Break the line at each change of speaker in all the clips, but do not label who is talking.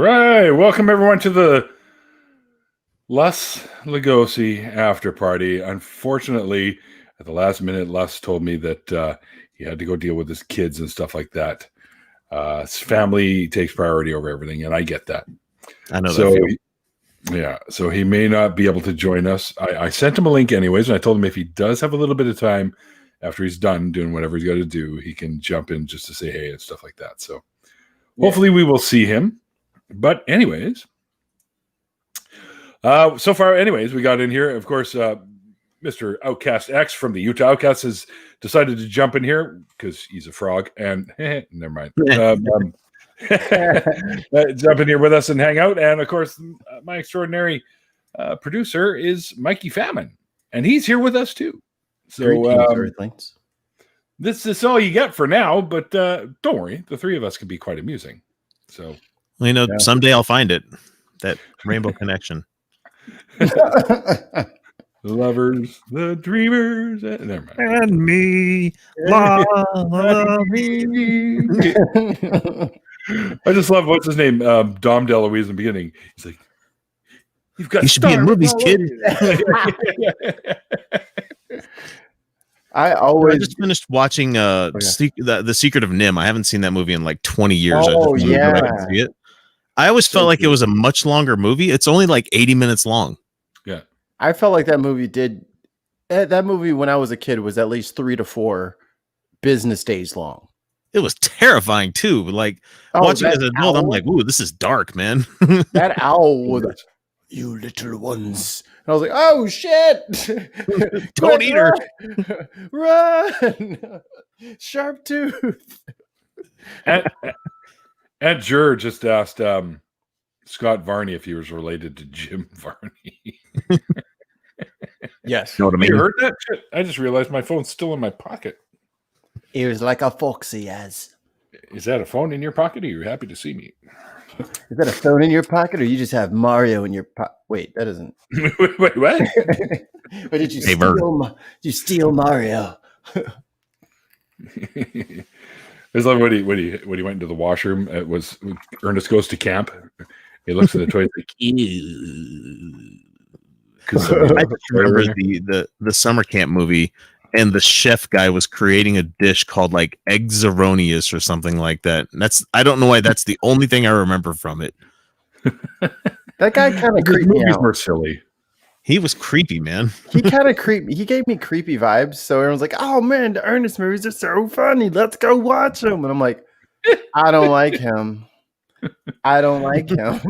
right, welcome everyone to the Lugosi after party. Unfortunately, at the last minute, Les told me that he had to go deal with his kids and stuff like that. His family takes priority over everything, and I get that.
I know
So,
that.
yeah, so he may not be able to join us. I sent him a link anyways, and I told him if he does have a little bit of time after he's done doing whatever he's got to do, he can jump in just to say hey and stuff like that. So hopefully we will see him. But anyways, so far, anyways, we got in here. Of course, Mr. Outcast X from the Utah Outcasts has decided to jump in here because he's a frog. And never mind. Jump in here with us and hang out. And of course, my extraordinary producer is Mikey Famine, and he's here with us too. So this is all you get for now, but don't worry, the three of us can be quite amusing. So,
someday I'll find it. That rainbow connection.
The lovers, the dreamers, never mind.
And me, love me.
I just love what's his name, Dom DeLuise in the beginning. He's like, "You've got
you should be in movies, kid."
I just
finished watching the Secret of Nim. I haven't seen that movie in like 20 years.
Oh, yeah.
I see it. I always felt like it was a much longer movie. It's only like 80 minutes long.
Yeah.
I felt like that movie when I was a kid was at least 3 to 4 business days long.
It was terrifying too. Like watching it as an adult, I'm like, ooh, this is dark, man.
That owl was you little ones. And I was like, oh shit.
Don't eat her.
Run. Sharp tooth.
Aunt Jur just asked Scott Varney if he was related to Jim Varney.
Yes.
You know what I mean?
You heard that shit? I just realized my phone's still in my pocket.
He was like a foxy as.
Is that a phone in your pocket, or are you happy to see me?
Is that a phone in your pocket, or you just have Mario in your pocket? Wait, that isn't.
Wait, what?
Or did you steal Mario?
It's like when he went into the washroom. It was Ernest Goes to Camp. He looks at the toilet like, ew.
I just remember the summer camp movie, and the chef guy was creating a dish called like eggs erroneous or something like that. And I don't know why that's the only thing I remember from it.
That guy kind of creeped me out.
Were silly.
He was creepy, man.
He kind of creepy. He gave me creepy vibes. So everyone's like, "Oh man, the Ernest movies are so funny. Let's go watch them." And I'm like, I don't like him. I don't like him.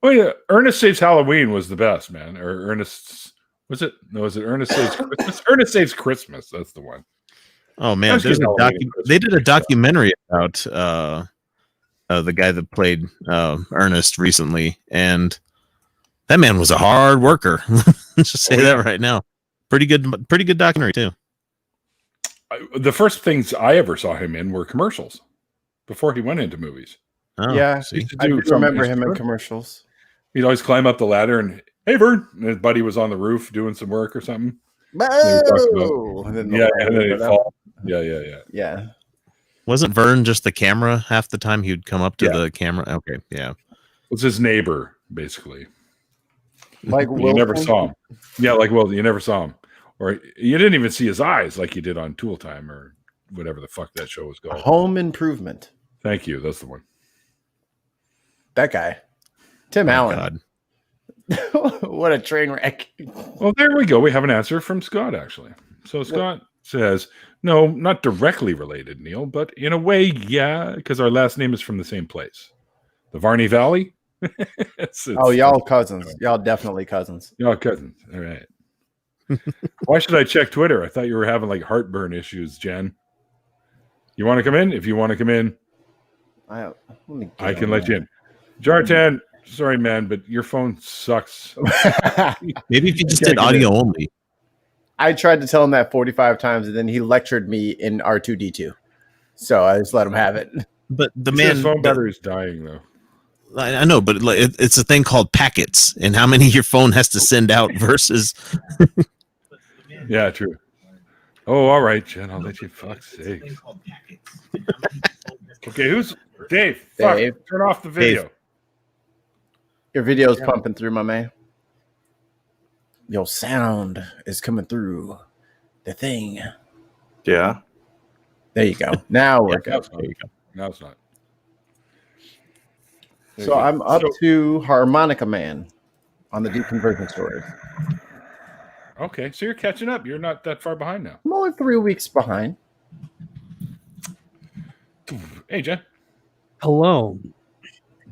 Well, yeah, Ernest Saves Halloween was the best, man. Or Ernest, was it? No, was it Ernest Saves Christmas? Ernest Saves Christmas. That's the one.
Oh man, they did a documentary about the guy that played Ernest recently, and that man was a hard worker. Let's just say that right now. Pretty good documentary too.
The first things I ever saw him in were commercials before he went into movies.
Oh, yeah, I do remember him in commercials.
He'd always climb up the ladder and, "Hey, Vern," and his buddy was on the roof doing some work or something. And then he'd fall.
Yeah.
Wasn't Vern just the camera half the time? He would come up to the camera. Okay, yeah.
It was his neighbor, basically.
Like
you never saw him. Yeah, like you never saw him, or you didn't even see his eyes, like you did on Tool Time or whatever the fuck that show was called.
Home Improvement.
Thank you. That's the one.
That guy, Tim Allen. What a train wreck.
Well, there we go. We have an answer from Scott, actually. So Scott says, no, not directly related, Neil, but in a way, yeah, because our last name is from the same place. The Varney Valley.
Y'all cousins. Y'all definitely cousins.
Y'all cousins. All right. Why should I check Twitter? I thought you were having like heartburn issues, Jen. You want to come in? If you want to come in, I can let you in. Jartan, sorry, man, but your phone sucks.
Maybe if you just did audio only.
I tried to tell him that 45 times, and then he lectured me in R2D2. So I just let him have it.
But
his phone battery is dying, though.
I know, but it's a thing called packets, and how many your phone has to send out versus.
Yeah, true. Oh, all right, Jen. I'll let you. Fuck's sake. Okay, Dave, turn off the video.
Dave. Your video's pumping through, my man. Your sound is coming through the thing.
Yeah.
There you go. Now we're good.
Now it's not.
So I'm up to Harmonica Man on the deconversion story.
Okay, so you're catching up. You're not that far behind now.
I'm only 3 weeks behind.
Hey, Jen.
Hello.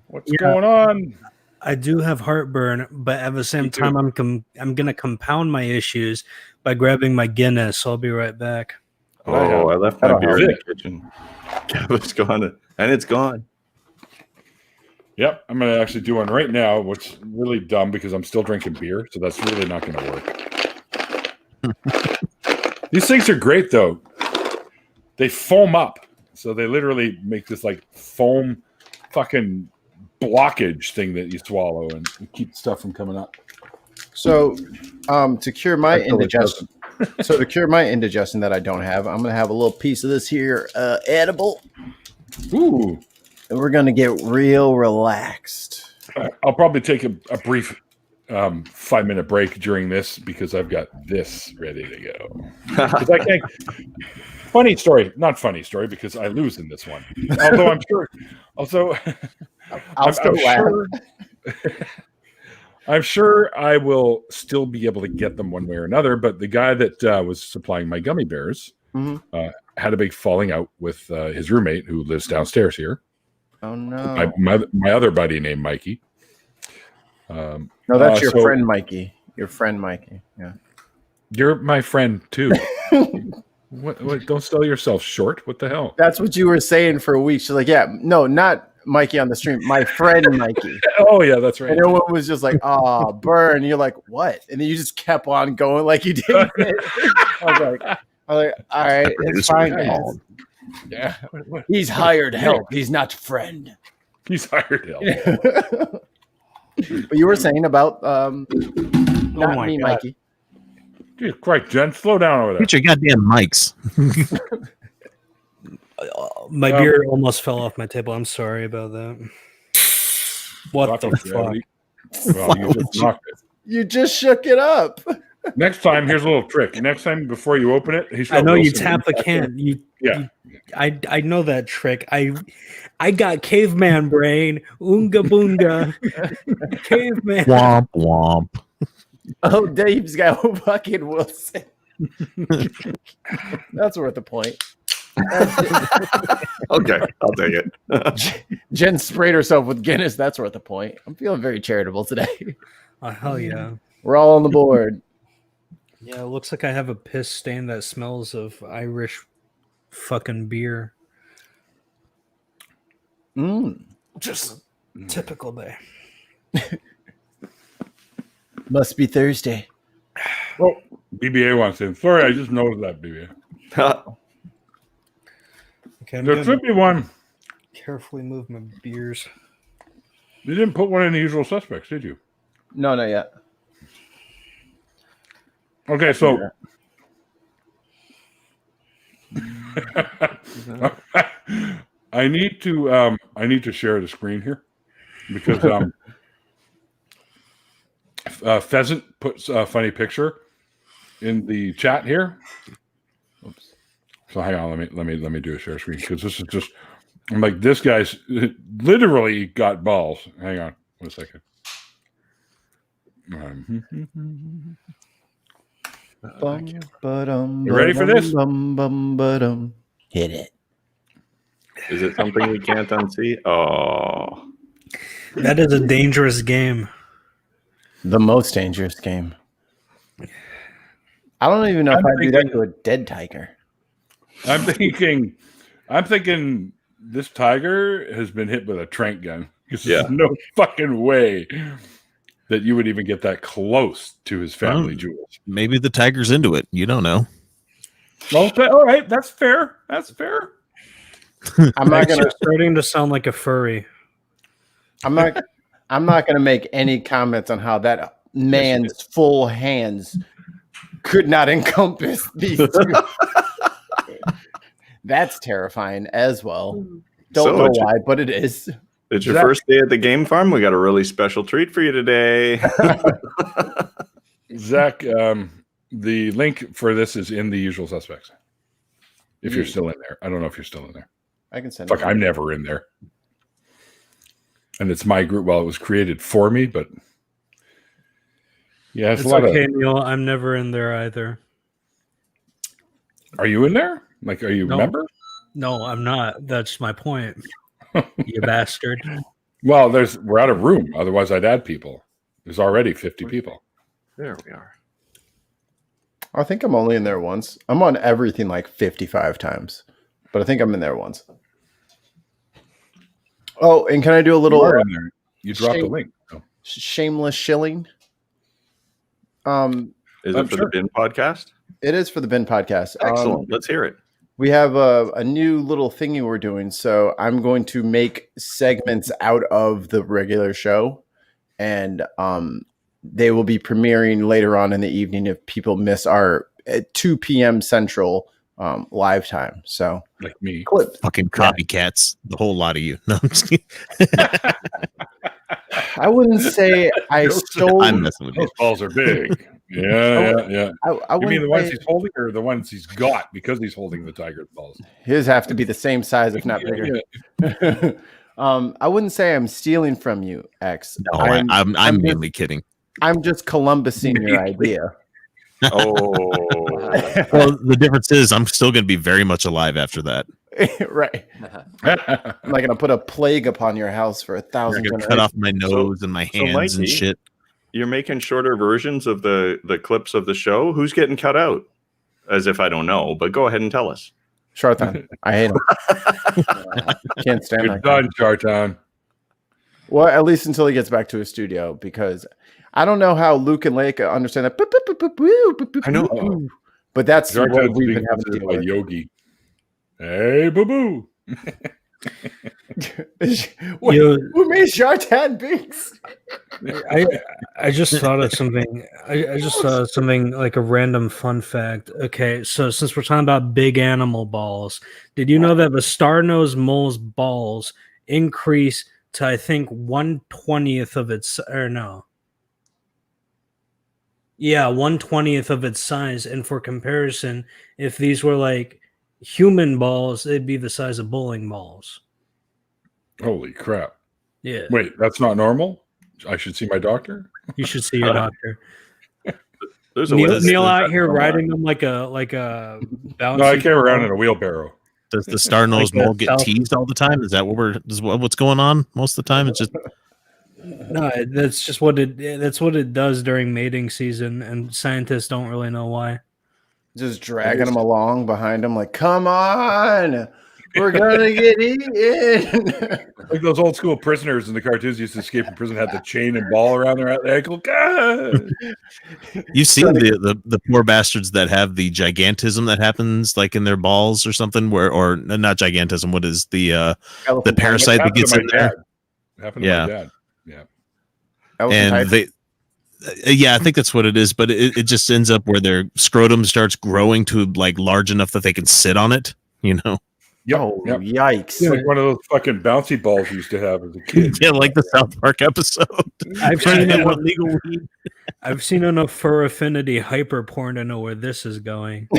What's going on?
I do have heartburn, but at the same time, I'm going to compound my issues by grabbing my Guinness. So I'll be right back.
Oh, I left my beer in the kitchen. It's gone, and it's gone.
Yep, I'm going to actually do one right now, which is really dumb because I'm still drinking beer, so that's really not going to work. These things are great, though. They foam up. So they literally make this like foam fucking blockage thing that you swallow and keep stuff from coming up.
So to cure my indigestion, that I don't have, I'm gonna have a little piece of this here edible.
Ooh.
And we're gonna get real relaxed.
I'll probably take a brief 5-minute break during this because I've got this ready to go. Because I can't. Funny story, not funny story, because I lose in this one. Although I'm sure. Also, I'm sure. I'm sure I will still be able to get them one way or another. But the guy that was supplying my gummy bears had a big falling out with his roommate who lives downstairs here.
Oh no!
My other buddy named Mikey.
No, that's your friend Mikey. Your friend Mikey. Yeah.
You're my friend too. What? Don't sell yourself short. What the hell?
That's what you were saying for a week. She's like, yeah, no, not Mikey on the stream. My friend Mikey.
Oh yeah, that's right.
And everyone was just like, "Oh, burn!" And you're like, "What?" And then you just kept on going like you did. I was like, all right, it's fine, guys. Yeah, he's hired help. He's not friend.
He's hired help.
But you were saying about not me, God. Mikey.
Jesus Christ, Jen, slow down over there.
Get your goddamn mics.
My beer almost fell off my table. I'm sorry about that. What the fuck?
Well,
you just shook it up.
Next time, here's a little trick. Next time, before you open it,
I know you tap the can. I know that trick. I got caveman brain. Oonga boonga. Caveman.
Womp womp.
Oh, Dave's got fucking Wilson. That's worth a point.
Okay, I'll take it.
Jen sprayed herself with Guinness. That's worth a point. I'm feeling very charitable today.
Oh, hell yeah.
We're all on the board.
Yeah, it looks like I have a piss stain that smells of Irish fucking beer. Just typical day.
Must be Thursday.
Well, BBA wants in. Sorry, I just noticed that, BBA.
Okay,
there should be one.
Carefully move my beers.
You didn't put one in the usual suspects, did you?
No, not yet.
Okay, so I need to share the screen here because Pheasant puts a funny picture in the chat here. Oops. So hang on, let me do a share screen because this is just I'm like this guy's literally got balls. Hang on 1 second. You ready for this?
Hit it.
Is it something we can't unsee? Oh,
that is a dangerous game.
The most dangerous game. I don't even know if I'd do that to a dead tiger.
I'm thinking this tiger has been hit with a trank gun. There's no fucking way that you would even get that close to his family jewels.
Maybe the tiger's into it. You don't know.
Well, all right, that's fair. That's fair.
I'm not gonna
starting to sound like a furry.
I'm not gonna make any comments on how that man's full hands could not encompass these two. That's terrifying as well. Don't know why, but it is.
It's your first day at the game farm. We got a really special treat for you today.
Zach, the link for this is in the usual suspects. If you're still in there. I don't know if you're still in there.
I can send
it. I'm never in there. And it's my group. Well, it was created for me, but yeah,
it's okay, Neil. I'm never in there either.
Are you in there? Like, are you a member?
No, I'm not. That's my point. You bastard.
Well, we're out of room. Otherwise, I'd add people. There's already 50 people.
There we are.
I think I'm only in there once. I'm on everything like 55 times, but I think I'm in there once. Oh, and can I do a little?
You dropped the link. Oh.
Shameless shilling.
Is it for the Bin podcast?
It is for the Bin podcast.
Excellent. Let's hear it.
We have a new little thingy we're doing. So I'm going to make segments out of the regular show, and they will be premiering later on in the evening if people miss our at 2 p.m. Central live time. So
like me,
fucking copycats, the whole lot of you. No, I'm just kidding.
I wouldn't say I stole.
I'm messing with you.
Those balls are big. Yeah.
I
you mean the ones he's holding or the ones he's got because he's holding the tiger's balls?
His have to be the same size, if not bigger. Yeah. I wouldn't say I'm stealing from you, X.
No, I'm mainly kidding.
I'm just Columbusing your idea.
Oh.
Well, the difference is I'm still going to be very much alive after that.
Right. I'm not going to put a plague upon your house for 1,000
years. Cut off my nose and my hands Mikey, and shit.
You're making shorter versions of the clips of the show. Who's getting cut out? As if I don't know, but go ahead and tell us.
Shartan. I hate him. Can't stand
that. You're done, Shartan.
Well, at least until he gets back to his studio, because I don't know how Luke and Leica understand that.
I know.
But that's what we've been having to deal with.
Yogi. Hey, boo-boo.
Who made Shartan Binks?
I just thought of something. I just thought of something like a random fun fact. Okay, so since we're talking about big animal balls, did you know that the star-nosed mole's balls increase to, I think, 1/20th of its, or no. Yeah, 1/20th of its size. And for comparison, if these were like human balls, it'd be the size of bowling balls.
Holy crap.
Yeah.
Wait, that's not normal? I should see my doctor?
You should see your doctor.
There's
Neil out here riding them like a bouncy.
No, I came around in a wheelbarrow.
Does the star-nosed mole get teased all the time? Is that what's going on most of the time? It's just
no. That's just what it does during mating season, and scientists don't really know why.
Just dragging them along behind them, like, come on, we're gonna get eaten.
Like those old school prisoners in the cartoons used to escape from prison, had the chain and ball around their ankle. God.
You've seen the poor bastards that have the gigantism that happens like in their balls or something, or not gigantism. What is the parasite that gets in there?
Happened to my dad. Yeah.
And I think that's what it is, but it just ends up where their scrotum starts growing to like large enough that they can sit on it, you know?
Yep.
Yikes.
It's like one of those fucking bouncy balls you used to have as a kid.
Yeah, like the South Park episode.
I've seen enough fur affinity hyper porn to know where this is going.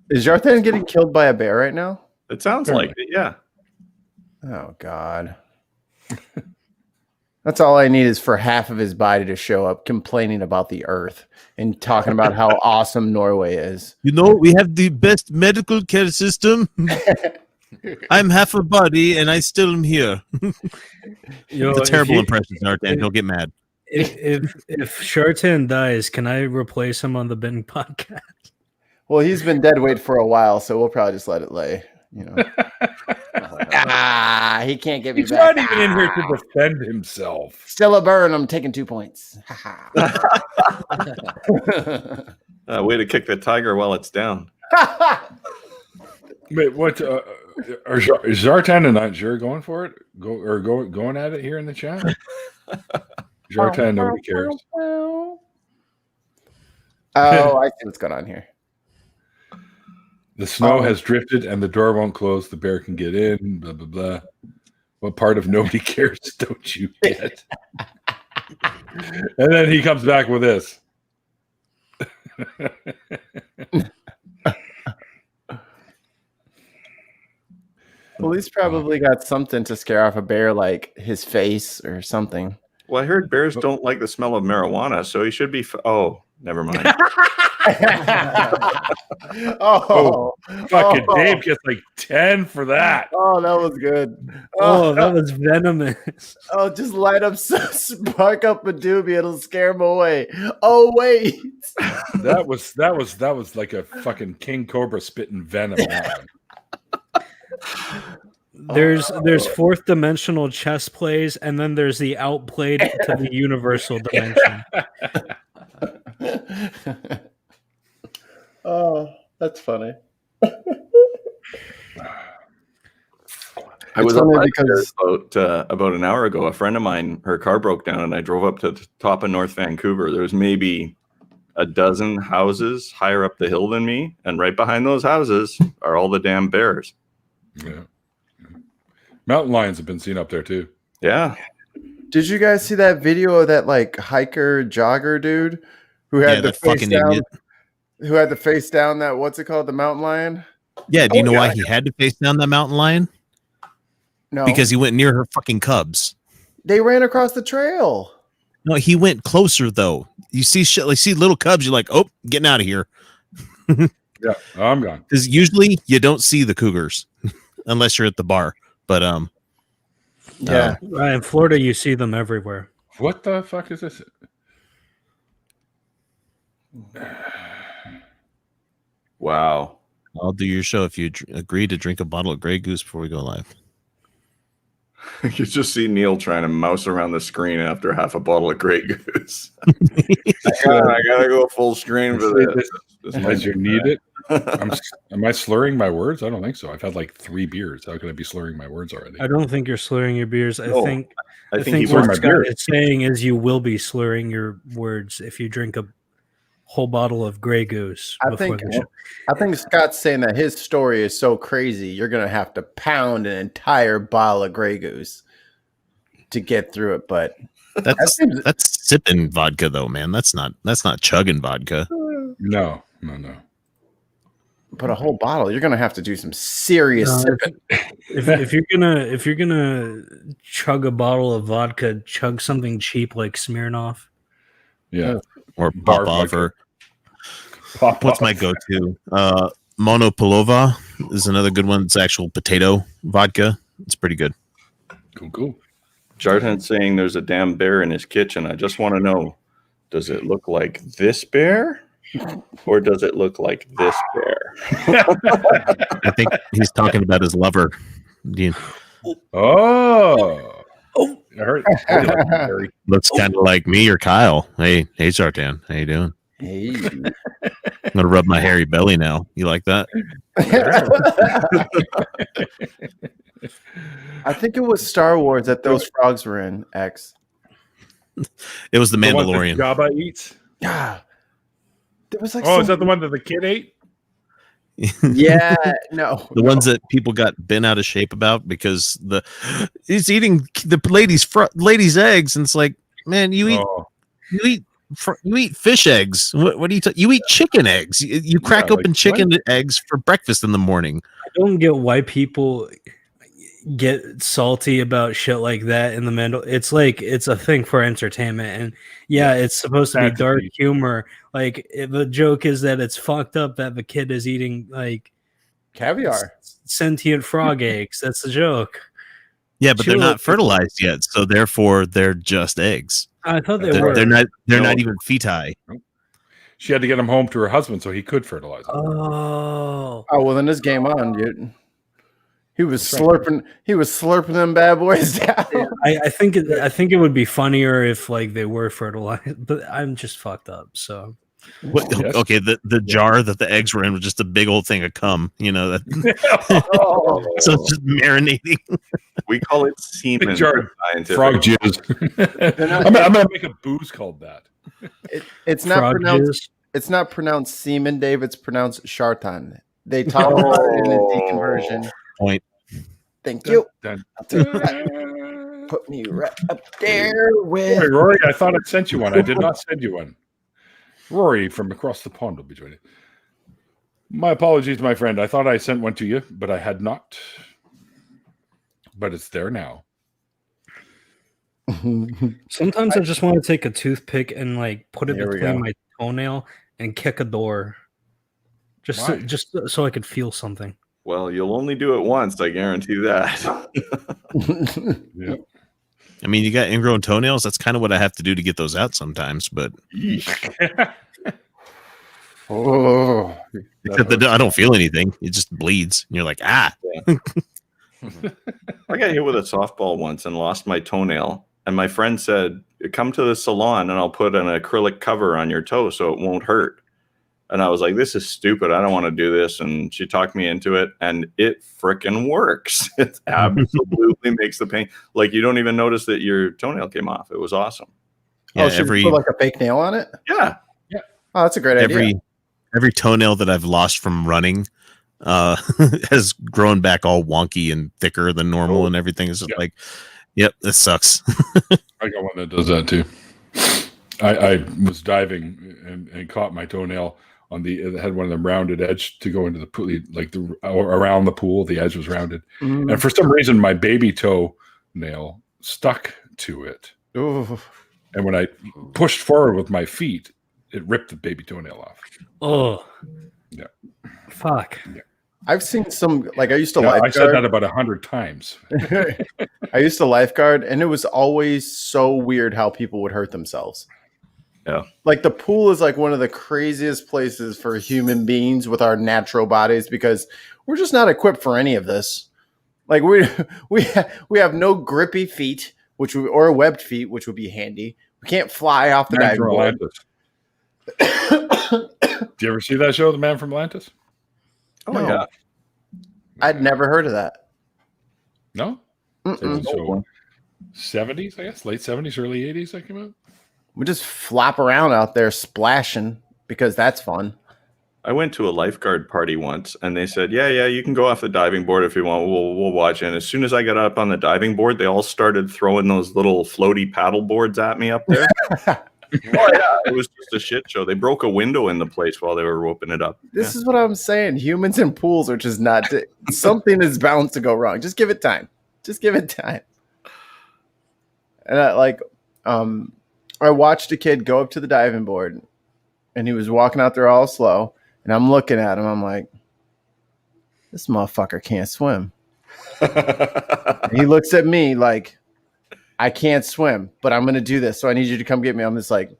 Is Jarthan getting killed by a bear right now?
It sounds like it, yeah.
Oh, God. That's all I need is for half of his body to show up complaining about the earth and talking about how awesome Norway is.
You know, we have the best medical care system. I'm half a body and I still am here. It's a terrible impression, Shartan. He'll get mad.
If Shartan dies, can I replace him on the Bin podcast?
Well, he's been dead weight for a while, so we'll probably just let it lay. You know, he can't get me
He's
back.
not even in here to defend himself.
Still a burn. I'm taking 2 points.
Way to kick the tiger while it's down.
Wait, what? Is Zartan and Najir going for it? Going at it here in the chat? Zartan, nobody cares.
Oh, I see what's going on here.
The snow has drifted and the door won't close. The bear can get in. Blah blah blah. What part of nobody cares don't you get? And then he comes back with this.
Well, he's probably got something to scare off a bear, like his face or something.
Well, I heard bears don't like the smell of marijuana, so he should be. Oh, never mind.
Fucking Dave gets like 10 for that.
Oh, that was good.
Oh, that was venomous.
Oh, just light up, spark up a doobie, it'll scare him away. Oh, wait.
That was like a fucking king cobra spitting venom.
There's fourth dimensional chess plays, and then there's the outplayed to the universal dimension.
Oh, that's funny.
I was up because about an hour ago. A friend of mine, her car broke down, and I drove up to the top of North Vancouver. There's maybe a dozen houses higher up the hill than me, and right behind those houses are all the damn bears.
Yeah. Mountain lions have been seen up there too.
Yeah.
Did you guys see that video of that like hiker jogger dude who had the face down? Idiot. Who had the face down? That what's it called? The mountain lion.
Yeah. Do you know why he had to face down that mountain lion?
No,
because he went near her fucking cubs.
They ran across the trail.
No, he went closer though. You see shit like see little cubs. You're like, oh, getting out of here.
Yeah, I'm gone.
Because usually you don't see the cougars unless you're at the bar. But
yeah,
in Florida you see them everywhere.
What the fuck is this?
Wow.
I'll do your show if you agree to drink a bottle of Grey Goose before we go live.
You just see Neil trying to mouse around the screen after half a bottle of Grey Goose. I gotta go full screen for this.
As you need it. Am I slurring my words? I don't think so. I've had like 3 beers. How can I be slurring my words already?
I don't think you're slurring your beers. I think
he's
what Scott is saying is you will be slurring your words if you drink a whole bottle of Grey Goose.
I think Scott's saying that his story is so crazy, you're gonna have to pound an entire bottle of Grey Goose to get through it. But
that's sipping vodka, though, man. That's not chugging vodka.
No.
But a whole bottle, you're gonna have to do some serious sipping.
If you're gonna chug a bottle of vodka, chug something cheap like Smirnoff.
Yeah.
Or Popov, or what's my go-to? Monopolova is another good one. It's actual potato vodka. It's pretty good.
Cool.
Jartan's saying there's a damn bear in his kitchen. I just want to know, does it look like this bear? Or does it look like this bear?
I think he's talking about his lover.
Oh. I heard
looks kind of like me or Kyle. Hey, Zartan. How you doing?
Hey.
I'm gonna rub my hairy belly now. You like that?
I think it was Star Wars that those frogs were in, X.
It was the Mandalorian.
The one that Jabba eats?
Yeah. There was like
is that the one that the kid ate?
Yeah, no.
The ones that people got bent out of shape about because he's eating the lady's eggs, and it's like, man, you eat fish eggs. What do you eat chicken eggs? You crack open chicken eggs for breakfast in the morning.
I don't get why people get salty about shit like that in the Mandal. It's like it's a thing for entertainment, and it's supposed to be dark humor. Like the joke is that it's fucked up that the kid is eating like
caviar,
sentient frog eggs. That's the joke.
Yeah, but they're not fertilized yet, so therefore they're just eggs.
I thought they were.
They're not even feti.
She had to get him home to her husband so he could fertilize them.
Oh, well, then this game on, dude. He was slurping them bad boys down.
I think it would be funnier if like they were fertilized, but I'm just fucked up. So
okay, the jar that the eggs were in was just a big old thing of cum, that so it's just marinating.
We call it semen.
Frog jizz. I'm gonna make a booze called that.
It's not pronounced. It's not pronounced semen, Dave. It's pronounced shartan. They talk about it in a deconversion.
Point.
Thank you.
Dun.
I'll take that. Put me right up there with
Hey, Rory, I thought I sent you one. I did not send you one. Rory from across the pond will be joining. My apologies, my friend. I thought I sent one to you, but I had not. But it's there now.
Sometimes I just want to take a toothpick and like put it between my toenail and kick a door, just so I could feel something.
Well, you'll only do it once, I guarantee that.
Yeah.
I mean, you got ingrown toenails. That's kind of what I have to do to get those out sometimes. But except that I don't feel anything. It just bleeds. And you're like, ah.
I got hit with a softball once and lost my toenail. And my friend said, come to the salon and I'll put an acrylic cover on your toe so it won't hurt. And I was like, this is stupid. I don't want to do this. And she talked me into it, and it frickin' works. It absolutely makes the pain. Like, you don't even notice that your toenail came off. It was awesome.
Yeah,
should we put like a fake nail on it?
Yeah.
Oh, that's a great idea.
Every toenail that I've lost from running has grown back all wonky and thicker than normal, and everything is just like, yep, this sucks.
I got one that does that too. I was diving and caught my toenail on it had one of them rounded edge to go into the pool, like around the pool. The edge was rounded, and for some reason, my baby toe nail stuck to it.
Ooh.
And when I pushed forward with my feet, it ripped the baby toenail off.
Oh,
yeah,
fuck.
Yeah.
I've seen some, like, I used to lifeguard.
I said that about 100 times.
I used to lifeguard, and it was always so weird how people would hurt themselves.
Yeah.
Like, the pool is like one of the craziest places for human beings with our natural bodies, because we're just not equipped for any of this. Like, we have no grippy feet, or webbed feet, which would be handy. We can't fly off the diving board.
Do you ever see that show, The Man from Atlantis?
Oh, no. Yeah.
I'd never heard of that.
No? So 70s, I guess, late 70s, early 80s that came out.
We just flop around out there splashing because that's fun.
I went to a lifeguard party once, and they said, yeah, you can go off the diving board if you want. We'll watch. And as soon as I got up on the diving board, they all started throwing those little floaty paddle boards at me up there. Oh, yeah, it was just a shit show. They broke a window in the place while they were roping it up.
This is what I'm saying. Humans in pools are just not... something is bound to go wrong. Just give it time. And I watched a kid go up to the diving board, and he was walking out there all slow, and I'm looking at him. I'm like, this motherfucker can't swim. He looks at me like, I can't swim, but I'm going to do this. So I need you to come get me. I'm just like,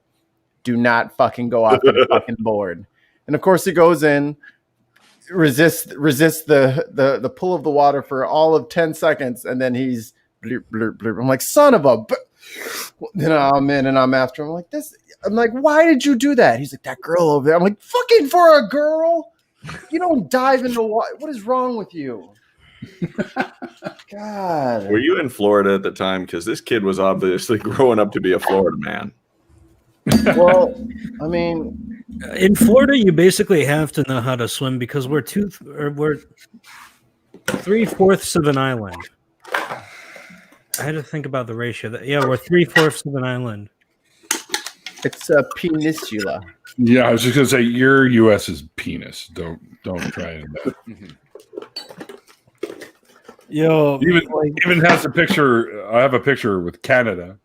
do not fucking go off the fucking board. And of course he goes in, resists the pull of the water for all of 10 seconds. And then he's blurp, blurp, blurp. I'm like, son of a, then I'm in and I'm after him. I'm like, why did you do that? He's like, that girl over there. I'm like, fucking for a girl. You don't dive into water. What is wrong with you? God.
Were you in Florida at the time? Because this kid was obviously growing up to be a Florida man.
Well, I mean,
in Florida, you basically have to know how to swim because we're 3/4 of an island. I had to think about the ratio. We're 3/4 of an island.
It's a peninsula.
Yeah, I was just gonna say your U.S. is penis. Don't try it.
Yo,
even has a picture. I have a picture with Canada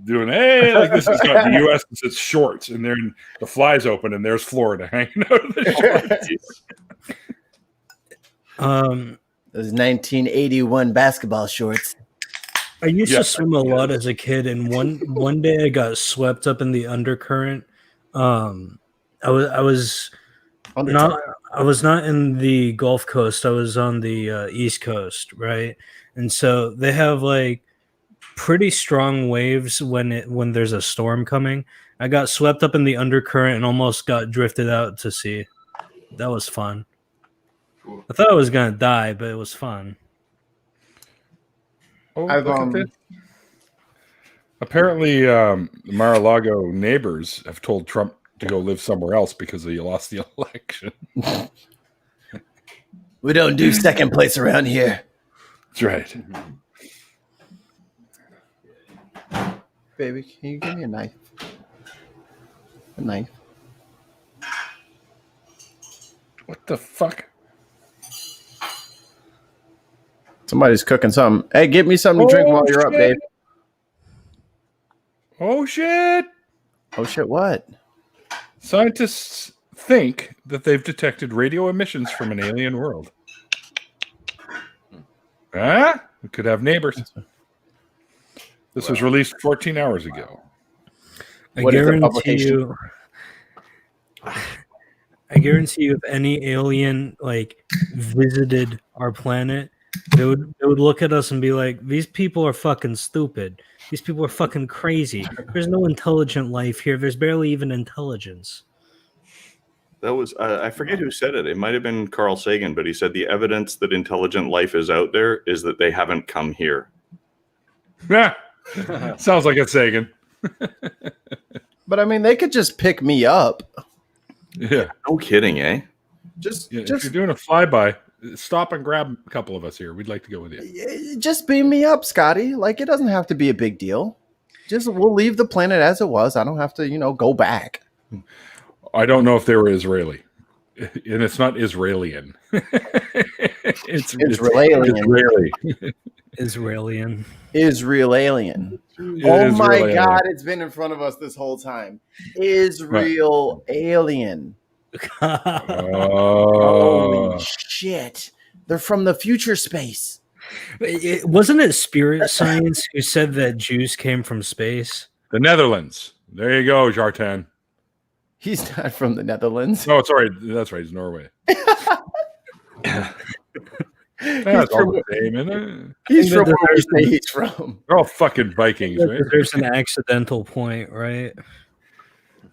doing like this is got the U.S. and it's shorts, and then the flies open, and there's Florida hanging out of the shorts.
Those 1981 basketball shorts.
I used to swim a lot as a kid, and one day I got swept up in the undercurrent. I was not in the Gulf Coast. I was on the East Coast, right? And so they have like pretty strong waves when there's a storm coming. I got swept up in the undercurrent and almost got drifted out to sea. That was fun. I thought I was gonna die, but it was fun.
Apparently, Mar-a-Lago neighbors have told Trump to go live somewhere else because he lost the election.
We don't do second place around here.
That's right.
Baby, can you give me a knife? A knife.
What the fuck?
Somebody's cooking something. Hey, get me something to drink while you're up, Dave.
Oh, shit.
Oh, shit, what?
Scientists think that they've detected radio emissions from an alien world. Huh? We could have neighbors. This was released 14 hours ago.
I guarantee you, if any alien visited our planet, they would look at us and be like, "These people are fucking stupid. These people are fucking crazy. There's no intelligent life here. There's barely even intelligence."
That was I forget who said it. It might have been Carl Sagan, but he said the evidence that intelligent life is out there is that they haven't come here.
Yeah, sounds like it's Sagan.
But I mean, they could just pick me up.
Yeah,
no kidding, eh?
Just
if you're doing a flyby, stop and grab a couple of us here. We'd like to go with you.
Just beam me up, Scotty. Like, it doesn't have to be a big deal. We'll leave the planet as it was. I don't have to, go back.
I don't know if they were Israeli, and it's not Israelian. it's
Israeli. Israel alien. Oh my God! It's been in front of us this whole time. Israel alien. Holy shit! They're from the future space.
Wasn't it Spirit Science who said that Jews came from space?
The Netherlands. There you go, Jartan.
He's not from the Netherlands.
Oh, sorry. That's right. He's Norway. That's all the same, isn't it?
He's from where we say he's from.
They're all fucking Vikings, right?
There's an accidental point, right?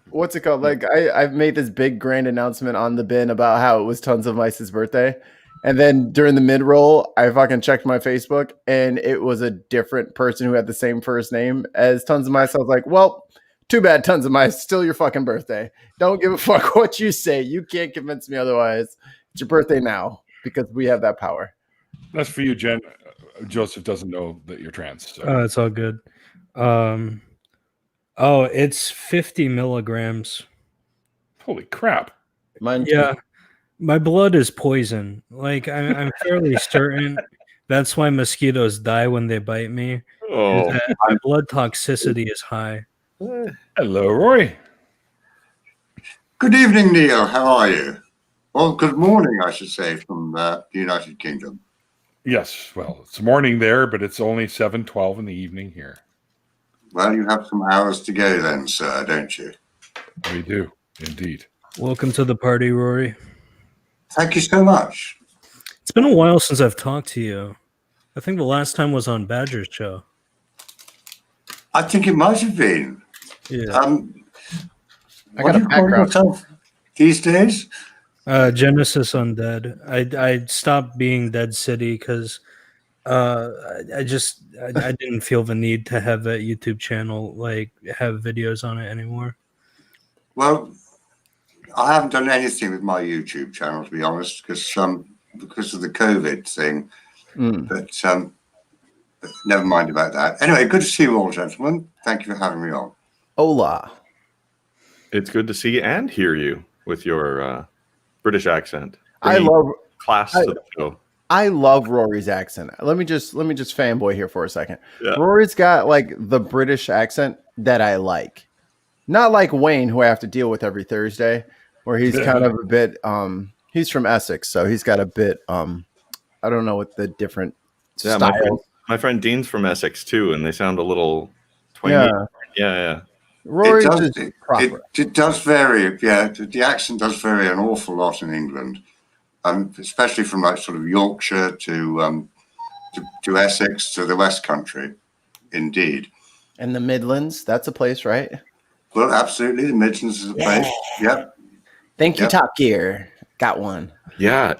What's it called? Like, I've made this big grand announcement on the bin about how it was Tons of Mice's birthday. And then during the mid-roll, I fucking checked my Facebook, and it was a different person who had the same first name as Tons of Mice. I was like, well, too bad, Tons of Mice. Still your fucking birthday. Don't give a fuck what you say. You can't convince me otherwise. It's your birthday now because we have that power.
That's for you, Jen. Joseph doesn't know that you're trans. So.
Oh, it's all good. It's 50 milligrams.
Holy crap.
Yeah. My blood is poison. Like, I'm fairly certain that's why mosquitoes die when they bite me.
Oh,
my blood toxicity is high.
Hello, Roy.
Good evening, Neil. How are you? Well, good morning, I should say, from the United Kingdom.
Yes, well, it's morning there, but it's only 7:12 in the evening here.
Well, you have some hours to go then, sir, don't you?
We do, indeed.
Welcome to the party, Rory.
Thank you so much.
It's been a while since I've talked to you. I think the last time was on Badger's show.
I think it might have been.
Yeah.
What do you call yourself these days?
Genesis Undead. I stopped being Dead City because I didn't feel the need to have that YouTube channel have videos on it anymore.
Well, I haven't done anything with my YouTube channel, to be honest, because of the COVID thing. But never mind about that. Anyway, good to see you all, gentlemen. Thank you for having me on.
Hola.
It's good to see and hear you with your British accent.
I love
class to the show.
I love Rory's accent. Let me just fanboy here for a second.
Yeah.
Rory's got the British accent that I like. Not like Wayne, who I have to deal with every Thursday, where he's kind of a bit he's from Essex, so he's got a bit I don't know what the different styles.
My friend Dean's from Essex too, and they sound a little twangy. Yeah.
Rory
it does vary. Yeah, the accent does vary an awful lot in England, especially from sort of Yorkshire to Essex to the West Country. Indeed.
And the Midlands, that's a place, right?
Well, absolutely. The Midlands is a place. Yep.
Thank you, Top Gear. Got one.
Yeah.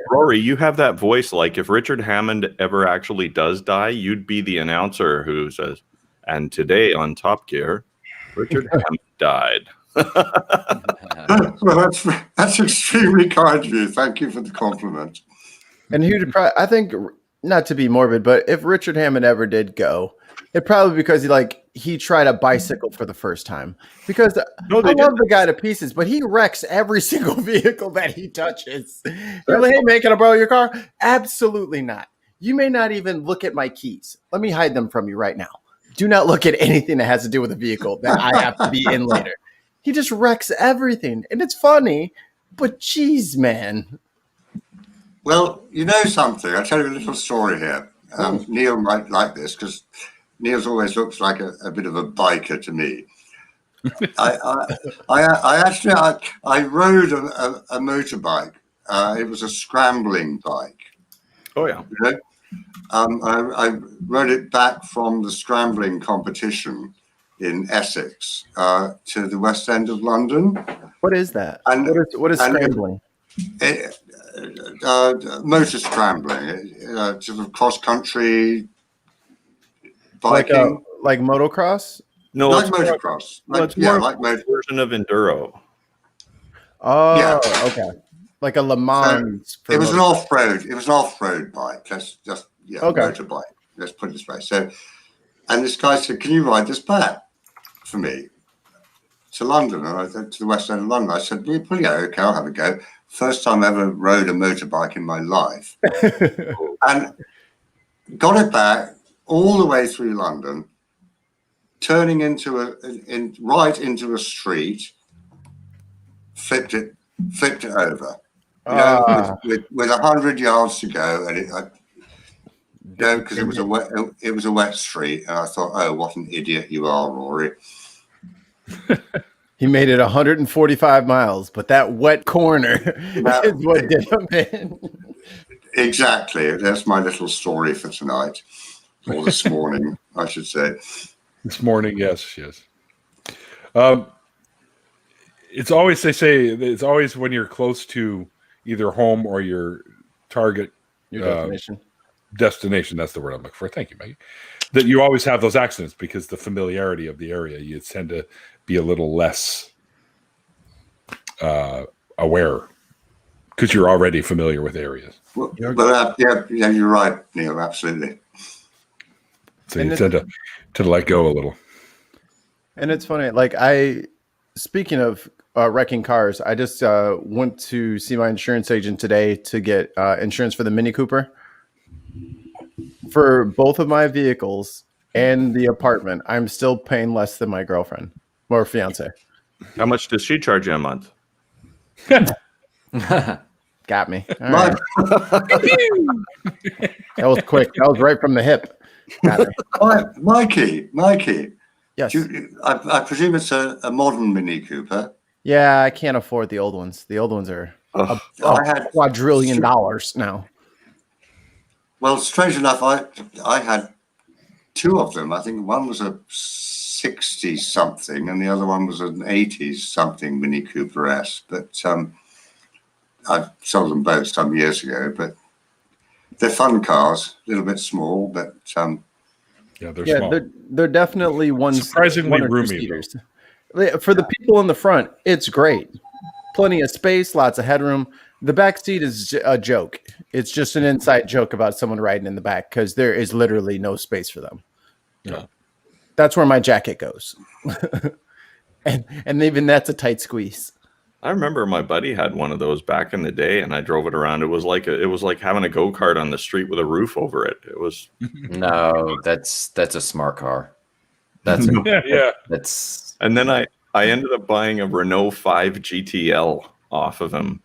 Rory, you have that voice. Like if Richard Hammond ever actually does die, you'd be the announcer who says, and today on Top Gear, Richard Hammond died.
Well, that's extremely kind of you. Thank you for the compliment.
And who'd probably, I think, not to be morbid, but if Richard Hammond ever did go, it probably because he tried a bicycle for the first time. Because I love the guy to pieces, but he wrecks every single vehicle that he touches. You're like, hey man, can I borrow your car? Absolutely not. You may not even look at my keys. Let me hide them from you right now. Do not look at anything that has to do with a vehicle that I have to be in later. He just wrecks everything. And it's funny, but geez, man.
Well, you know something? I'll tell you a little story here. Neil might like this because Neil's always looks like a bit of a biker to me. I actually rode a motorbike. It was a scrambling bike.
Oh yeah.
You know? I rode it back from the scrambling competition in Essex to the West End of London.
What is that? And what is scrambling?
Motor scrambling, sort of cross country biking,
like motocross.
No, like motocross.
Like version of enduro.
Oh, yeah. Okay. Like a Le Mans.
So it was an off-road. It was an off-road bike. Let's just motorbike. Let's put it this way. So, and this guy said, "Can you ride this back for me to London?" And I said, to the West End of London. I said, "Okay, I'll have a go." First time I ever rode a motorbike in my life, and got it back all the way through London, turning right into a street, flipped it over. You know, with 100 yards to go, and because it was a wet street, and I thought, oh, what an idiot you are, Rory.
He made it 145 miles, but that wet corner is what did him in.
Exactly. That's my little story for tonight, or this morning, I should say.
This morning, yes. It's always, they say, it's always when you're close to either home or your target destination. That's the word I'm looking for. Thank you, Maggie. That you always have those accidents because the familiarity of the area, you tend to be a little less aware because you're already familiar with areas.
Well, you're right, Neil. Absolutely.
So you tend to let go a little.
And it's funny, speaking of wrecking cars, I just went to see my insurance agent today to get insurance for the Mini Cooper. For both of my vehicles and the apartment, I'm still paying less than my girlfriend or fiance.
How much does she charge you a month?
Got me. All right. That was quick. That was right from the hip.
Mikey.
Yes.
I presume it's a modern Mini Cooper.
Yeah, I can't afford the old ones. The old ones are I had $quadrillion now.
Well, strange enough, I had two of them. I think one was a 60-something and the other one was an 80-something Mini Cooper S. But I sold them both some years ago. But they're fun cars, a little bit small, but
they're small.
They're definitely
surprisingly roomy.
For the people in the front, it's great. Plenty of space, lots of headroom. The back seat is a joke. It's just an inside joke about someone riding in the back because there is literally no space for them.
Yeah,
that's where my jacket goes, and even that's a tight squeeze.
I remember my buddy had one of those back in the day, and I drove it around. It was like having a go-kart on the street with a roof over it. It was
no, that's a smart car.
That's
that's.
And then I ended up buying a Renault 5 GTL off of him.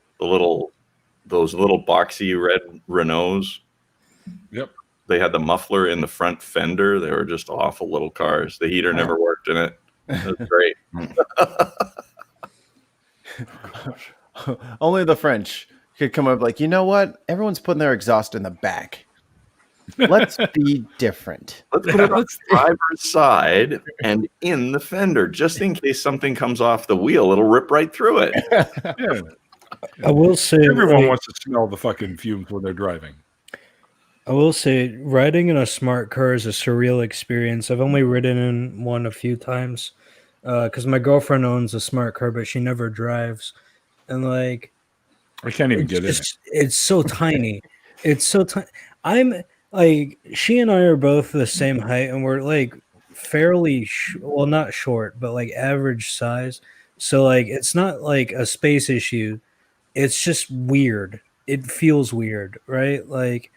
Those little boxy red Renaults.
Yep.
They had the muffler in the front fender. They were just awful little cars. The heater never worked in it. It was great.
Only the French could come up like, you know what? Everyone's putting their exhaust in the back. Let's be different.
Let's put it on the driver's side and in the fender, just in case something comes off the wheel. It'll rip right through it.
Yeah.
I will say
everyone wants to smell the fucking fumes when they're driving.
I will say riding in a smart car is a surreal experience. I've only ridden in one a few times because my girlfriend owns a smart car, but she never drives. And
I can't even get in it.
It's so tiny. It's so tiny. I'm like, she and I are both the same height, and we're like fairly, well, not short, but like average size. So like, it's not like a space issue. It's just weird. It feels weird, right? Like,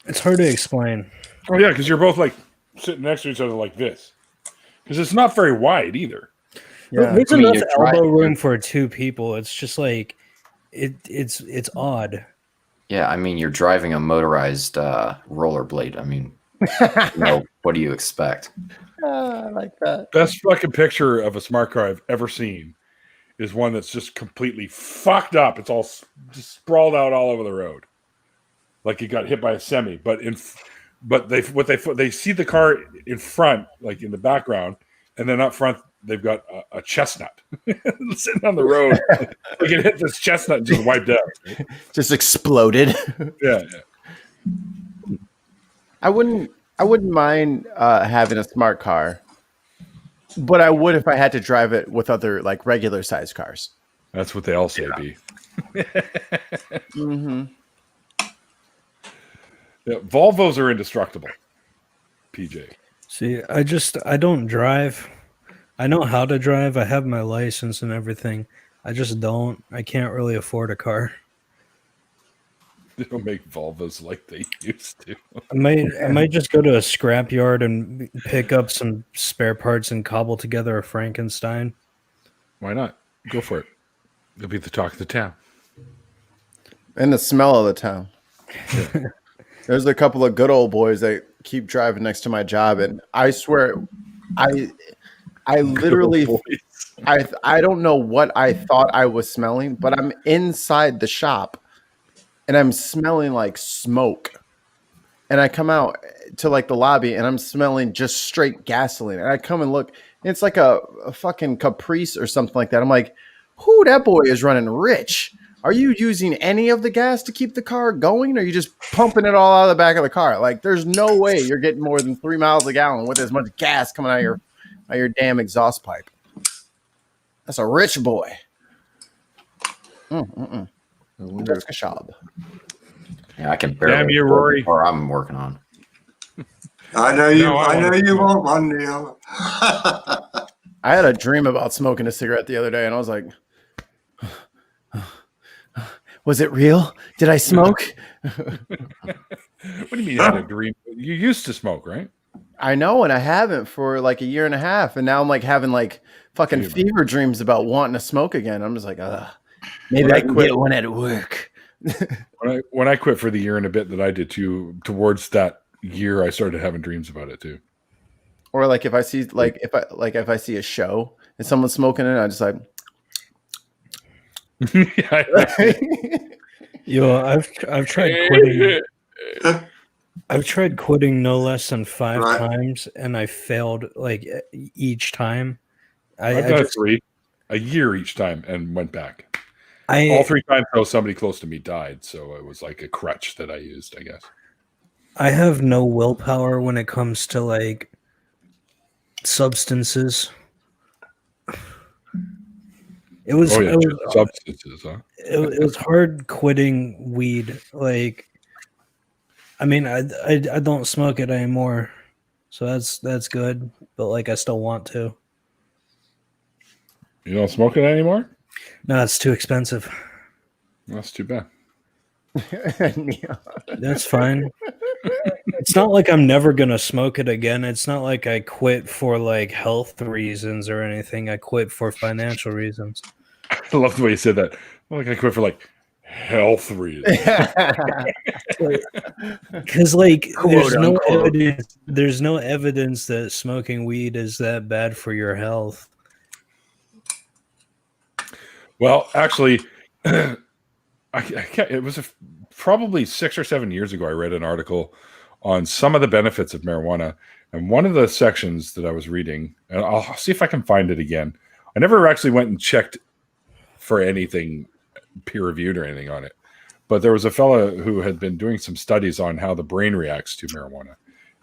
it's hard to explain.
Oh yeah, because you're both like sitting next to each other like this. Because it's not very wide either.
Yeah. There's enough elbow room for two people. It's just like it's odd.
Yeah, I mean, you're driving a motorized rollerblade. I mean, what do you expect?
I like that.
Best fucking picture of a smart car I've ever seen is one that's just completely fucked up. It's all just sprawled out all over the road, like it got hit by a semi. But they see the car in front, like in the background, and then up front they've got a chestnut sitting on the road. Like it hit this chestnut and just wiped out.
Just exploded.
Yeah.
I wouldn't mind having a smart car, but I would if I had to drive it with other like regular size cars.
That's what they all say, B.
Mm-hmm.
Yeah, Volvos are indestructible. PJ.
See, I don't drive. I know how to drive. I have my license and everything. I just don't. I can't really afford a car.
They don't make Volvos like they used to.
I might just go to a scrapyard and pick up some spare parts and cobble together a Frankenstein.
Why not? Go for it. You'll be the talk of the town.
And the smell of the town. Yeah. There's a couple of good old boys that keep driving next to my job, and I swear, I literally, I don't know what I thought I was smelling, but I'm inside the shop, and I'm smelling like smoke, and I come out to like the lobby, and I'm smelling just straight gasoline, and I come and look, and it's like a fucking Caprice or something like that. I'm like, who? That boy is running rich. Are you using any of the gas to keep the car going? Or are you just pumping it all out of the back of the car? Like, there's no way you're getting more than 3 miles a gallon with as much gas coming out of your damn exhaust pipe. That's a rich boy. That's a job.
Yeah, I can barely.
Damn you, Rory.
Or I'm working on.
I know you. I know you want one, Neil.
I had a dream about smoking a cigarette the other day, and I was like, was it real? Did I smoke?
What do you mean you had a dream? You used to smoke, right?
I know, and I haven't for like a year and a half, and now I'm like having like fucking fever dreams about wanting to smoke again. I'm just like, maybe I can get one at work.
When I quit for the year and a bit that I did too, towards that year, I started having dreams about it too.
Or like if I see if I see a show and someone's smoking it, I just like.
Yo, I've tried quitting. I've tried quitting no less than 5 times, and I failed like each time.
I've done 3 a year each time and went back. All 3 times, though, somebody close to me died, so it was like a crutch that I used, I guess.
I have no willpower when it comes to like substances. It was
substances, huh?
It was hard quitting weed. Like, I mean, I don't smoke it anymore, so that's good. But like, I still want to.
You don't smoke it anymore?
No, it's too expensive.
That's too bad.
That's fine. It's not like I'm never gonna smoke it again. It's not like I quit for like health reasons or anything. I quit for financial reasons.
I love the way you said that. Like I quit for like health reasons.
Because like there's no evidence that smoking weed is that bad for your health.
Well, actually, I can't, it was probably 6 or 7 years ago. I read an article on some of the benefits of marijuana, and one of the sections that I was reading, and I'll see if I can find it again. I never actually went and checked for anything peer-reviewed or anything on it, but there was a fellow who had been doing some studies on how the brain reacts to marijuana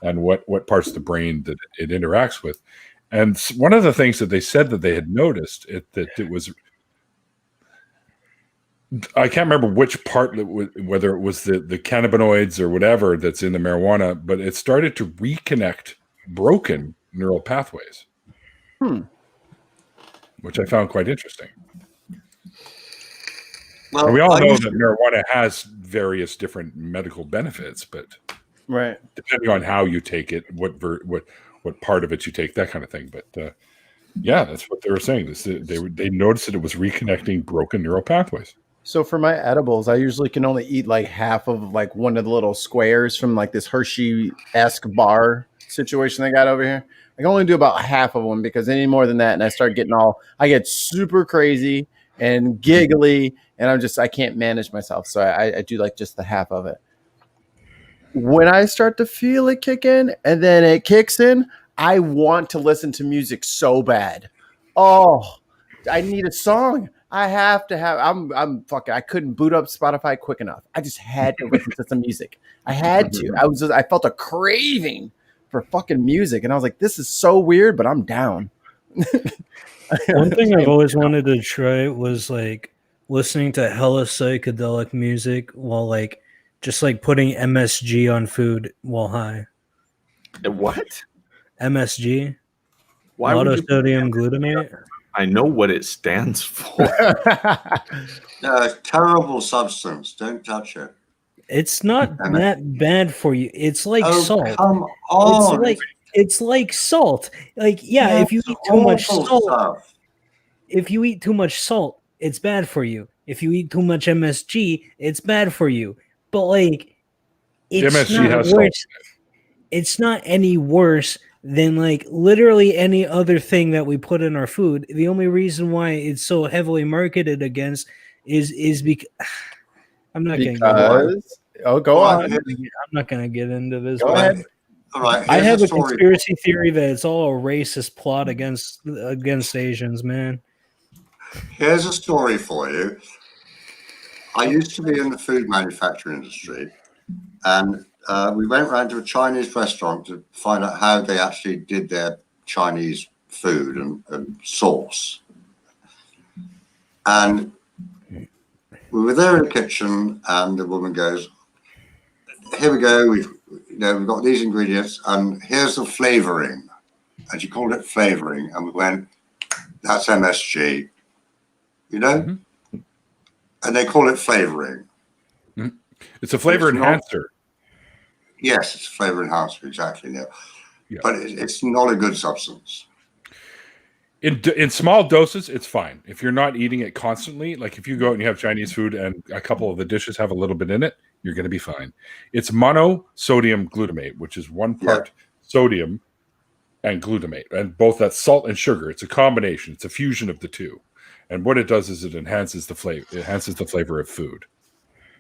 and what parts of the brain that it interacts with. And one of the things that they said that they had noticed that it was I can't remember which part, whether it was the cannabinoids or whatever that's in the marijuana, but it started to reconnect broken neural pathways, which I found quite interesting. Well, and we all know that marijuana has various different medical benefits, but depending on how you take it, what part of it you take, that kind of thing. But yeah, that's what they were saying. They noticed that it was reconnecting broken neural pathways.
So for my edibles, I usually can only eat like half of like one of the little squares from like this Hershey-esque bar situation they got over here. I can only do about half of them because any more than that, and I get super crazy and giggly, and I can't manage myself. So I do like just the half of it. When I start to feel it kick in, and then it kicks in, I want to listen to music so bad. Oh, I need a song. I have to have. I'm fucking. I couldn't boot up Spotify quick enough. I just had to listen to some music. I had to. I felt a craving for fucking music, and I was like, "This is so weird," but I'm down.
One thing I've always wanted to try was like listening to hella psychedelic music while like just like putting MSG on food while high.
What?
MSG.
Why
Monosodium glutamate.
I know what it stands for.
Terrible substance. Don't touch it.
It's not that bad for you. It's like salt.
Come on.
It's like salt. Like, yeah, if you eat too much salt, it's bad for you. If you eat too much MSG, it's bad for you. But like, it's not worse. It's not any worse than like literally any other thing that we put in our food. The only reason why it's so heavily marketed against is because I'm not going to
go on.
I'm not going to get into this.
Go ahead.
All right.
I have a conspiracy theory that it's all a racist plot against Asians, man.
Here's a story for you. I used to be in the food manufacturing industry, and we went around to a Chinese restaurant to find out how they actually did their Chinese food and sauce. And we were there in the kitchen, and the woman goes, "Here we go. We've got these ingredients, and here's the flavoring." And she called it flavoring, and we went, "That's MSG," And they call it flavoring.
Mm-hmm. It's a flavor enhancer.
Yes, it's a flavor enhancer, exactly. Yeah. But it's not a good substance.
In small doses, it's fine. If you're not eating it constantly, like if you go out and you have Chinese food and a couple of the dishes have a little bit in it, you're going to be fine. It's monosodium glutamate, which is one part sodium and glutamate, and both that's salt and sugar. It's a combination. It's a fusion of the two. And what it does is it enhances the flavor. It enhances the flavor of food.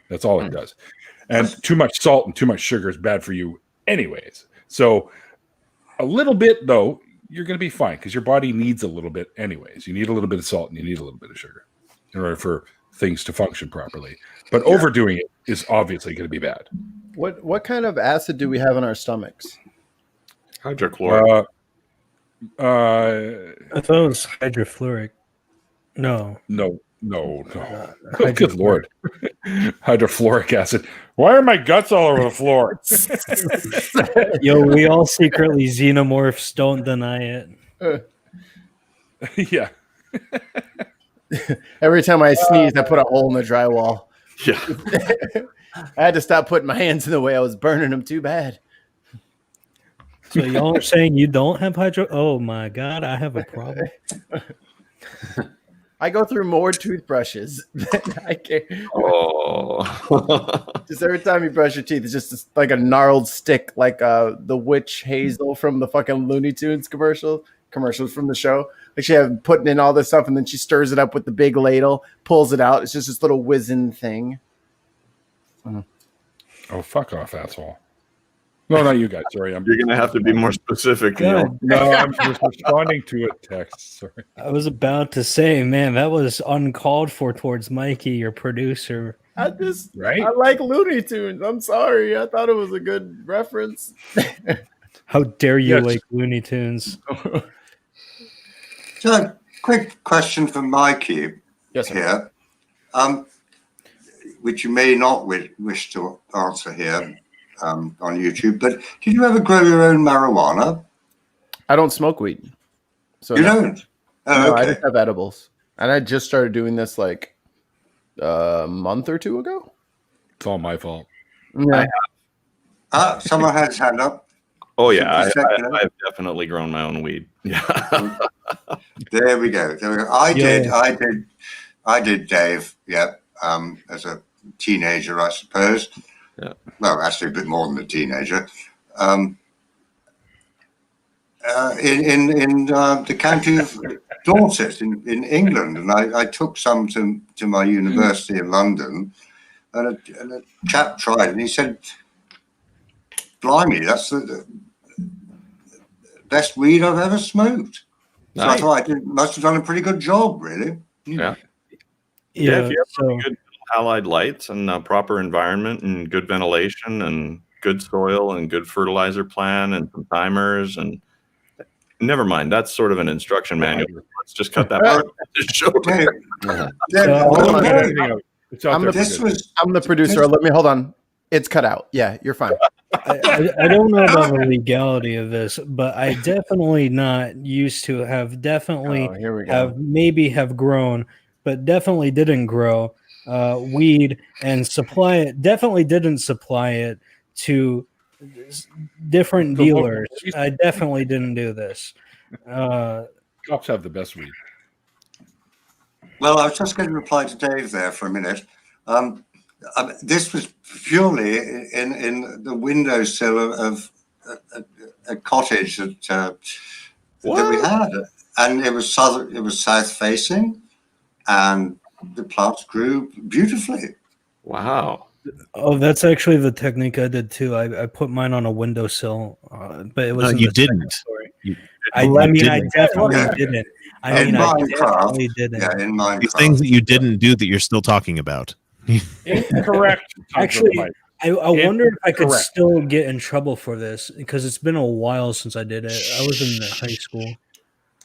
That's all it does. And too much salt and too much sugar is bad for you anyways. So a little bit, though, you're going to be fine because your body needs a little bit anyways. You need a little bit of salt and you need a little bit of sugar in order for things to function properly. But overdoing it is obviously going to be bad.
What kind of acid do we have in our stomachs?
Hydrochloric.
I thought it was hydrofluoric. No.
Good Lord. Hydrofluoric acid. Why are my guts all over the floor?
Yo, we all secretly xenomorphs. Don't deny it.
Yeah.
Every time I sneezed, I put a hole in the drywall.
Yeah.
I had to stop putting my hands in the way. I was burning them too bad.
So y'all are saying you don't have hydro? Oh my God, I have a problem.
I go through more toothbrushes than I can.
Oh.
Just every time you brush your teeth, it's just like a gnarled stick, like the witch Hazel from the fucking Looney Tunes commercials from the show. Like she had putting in all this stuff, and then she stirs it up with the big ladle, pulls it out. It's just this little whizzing thing.
Oh, fuck off, asshole. No, not you guys. Sorry,
you're gonna have to be more specific.
No, I'm just responding to a text. Sorry.
I was about to say, man, that was uncalled for towards Mikey, your producer.
I like Looney Tunes. I'm sorry. I thought it was a good reference.
How dare you like Looney Tunes?
So, quick question for Mikey.
Yes, sir.
Here. which you may not wish to answer here on YouTube, but did you ever grow your own marijuana?
I don't smoke weed. So
you don't? Oh,
no,
okay.
I just have edibles. And I just started doing this like a month or two ago.
It's all my fault.
Yeah.
Someone has his hand up.
Oh yeah, I've definitely grown my own weed. Yeah.
There we go. I did, Dave. Yeah. As a teenager, I suppose.
Yeah.
Well, actually, a bit more than a teenager. In the county of Dorset in England, and I took some to my university in London, and a chap tried, and he said, "Blimey, that's the best weed I've ever smoked." So I thought I must have done a pretty good job, really.
Yeah.
Yeah.
If you have good halide lights and proper environment and good ventilation and good soil and good fertilizer plan and some timers and never mind, that's sort of an instruction manual. Let's just cut that part.
I'm the producer. Let me hold on. It's cut out. Yeah, you're fine.
I don't know about the legality of this, but I definitely not used to have have grown, but definitely didn't grow weed and supply it. Definitely didn't supply it to different dealers. I definitely didn't do this.
Cops have the best weed.
Well, I was just going to reply to Dave there for a minute. This was purely in the windowsill of a cottage that we had, and it was south facing, and the plants grew beautifully.
Wow.
Oh, that's actually the technique I did too. I put mine on a windowsill, but it was
you didn't.
I definitely didn't. I definitely didn't.
Yeah, in Minecraft.
These things that you didn't do that you're still talking about.
Incorrect.
Actually, I wonder if I could still get in trouble for this because it's been a while since I did it. I was in high school.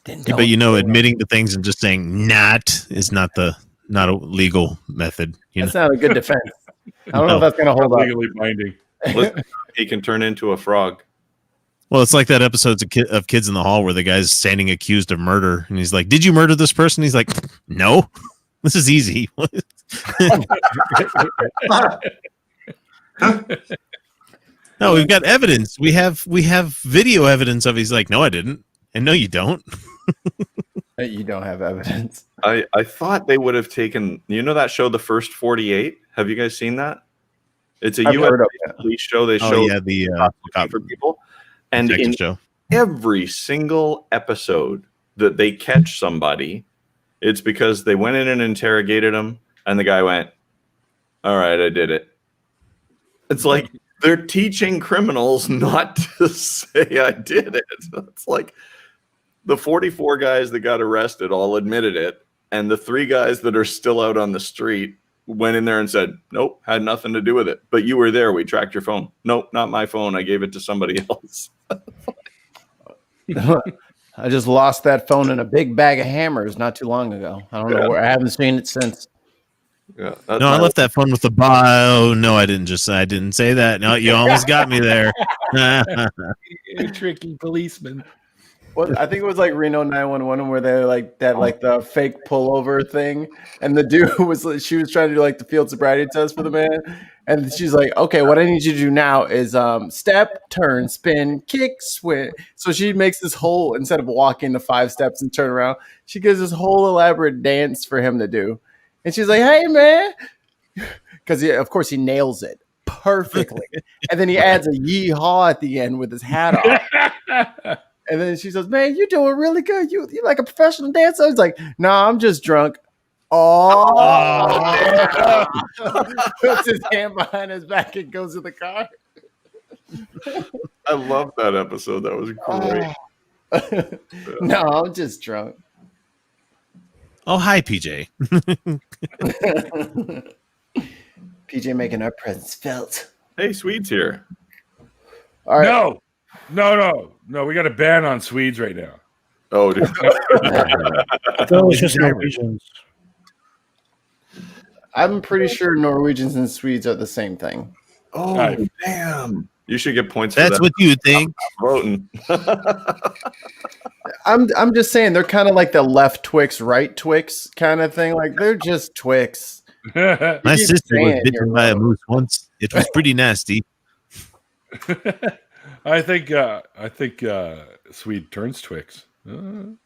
But admitting to things and just saying not is not a legal method.
That's not a good defense. I don't know if that's going to hold up.
Legally binding.
He can turn into a frog.
Well, it's like that episode of Kids in the Hall where the guy's standing accused of murder, and he's like, "Did you murder this person?" He's like, "No, this is easy." No, we've got evidence. We have video evidence of. He's like, "No, I didn't," and no, you don't.
You don't have evidence.
I thought they would have taken. You know that show, The First 48. Have you guys seen that? It's a U.S. police show. They show
the
for people. And in every single episode that they catch somebody, it's because they went in and interrogated him, and the guy went, "All right, I did it." It's like they're teaching criminals not to say I did it. It's like the 44 guys that got arrested all admitted it, and the 3 guys that are still out on the street went in there and said, "Nope, had nothing to do with it. But you were there. We tracked your phone." "Nope, not my phone. I gave it to somebody else."
I just lost that phone in a big bag of hammers not too long ago. I don't know where. I haven't seen it since.
Yeah,
no, I left that phone with the bio. No, I didn't say that. No, you almost got me there.
You tricky policeman.
Well, I think it was like Reno 911 where they like that, like the fake pullover thing, and the dude she was trying to do like the field sobriety test for the man, and she's like, "Okay, what I need you to do now is step, turn, spin, kick, swing." So she makes this whole, instead of walking the 5 steps and turn around, she gives this whole elaborate dance for him to do, and she's like, "Hey, man," because of course he nails it perfectly, and then he adds a yeehaw at the end with his hat off. And then she says, "Man, you're doing really good. You're like a professional dancer." I was like, "No, I'm just drunk." Oh, puts his hand behind his back and goes to the car.
I love that episode. That was great.
No, I'm just drunk.
Oh, hi, PJ.
PJ making our presence felt.
Hey, Swede's here.
All right.
No. We got a ban on Swedes right now.
Oh, dude.
That was just Norwegians.
I'm pretty sure Norwegians and Swedes are the same thing.
Oh, damn. You should get points for
That's
that.
what you think.
Voting.
I'm just saying they're kind of like the left Twix, right Twix kind of thing. Like they're just Twix.
My sister was bitten by a moose once. It was pretty nasty.
I think Swede turns Twix.
Come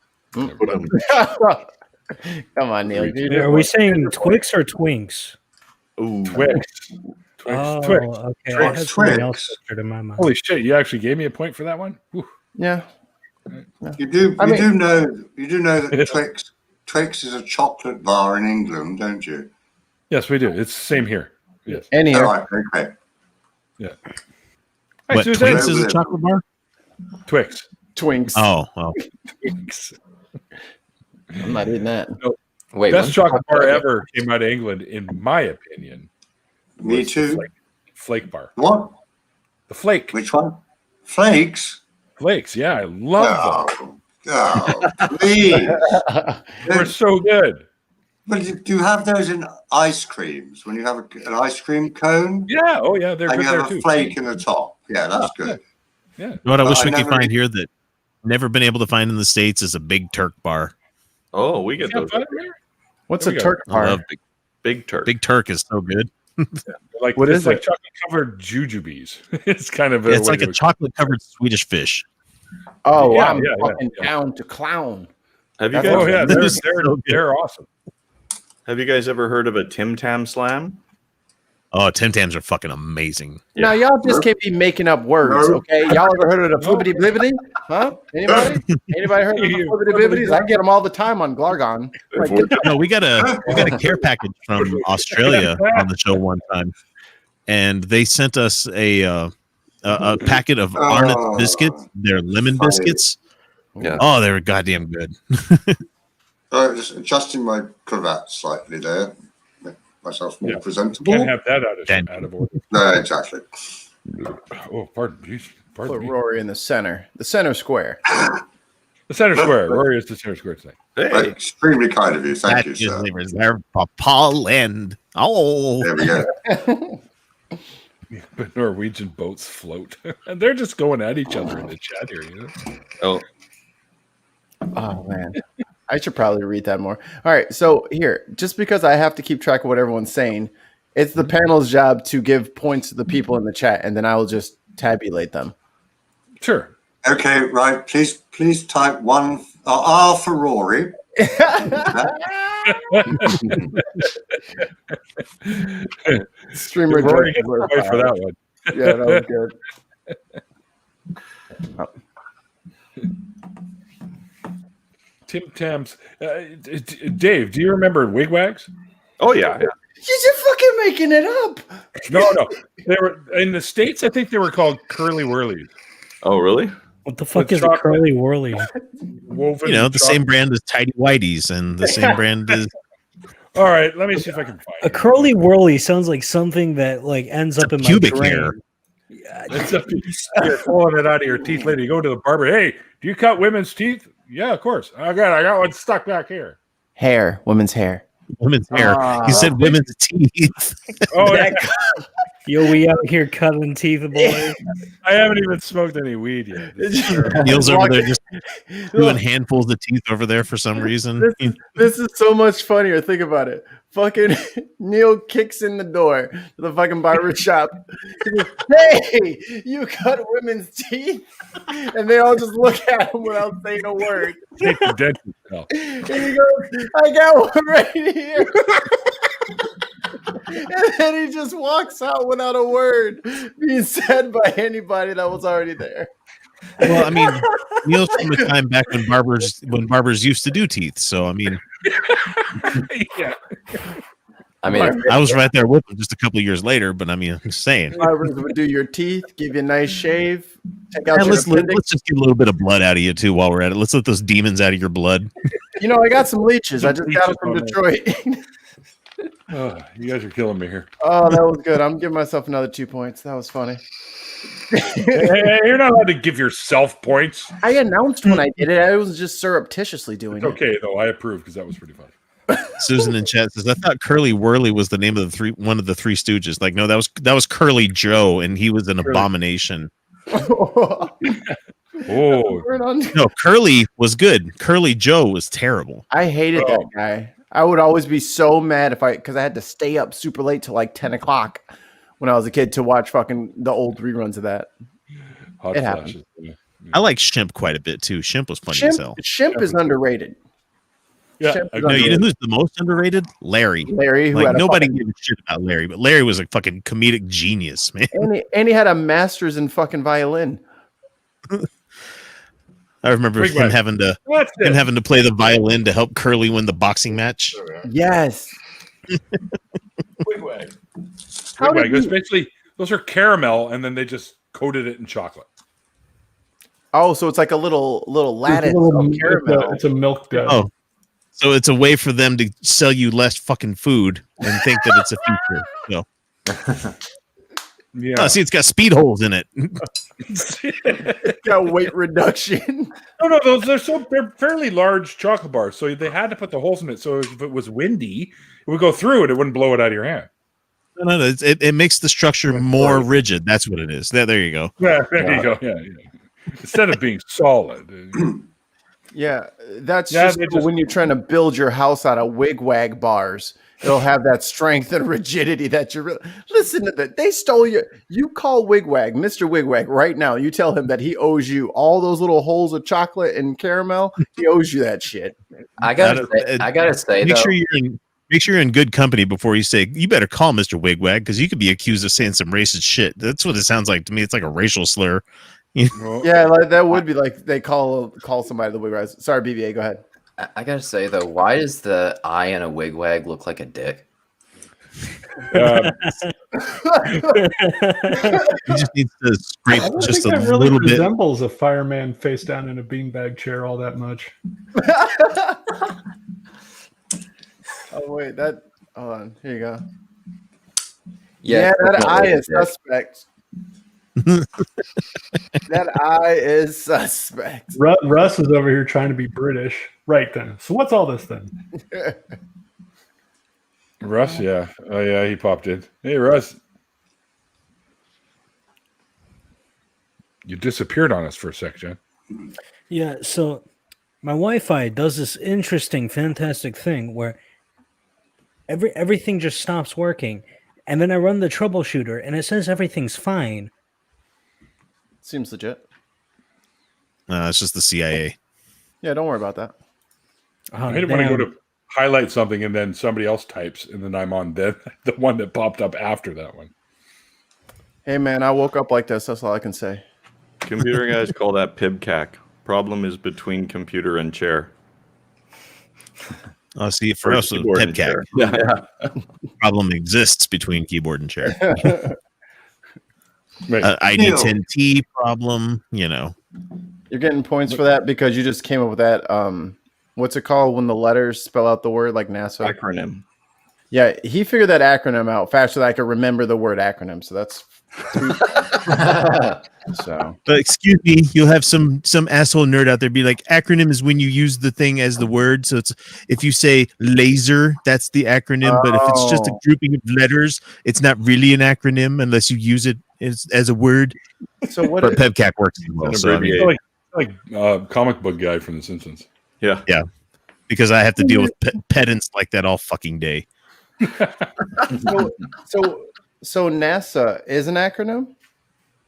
on, Neil.
Are we saying Twix or Twinks?
Ooh.
Twix.
Oh,
Twix.
okay.
Twix.
I had something else in my mind.
Holy shit! You actually gave me a point for that one. Whew.
Yeah.
You do know that Twix is a chocolate bar in England, don't you?
Yes, we do. It's the same here. Yes.
And
All
here.
right, okay.
Yeah.
What,
Susan?
Twix is a chocolate bar?
Twix.
Twinks.
Oh.
Twix.
I'm not eating that.
Wait,
Best chocolate bar ever came out of England, in my opinion.
Me too.
Flake bar.
What?
The flake.
Which one? Flakes?
Flakes. Yeah, I love them.
Please.
They're so good.
But do you have those in ice creams? When you have an ice cream cone?
Yeah. Oh, yeah. They're
And
good
you
there
have a
too.
flake in the top. Yeah, that's good.
Yeah.
You know what I wish
I
we could
never-
find here that never been able to find in the States is a Big Turk bar.
Oh, we get those.
What's
There
a
we go.
Turk
I
bar?
love
Big Turk.
Big Turk is so good.
Like
What
it's
is
like
it?
chocolate covered jujubes. It's kind of
It's like a chocolate covered Swedish fish.
Oh,
Yeah,
I'm
yeah,
fucking
yeah.
down to clown.
Have you
That's-
guys?
Oh yeah,
They're so good.
they're awesome.
Have you guys ever heard of a Tim Tam Slam?
Oh, Tim Tams are fucking amazing.
Now y'all just can't be making up words, okay? Y'all ever heard of the flippity blibbity? Huh? Anybody? Anybody heard of the flippity blibbities? I get them all the time on Glargon. Like,
No, we got a care package from Australia on the show one time, and they sent us a packet of Arnott's biscuits. They're lemon biscuits.
Yeah.
Oh, they were goddamn good.
Just adjusting my cravat slightly there. Make myself more presentable.
Can't have that out of order.
No, exactly.
Oh, pardon me. Pardon
put
me.
Rory in the center square.
The center square. Rory is the center square tonight.
Right, extremely kind of you. Thank you,
That is
sir.
the reserve for Poland. Oh,
There we go.
But Norwegian boats float, and they're just going at each other in the chat here. You know?
Oh,
Oh man. I should probably read that more. All right, so here, just because I have to keep track of what everyone's saying, it's the panel's job to give points to the people in the chat, and then I will just tabulate them.
Sure.
Okay, right. Please type one R for Rory.
Streamer
Rory
judges
gets
were
a point for
fine.
that one.
Yeah, that was good.
Tim Tams. Dave, do you remember Wigwags?
oh yeah.
You're just fucking making it up.
No. They were in the States. I think they were called Curly Whirlies.
Oh really?
What the fuck
With
is a
chocolate.
curly whirly?
Woven
you know,
in
the
chocolate.
same brand as Tidy Whities, and the same brand as
All right, let me see if I can find
A
it.
curly whirly sounds like something that like ends up in my
pubic
brain.
hair.
It's up to you. You're pulling it out of your teeth later. You go to the barber. Hey, do you cut women's teeth? Yeah, of course. I got one stuck back here.
Hair, women's hair.
Women's hair. You said women's teeth.
Oh, yeah.
Yo, we out here cutting teeth, boys.
I haven't even smoked any weed yet.
Neil's over there just doing handfuls of teeth over there for some reason.
This is so much funnier. Think about it. Fucking Neil kicks in the door to the fucking barber shop. He goes, hey, you cut women's teeth? And they all just look at him without saying a word.
Take the dentist now.
And he goes, I got one right here. And then he just walks out without a word being said by anybody that was already there.
Well, I mean, Neil's from the time back when barbers used to do teeth. So I mean,
Yeah.
I mean,
I was right there with him just a couple of years later. But I mean, I'm just saying.
Barbers would do your teeth, give you a nice shave, take out
Yeah,
your
let's
appendix.
just get a little bit of blood out of you too while we're at it. Let's let those demons out of your blood.
You know, I got some leeches. I just got them from
Leeches on
Detroit.
Oh, you guys are killing me here.
Oh, that was good. I'm giving myself another 2 points. That was funny.
Hey, you're not allowed to give yourself points.
I announced when I did it. I was just surreptitiously doing
It's okay, though. I approve because that was pretty fun.
Susan in chat says, "I thought Curly Whirly was the name of one of the Three Stooges." Like, no, that was Curly Joe, and he was an abomination.
Oh
no, Curly was good. Curly Joe was terrible.
I hated that guy. I would always be so mad because I had to stay up super late till like 10 o'clock when I was a kid to watch fucking the old reruns of that.
Hot
it
flashes.
happened.
Yeah.
I like Shimp quite a bit too. Shimp was funny as hell.
Shimp is underrated.
Yeah,
no, you know who's the most underrated? Larry.
Larry, who
like
had
nobody gave a shit about Larry, but Larry was a fucking comedic genius, man.
And he had a master's in fucking violin.
I remember him having to play the violin to help Curly win the boxing match.
Yes.
Wigwag. Basically, those are caramel, and then they just coated it in chocolate.
Oh, so it's like a little lattice of caramel.
It's a milk dud.
Oh, so it's a way for them to sell you less fucking food and think that it's a feature. So.
Yeah.
Oh, see, it's got speed holes in it.
It's got weight reduction.
No, they're fairly large chocolate bars, so they had to put the holes in it. So if it was windy, it would go through it. It wouldn't blow it out of your hand.
No, it makes the structure more rigid. That's what it is. There you go.
Yeah, there you go. Yeah. Instead of being solid.
Yeah, that's just when you're trying to build your house out of wigwag bars. It'll have that strength and rigidity that you're. Listen to that. They stole you. You call Wigwag, Mr. Wigwag, right now. You tell him that he owes you all those little holes of chocolate and caramel. He owes you that shit.
I gotta say,
make sure you're in good company before you say. You better call Mr. Wigwag because you could be accused of saying some racist shit. That's what it sounds like to me. It's like a racial slur.
Yeah, like that would be like they call somebody the Wigwag. Sorry, BBA, go ahead.
I gotta say though, why does the eye in a wigwag look like a dick?
You just need to scrape just a
really
little bit.
Resembles a fireman face down in a beanbag chair all that much.
Oh wait, hold on. Here you go.
Yeah,
that eye is suspect. That eye is suspect.
Russ is over here trying to be British. Right then. So what's all this then?
Russ, yeah. Oh, yeah, he popped in. Hey, Russ. You disappeared on us for a sec, Jen.
Yeah, so my Wi-Fi does this interesting, fantastic thing where everything just stops working, and then I run the troubleshooter, and it says everything's fine.
Seems legit.
It's just the CIA.
Yeah, don't worry about that.
I hate it when I go to highlight something and then somebody else types, and then I'm on the one that popped up after that one.
Hey, man, I woke up like this. That's all I can say.
Computer guys call that PIBCAC. Problem is between computer and chair.
Oh, see, for us, PIBCAC.
Yeah.
Problem exists between keyboard and chair.
Right.
ID10T problem,
You're getting points for that because you just came up with that. What's it called when the letters spell out the word like NASA?
Acronym.
Yeah, he figured that acronym out faster than I could remember the word acronym. So that's so.
But excuse me, you'll have some asshole nerd out there be like, acronym is when you use the thing as the word. So it's if you say laser, that's the acronym. But if it's just a grouping of letters, it's not really an acronym unless you use it as a word.
So what?
But PEBCAC works as well. So,
like comic book guy from The Simpsons.
Yeah. Because I have to deal with pedants like that all fucking day.
So NASA is an acronym?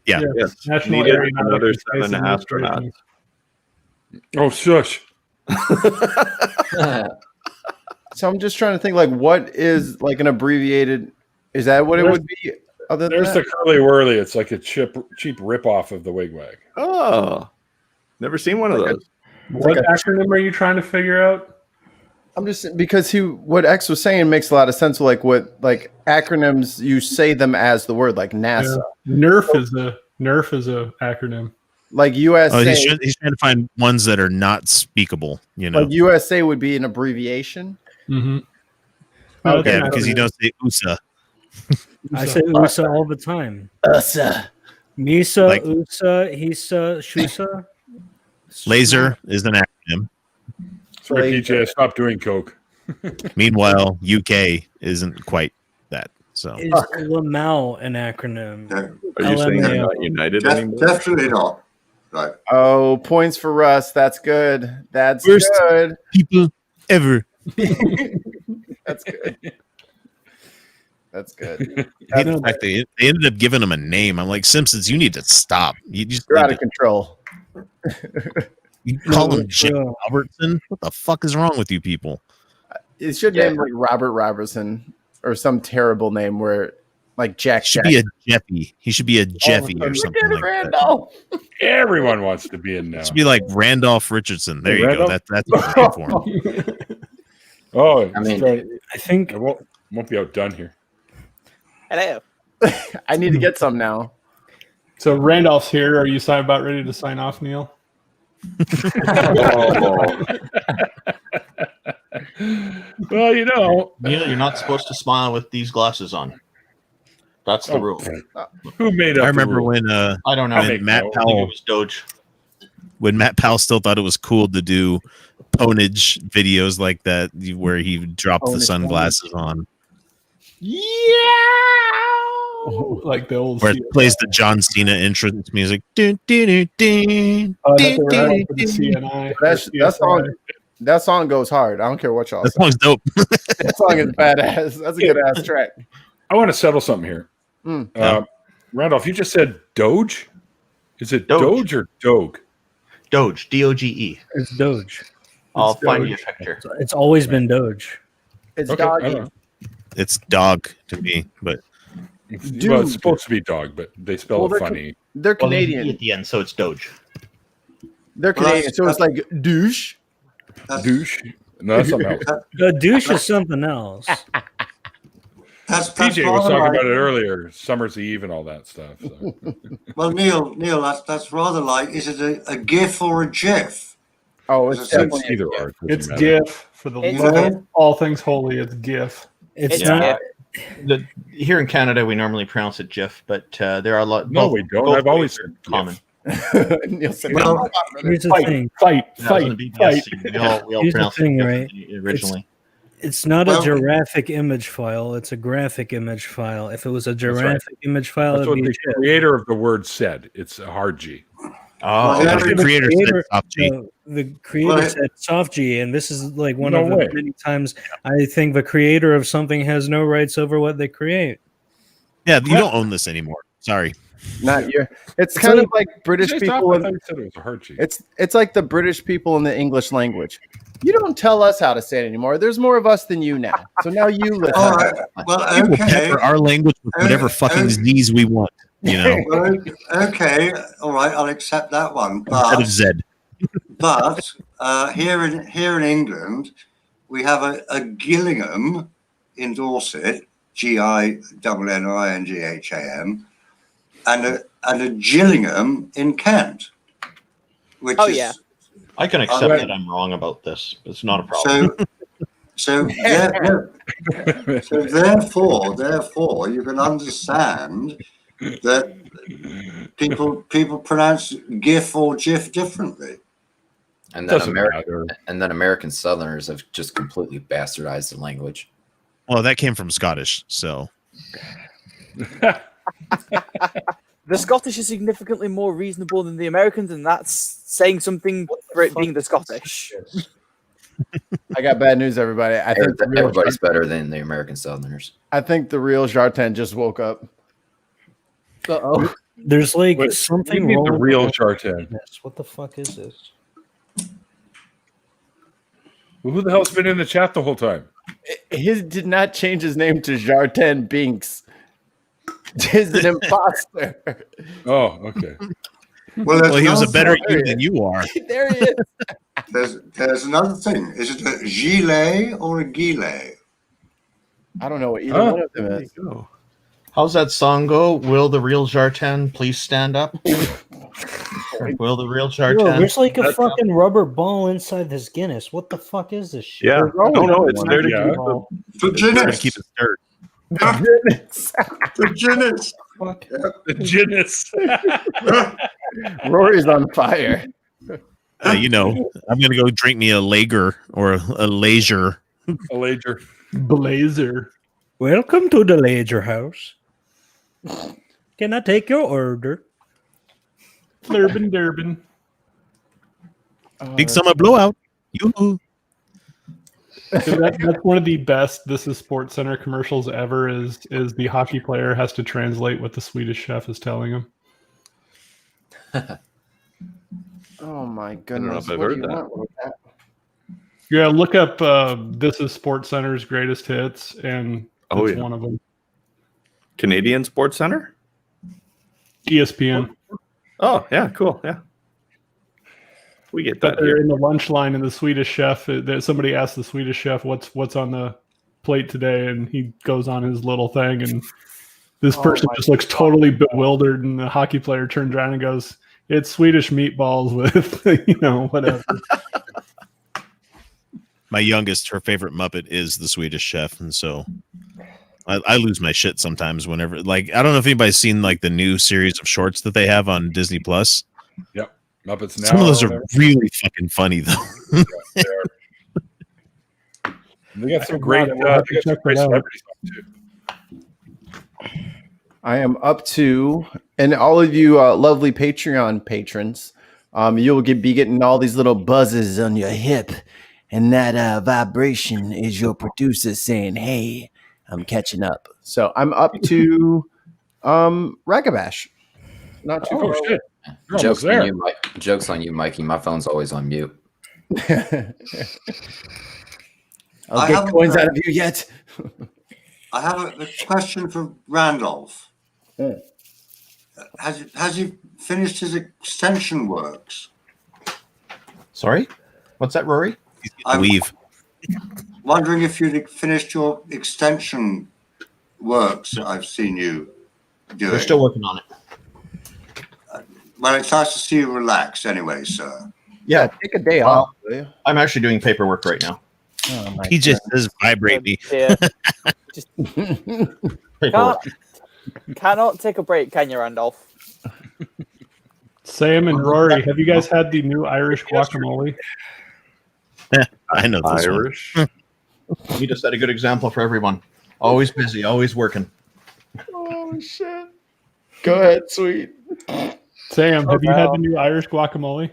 Yeah.
Yes.
National
Needed
Aeronautics
another
Space
7
Administration.
astronauts.
Oh, shush.
So I'm just trying to think, like, what is like an abbreviated? Is that what it would be? Other than
There's
that?
the Curly Whirly. It's like a cheap ripoff of the Wigwag.
Oh, never seen one of those.
What acronym are you trying to figure out?
I'm just because what X was saying makes a lot of sense. Like what acronyms you say them as the word like NASA.
Yeah. NERF is a acronym.
Like USA.
Oh, he's trying to find ones that are not speakable.
Like USA would be an abbreviation.
Mm-hmm.
Okay,
yeah, because you don't say USA.
I say USA all the time.
USA.
Misa,
Like-
USA, Hisa, Shusa.
Laser is an acronym.
Sorry, PJ, I stopped doing coke.
Meanwhile, UK isn't quite that. So
Is LMAO an acronym?
Are you saying they're not united anymore?
Definitely not. Right.
Oh, points for Russ. That's good. That's
Worst
good.
people ever.
That's good. That's good.
I hate the fact they ended up giving him a name. I'm like, Simpsons, you need to stop. You just
You're
need
out of
to-
control.
You call him Jim Albertson? What the fuck is wrong with you people?
It should name like Robert Robertson or some terrible name where like Jack
He should be a Jeffy. He should be a Jeffy or something like that.
Everyone wants to be in now.
It should be like Randolph Richardson. There you go. That's what I'm for.
Oh,
I mean,
I think
I won't be outdone here.
Hello.
I need to get some now.
So Randolph's here. Are you about ready to sign off, Neil?
Well, you know,
Neil, you're not supposed to smile with these glasses on. That's the rule.
Who made up?
I remember when
I don't know.
when Matt
I think it
Powell
was Doge.
when Matt Powell still thought it was cool to do ponage videos like that where he dropped the sunglasses on.
Like the old
Where it plays the John Cena entrance music. Dun, dun, dun, dun,
Oh,
dun, dun, dun.
CNI.
That song goes hard. I don't care what y'all
That
say.
song's dope.
That song is badass. That's a good ass track.
I want to settle something here. Randolph, you just said Doge. Is it Doge or Doge?
Doge, D-O-G-E.
it's Doge.
I'll find you a picture.
It's always been Doge.
It's
Okay, I
doggy.
don't know.
It's dog to me, but
Well, it's supposed to be dog, but they spell it funny.
They're
Well, there's an E
Canadian.
at the end, so it's Doge.
They're Canadian, so it's like douche.
Douche. No, that's something else.
Douche is something else.
That's
PJ was
rather
talking
like-
about it earlier, Summer's Eve and all that stuff. So.
Well, Neil, that's rather like, is it a GIF or a GIF?
Oh, it's
It's
definitely
either or. it doesn't
It's
matter.
GIF for the
It's
Lord.
GIF.
All things holy. It's GIF.
It's
It's
not.
Here in Canada, we normally pronounce it GIF, but there are a lot.
No, we don't.
both
I've always
ways are
said
common.
Neil said,
Well,
Here's the thing.
Fight.
That wasn't a BBS thing. We all
Here's the
pronounce
thing,
it
right?
originally.
It's not
Well-
a giraffic image file. It's a graphic image file. If it was a
right.
giraffic image file,
That's
it'd
what
be
the creator of the word said. It's a hard G.
Oh,
Well,
the creator said soft G.
The creator
Well,
said soft G, and this is like one
No
of the
way.
many times I think the creator of something has no rights over what they create.
Yeah, you don't own this anymore. Sorry.
not your. It's kind of like British
Did I
people.
stop? I
In,
thought you said it was a hard G.
it's like the British people in the English language. You don't tell us how to say it anymore. There's more of us than you now. So now you listen.
all right. Well,
We will
okay.
pepper our language with whatever fucking Z's we want. You know,
Well, okay. All right. I'll accept that one.
instead of Z.
But here in England, we have a Gillingham in Dorset, Gillingham, and a Gillingham in Kent. Which
Oh,
is,
yeah.
I can accept
Right.
that I'm wrong about this. It's not a problem.
So therefore, you can understand that people pronounce GIF or GIF differently.
And then
Doesn't matter.
American Southerners have just completely bastardized the language.
Well, that came from Scottish, so
The Scottish is significantly more reasonable than the Americans, and that's saying something for it being the Scottish.
I got bad news, everybody. I think the real
Everybody's better than the American Southerners.
I think the real Jartan just woke up. Uh-oh.
There's like
Wait,
something
you mean
wrong
the
with
real
my
Chartan.
goodness. What the fuck is this?
Well, who the hell's been in the chat the whole time?
He did not change his name to Jartan Binks. He's an imposter.
Oh, okay.
Well,
he was a better
you
you than you are.
There he is.
There's another thing. Is it a gilet or a gilet?
I don't know what either one of them is.
How's that song go? Will the real Jartan please stand up? Will the real
Yo,
Jartan?
there's like a fucking rubber ball inside this Guinness. What the fuck is this shit?
Yeah. No, it's there to
Yeah.
keep the
For
Trying to
Guinness.
keep it stirred.
For Guinness.
Fuck.
The Guinness.
Rory's on fire.
You know, I'm gonna go drink me a lager or a leisure
A lager.
Blazer.
Welcome to the Lager House. Can I take your order?
Durban.
Big summer blowout. Yoo-hoo.
So that's one of the best This Is Sports Center commercials ever. Is the hockey player has to translate what the Swedish chef is telling him.
Oh my
I don't
goodness!
know if I've
What do
heard
you
that.
want with that?
Yeah, look up This Is Sports Center's greatest hits, and it's one of them.
Canadian Sports Center?
ESPN.
Oh, yeah, cool. Yeah. We get
But
that
they're
here.
in the lunch line, and the Swedish chef. Somebody asked the Swedish chef, "What's on the plate today?" And he goes on his little thing, and this person just looks totally bewildered. And the hockey player turns around and goes, "It's Swedish meatballs with whatever."
My youngest, her favorite Muppet is the Swedish Chef, and so I lose my shit sometimes whenever. Like, I don't know if anybody's seen like the new series of shorts that they have on Disney Plus.
Yep. Muppets Now.
Some of those are really fucking funny, though.
They got some great celebrities too.
I am up to, and all of you lovely Patreon patrons, you'll be getting all these little buzzes on your hip, and that vibration is your producer saying, "Hey, I'm catching up." So I'm up to Ragabash. Not too far.
Shit.
Jokes on you, Jokes on you, Mikey. My phone's always on mute.
I'll get coins out of you yet.
I have a question for Randolph. Has he finished his extension works?
Sorry? What's that, Rory?
I'm wondering if you'd finished your extension works that I've seen you doing.
We're still working on it.
Well, it's nice to see you relaxed anyway, sir.
Yeah.
Take a day off.
I'm actually doing paperwork right now.
Oh,
He just says vibrate me.
Just
Paperwork.
cannot take a break, can you, Randolph?
Sam and Rory, have you guys had the new Irish guacamole?
I know this
Irish.
You just set a good example for everyone. Always busy, always working.
Oh shit! Go ahead, sweet.
Sam, have you had the new Irish guacamole?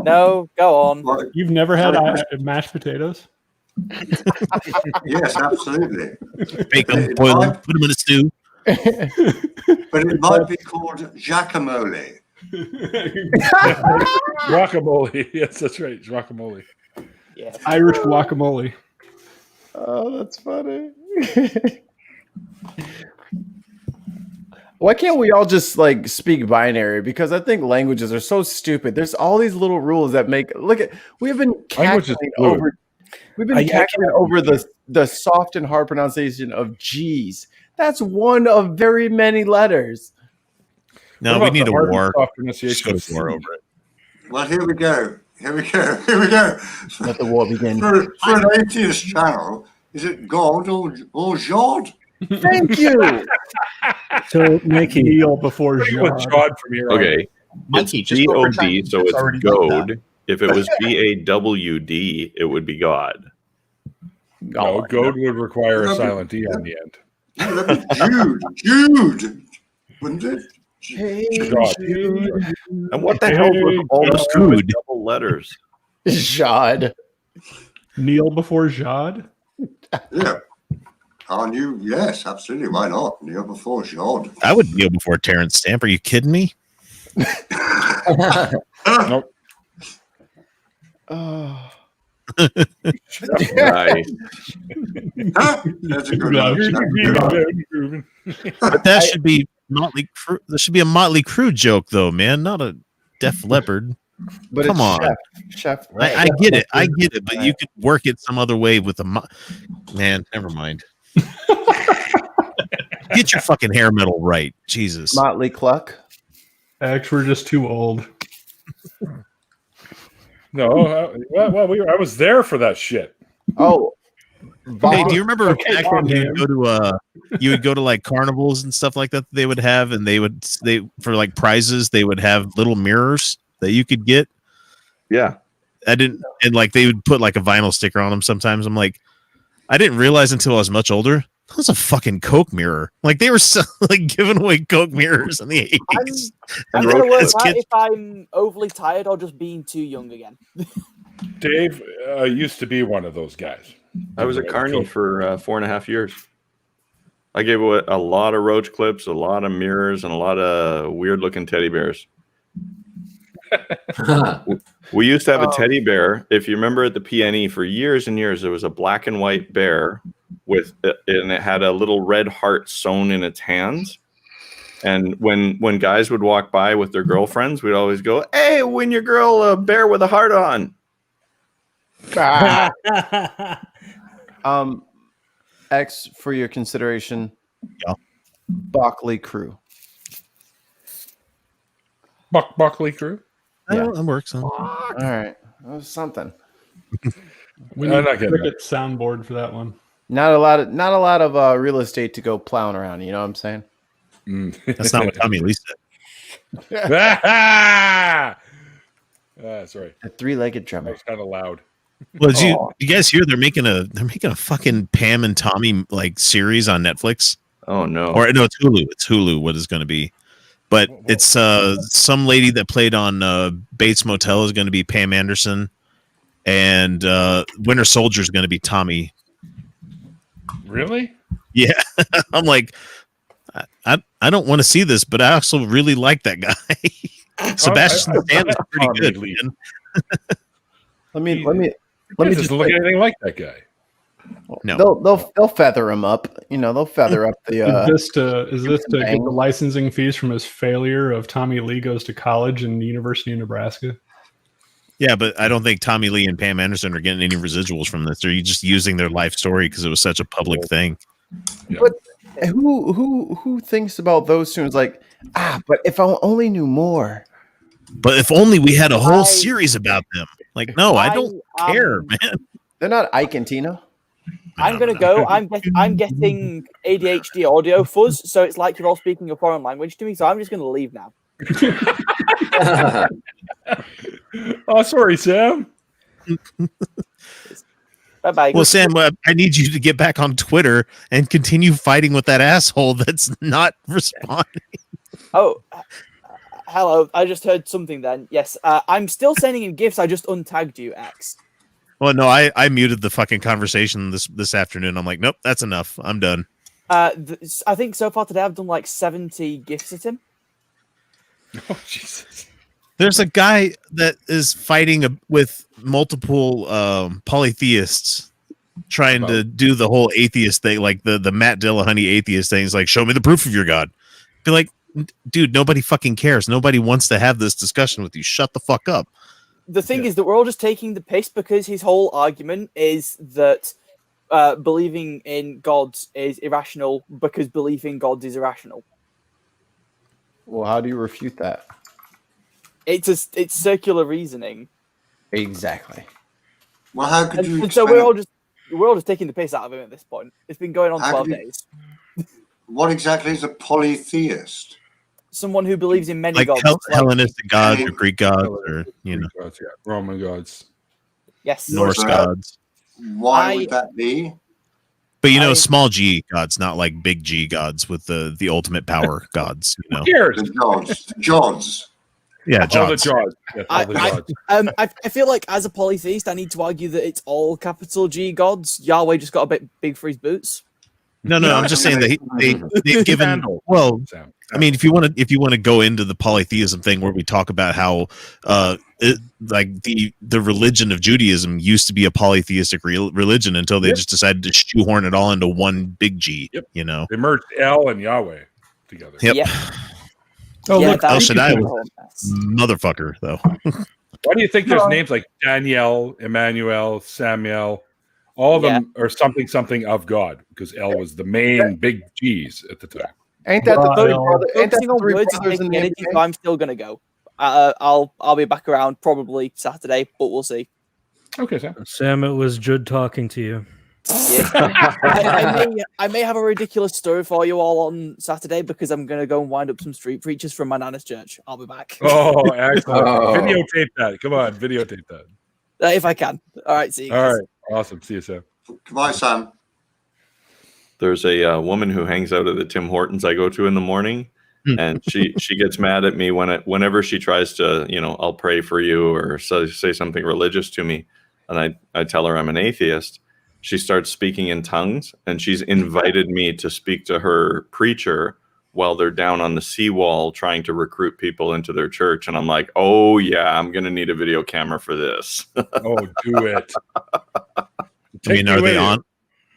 No, go on.
You've never had mashed potatoes?
Yes, absolutely.
Bake them, boil them, put them in a stew.
But it might be called jackamole.
Guacamole. Yes, that's right. Guacamole.
Yeah.
Irish guacamole.
Oh, that's funny. Why can't we all just like speak binary? Because I think languages are so stupid. There's all these little rules that make we've been cackling over the soft and hard pronunciation of G's. That's one of very many letters.
No, we need a war.
Just
go to war over it.
Well, here we go.
Let the war begin.
For an atheist channel, is it God or Jod?
Thank you.
So, Mikey,
Neil before
Jod from here.
Okay.
Mikey,
It's
just go for
G-O-D, so
it's
it's
already like
goad. If it was G-A-W-D, it would be God.
No, goad would require a silent D on the end.
Jude, wouldn't it?
Hey,
Jude.
And what the hell was all the stupid double letters?
Jod.
Neil before Jod?
Yeah. Can't you? Yes, absolutely. Why not? Kneel before Jod.
I would kneel before Terrence Stamp. Are you kidding me?
Nope.
Oh.
Nice.
That's a good one.
But that should be Motley Crue. There should be a Motley Crue joke, though, man, not a Def Leppard.
But
come on,
chef.
I get it, but you could work it some other way with man. Never mind. Get your fucking hair metal right, Jesus.
Motley Cluck.
X, we're just too old.
No, I was there for that shit.
Oh,
hey, do you remember back when you would go to like carnivals and stuff like that they would have, and they for like prizes they would have little mirrors that you could get.
Yeah.
didn't, and like they would put like a vinyl sticker on them sometimes. I'm like, I didn't realize until I was much older. That was a fucking Coke mirror. Like they were like giving away Coke mirrors in the 80s.
I'm going to work out if I'm overly tired or just being too young again.
Dave used to be one of those guys.
I was a carny for 4.5 years. I gave away a lot of roach clips, a lot of mirrors, and a lot of weird-looking teddy bears. We used to have a teddy bear. If you remember at the PNE for years and years, there was a black and white bear and it had a little red heart sewn in its hands. And when guys would walk by with their girlfriends, we'd always go, "Hey, win your girl a bear with a heart on."
X for your consideration.
Yeah.
Buckley crew.
Buckley crew.
Yeah, that works. Huh?
All right, that was something.
We need a cricket soundboard for that one.
Not a lot of real estate to go plowing around. You know what I'm saying?
That's not what Tommy Lee said.
That's right.
A three-legged drummer.
That's kind of loud.
Well, did you guys hear they're making a fucking Pam and Tommy like series on Netflix?
Oh no.
Or no, it's Hulu. It's Hulu. What is going to be? But it's some lady that played on Bates Motel is going to be Pam Anderson, and Winter Soldier is going to be Tommy.
Really?
Yeah. I'm like, I don't want to see this, but I also really like that guy. Sebastian Stan is pretty good. Man.
Let me
just look anything like that guy.
No,
they'll feather him up. You know, they'll feather up the.
Is this to get the licensing fees from his failure of Tommy Lee Goes to College in the University of Nebraska?
Yeah, but I don't think Tommy Lee and Pam Anderson are getting any residuals from this. They're just using their life story because it was such a public thing.
Yeah.
But who thinks about those tunes? Like, but if I only knew more.
But if only we had a whole series about them. Like, no, I don't care, man.
They're not Ike and Tina.
I'm gonna go. I'm getting ADHD audio fuzz, so it's like you're all speaking a foreign language to me. So I'm just gonna leave now.
Oh, sorry, Sam.
Bye-bye.
Well, Sam, I need you to get back on Twitter and continue fighting with that asshole that's not responding.
Oh, hello. I just heard something then. Yes, I'm still sending him gifts. I just untagged you, X.
Well, no, I muted the fucking conversation this afternoon. I'm like, nope, that's enough. I'm done.
I think so far today I've done like 70 gifts at him.
Oh, Jesus.
There's a guy that is fighting with multiple polytheists trying to do the whole atheist thing, like the Matt Dillahunty atheist thing. He's like, show me the proof of your God. Be like, dude, nobody fucking cares. Nobody wants to have this discussion with you. Shut the fuck up.
The thing is that we're all just taking the piss because his whole argument is that believing in gods is irrational because believing in gods is irrational.
Well, how do you refute that?
It's circular reasoning.
Exactly.
Well, how could you?
And so we're all just taking the piss out of him at this point. It's been going on 12 days.
What exactly is a polytheist?
Someone who believes in many
like
gods,
Hellenistic gods or Greek gods or
gods, yeah. Roman gods.
Yes,
Norse gods.
Why would that be?
But small G gods, not like big G gods with the ultimate power gods. You know,
the gods.
Yeah,
all the gods. Yeah, all the gods.
I feel like as a polytheist, I need to argue that it's all capital G gods. Yahweh just got a bit big for his boots.
No, I'm just saying that they've given. Well, I mean, if you want to go into the polytheism thing where we talk about how like the religion of Judaism used to be a polytheistic religion until they just decided to shoehorn it all into one big G. Yep. You know,
they merged El and Yahweh together.
Yep.
Oh,
look, El Shaddai was motherfucker though.
Why do you think there's names like Daniel, Emmanuel, Samuel? All of them are something of God because El was the main big G's at the time.
Ain't that the three brothers? Ain't that
the three brothers in the energy? So I'm still gonna go. I'll be back around probably Saturday, but we'll see.
Okay, Sam.
Sam, it was good talking to you.
Yeah. I may have a ridiculous story for you all on Saturday because I'm gonna go and wind up some street preachers from my nana's church. I'll be back.
Oh, excellent! Videotape that. Come on, videotape that.
If I can. All right, see you guys.
All right, awesome. See you, Sam.
Goodbye, Sam.
There's a woman who hangs out at the Tim Hortons I go to in the morning, and she gets mad at me whenever she tries to, I'll pray for you or say something religious to me, and I tell her I'm an atheist. She starts speaking in tongues, and she's invited me to speak to her preacher while they're down on the seawall trying to recruit people into their church. And I'm like, oh yeah, I'm gonna need a video camera for this.
Oh, do it.
I mean, are they on?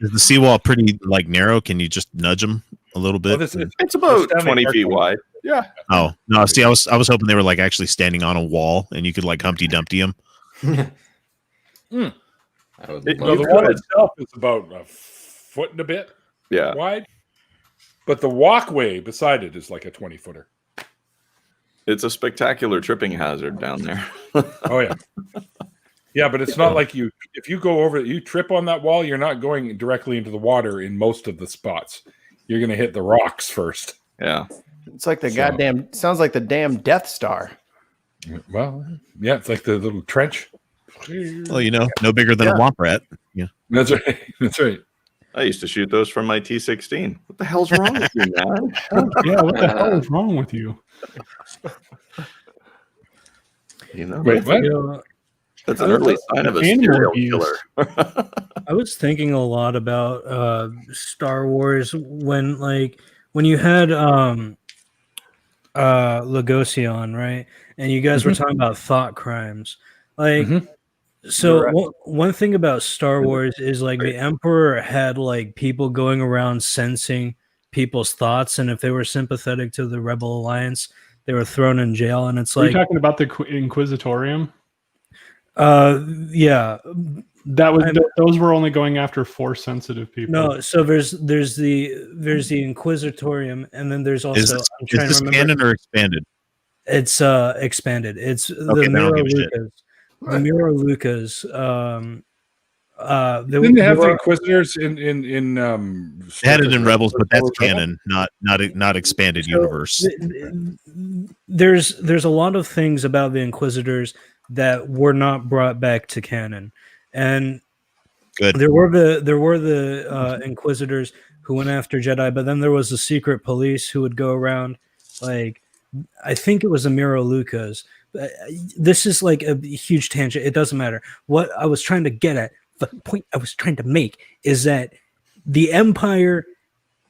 Is the seawall pretty narrow? Can you just nudge them a little bit?
It's about 20 feet wide. Yeah.
Oh no! See, I was hoping they were actually standing on a wall, and you could Humpty Dumpty them.
The wall itself is about a foot and a bit wide, but the walkway beside it is like a 20-footer.
It's a spectacular tripping hazard down there.
Oh yeah. Yeah, but it's not like if you go over, you trip on that wall, you're not going directly into the water in most of the spots. You're going to hit the rocks first.
Yeah.
It's like sounds like the damn Death Star.
Well, yeah, it's like the little trench.
Well, no bigger than a womp rat. Yeah.
That's right. That's right.
I used to shoot those from my T16. What the hell's wrong with you, man?
Yeah, what the hell is wrong with you?
Wait, what?
That's an early sign of a serial killer.
I was thinking a lot about Star Wars when you had Lugosi on, right? And you guys were talking about thought crimes. So one thing about Star Wars is the Emperor had people going around sensing people's thoughts, and if they were sympathetic to the Rebel Alliance, they were thrown in jail. And it's
Are you talking about the Inquisitorium?
Yeah,
those were only going after Force sensitive people.
No, so there's the Inquisitorium, and then there's also
is this canon or expanded?
It's expanded. It's the Miro Lucas. The Miro Lucas.
Didn't they have the Inquisitors in
they had it in Rebels, but that's canon, not expanded universe.
There's a lot of things about the Inquisitors that were not brought back to canon, and
good.
There were the Inquisitors who went after Jedi, but then there was the secret police who would go around. I think it was Amiro Lucas. This is a huge tangent. It doesn't matter. What I was trying to get at, the point I was trying to make, is that the Empire,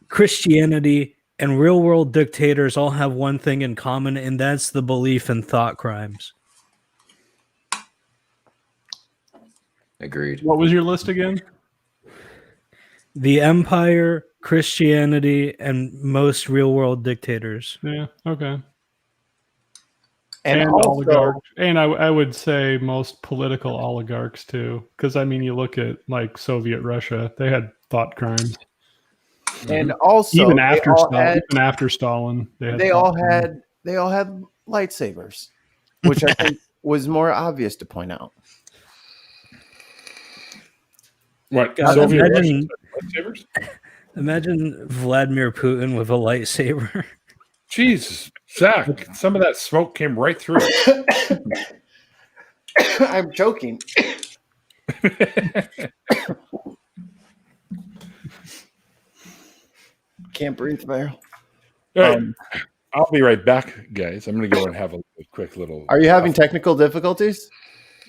Christianity, and real-world dictators all have one thing in common, and that's the belief in thought crimes.
Agreed.
What was your list again?
The Empire, Christianity, and most real-world dictators.
Yeah. Okay.
And
oligarchs, and I would say most political oligarchs too, because you look at Soviet Russia, they had thought crimes,
and also
even after Stalin,
they all had lightsabers, which I think was more obvious to point out.
What?
God, imagine Vladimir Putin with a lightsaber.
Jesus, Zach, some of that smoke came right through it.
I'm joking. Can't breathe, Barrel.
I'll be right back, guys. I'm going to go and have a quick little...
Are you having technical difficulties?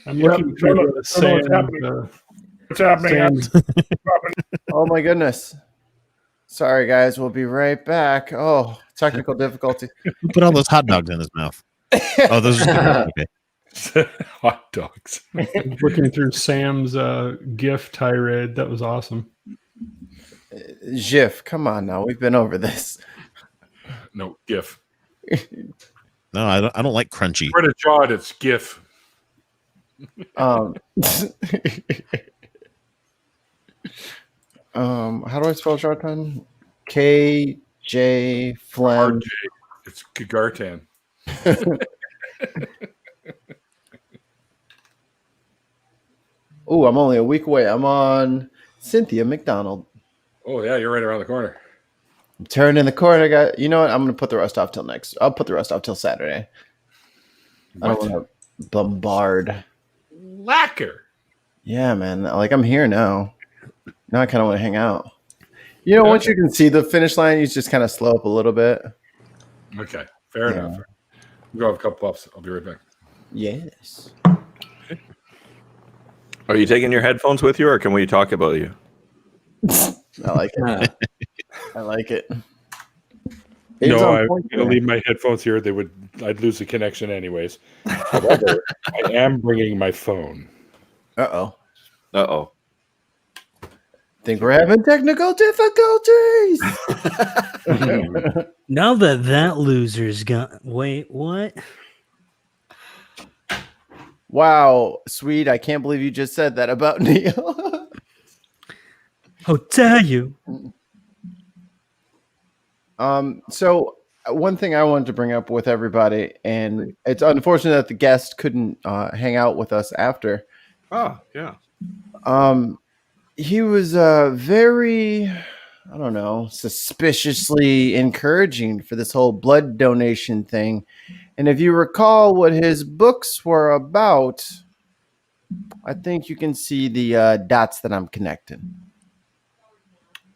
I'm looking for what's happening.
Oh, my goodness. Sorry, guys. We'll be right back. Oh, technical difficulty.
Who put all those hot dogs in his mouth? Oh, those are okay.
Hot dogs.
Looking through Sam's GIF tirade. That was awesome.
GIF, come on now. We've been over this.
No, GIF.
No, I don't like crunchy.
Where to draw it, it's GIF.
How do I spell Jartan? KJ Flem.
RJ. It's Kagartan.
Oh, I'm only a week away. I'm on Cynthia McDonald.
Oh yeah, you're right around the corner.
I'm turning the corner, guys. You know what? I'm gonna put the rest off till next. I'll put the rest off till Saturday. I don't want to bombard.
lacquer.
Yeah, man. Like, I'm here now. Now I kind of want to hang out. You know, once you can see the finish line, you just kind of slow up a little bit.
Okay, fair enough. We'll go have a couple puffs. I'll be right back.
Yes.
Are you taking your headphones with you, or can we talk about you?
I like it. I like it.
No, I'm going to leave my headphones here. I'd lose the connection anyways. However, I am bringing my phone.
Uh-oh.
Uh-oh.
Think we're having technical difficulties.
Now that loser's got... Wait, what?
Wow, sweet. I can't believe you just said that about Neil.
How dare you?
So one thing I wanted to bring up with everybody, and it's unfortunate that the guest couldn't hang out with us after.
Oh, yeah.
He was very, I don't know, suspiciously encouraging for this whole blood donation thing. And if you recall what his books were about, I think you can see the dots that I'm connecting.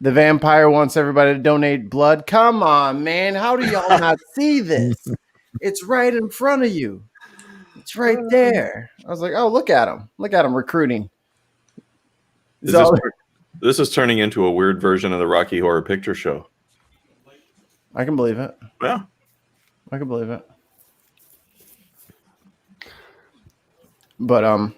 The vampire wants everybody to donate blood. Come on, man. How do y'all not see this? It's right in front of you. It's right there. I was like, oh, look at him. Look at him recruiting.
This is turning into a weird version of the Rocky Horror Picture Show.
I can believe it.
Yeah.
I can believe it. But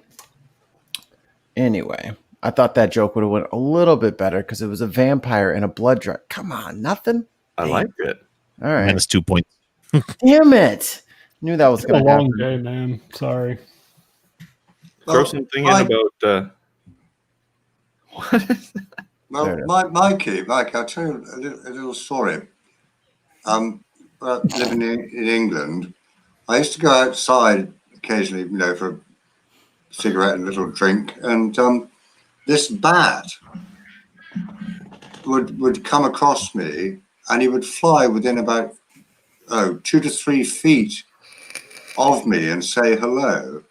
anyway, I thought that joke would have went a little bit better because it was a vampire and a blood drug. Come on, nothing.
I like it.
All right.
Minus 2 points.
Damn it. Knew that was going to happen.
A long day, man. Sorry.
Throw something in about...
Well, Mikey, I'll tell you a little story. Living in England, I used to go outside occasionally, for a cigarette and a little drink, and this bat would come across me, and he would fly within about 2 to 3 feet of me and say hello,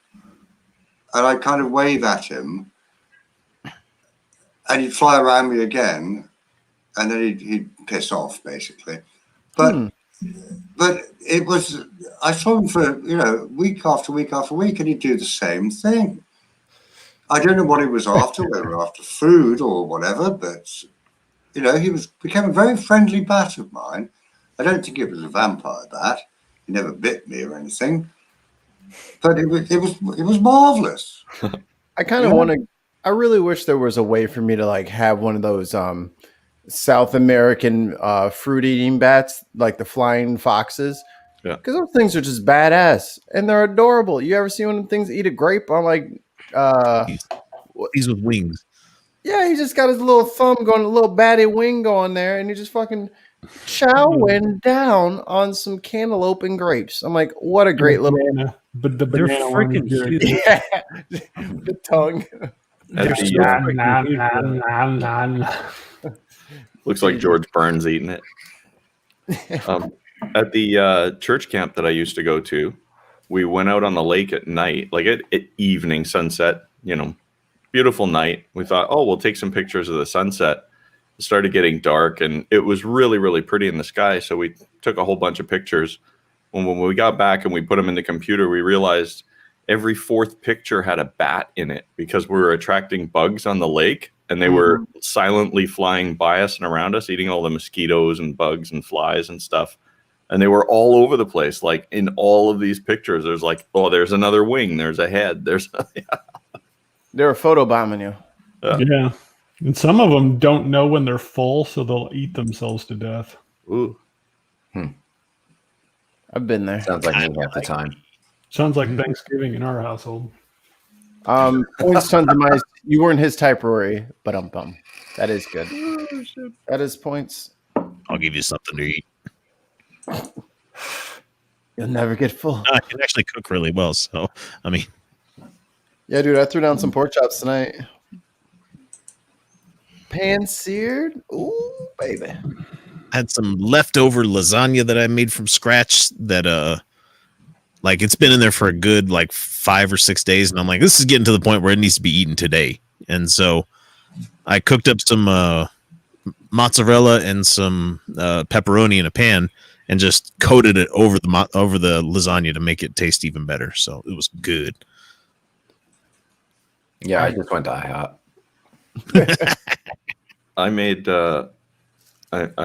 and I kind of wave at him. And he'd fly around me again, and then he'd piss off, basically. But it was, I saw him for, week after week after week, and he'd do the same thing. I don't know what he was after, whether after food or whatever, but, he became a very friendly bat of mine. I don't think it was a vampire bat. He never bit me or anything. But it was marvelous.
I kind of want to. I really wish there was a way for me to have one of those South American fruit eating bats, like the flying foxes.
Yeah.
Because those things are just badass and they're adorable. You ever see one of them things eat a grape on
He's with wings.
Yeah, he just got his little thumb going, a little batty wing going there, and he just fucking chowing down on some cantaloupe and grapes. I'm like, what a great little
banana. But the
They're
banana
freaking
one,
cute.
yeah, the tongue.
Looks like George Burns eating it. At the church camp that I used to go to, we went out on the lake at night, like at evening sunset, beautiful night. We thought, we'll take some pictures of the sunset. It started getting dark, and it was really, really pretty in the sky. So we took a whole bunch of pictures. When we got back and we put them in the computer, we realized every fourth picture had a bat in it because we were attracting bugs on the lake, and they were silently flying by us and around us, eating all the mosquitoes and bugs and flies and stuff. And they were all over the place. Like in all of these pictures, there's there's another wing. There's a head.
They were photobombing you.
Yeah. And some of them don't know when they're full, so they'll eat themselves to death.
Ooh.
I've been there.
Sounds like me half the time.
Sounds like Thanksgiving in our household.
Points, tons of mice. You weren't his type, Rory, but that is good. That is points.
I'll give you something to eat.
You'll never get full.
I can actually cook really well, so
yeah, dude, I threw down some pork chops tonight. Pan-seared? Ooh, baby.
I had some leftover lasagna that I made from scratch that Like it's been in there for a good like 5 or 6 days, and I'm like, this is getting to the point where it needs to be eaten today. And so I cooked up some mozzarella and some pepperoni in a pan and just coated it over the lasagna to make it taste even better. So it was good.
Yeah, I just went to IHOP.
I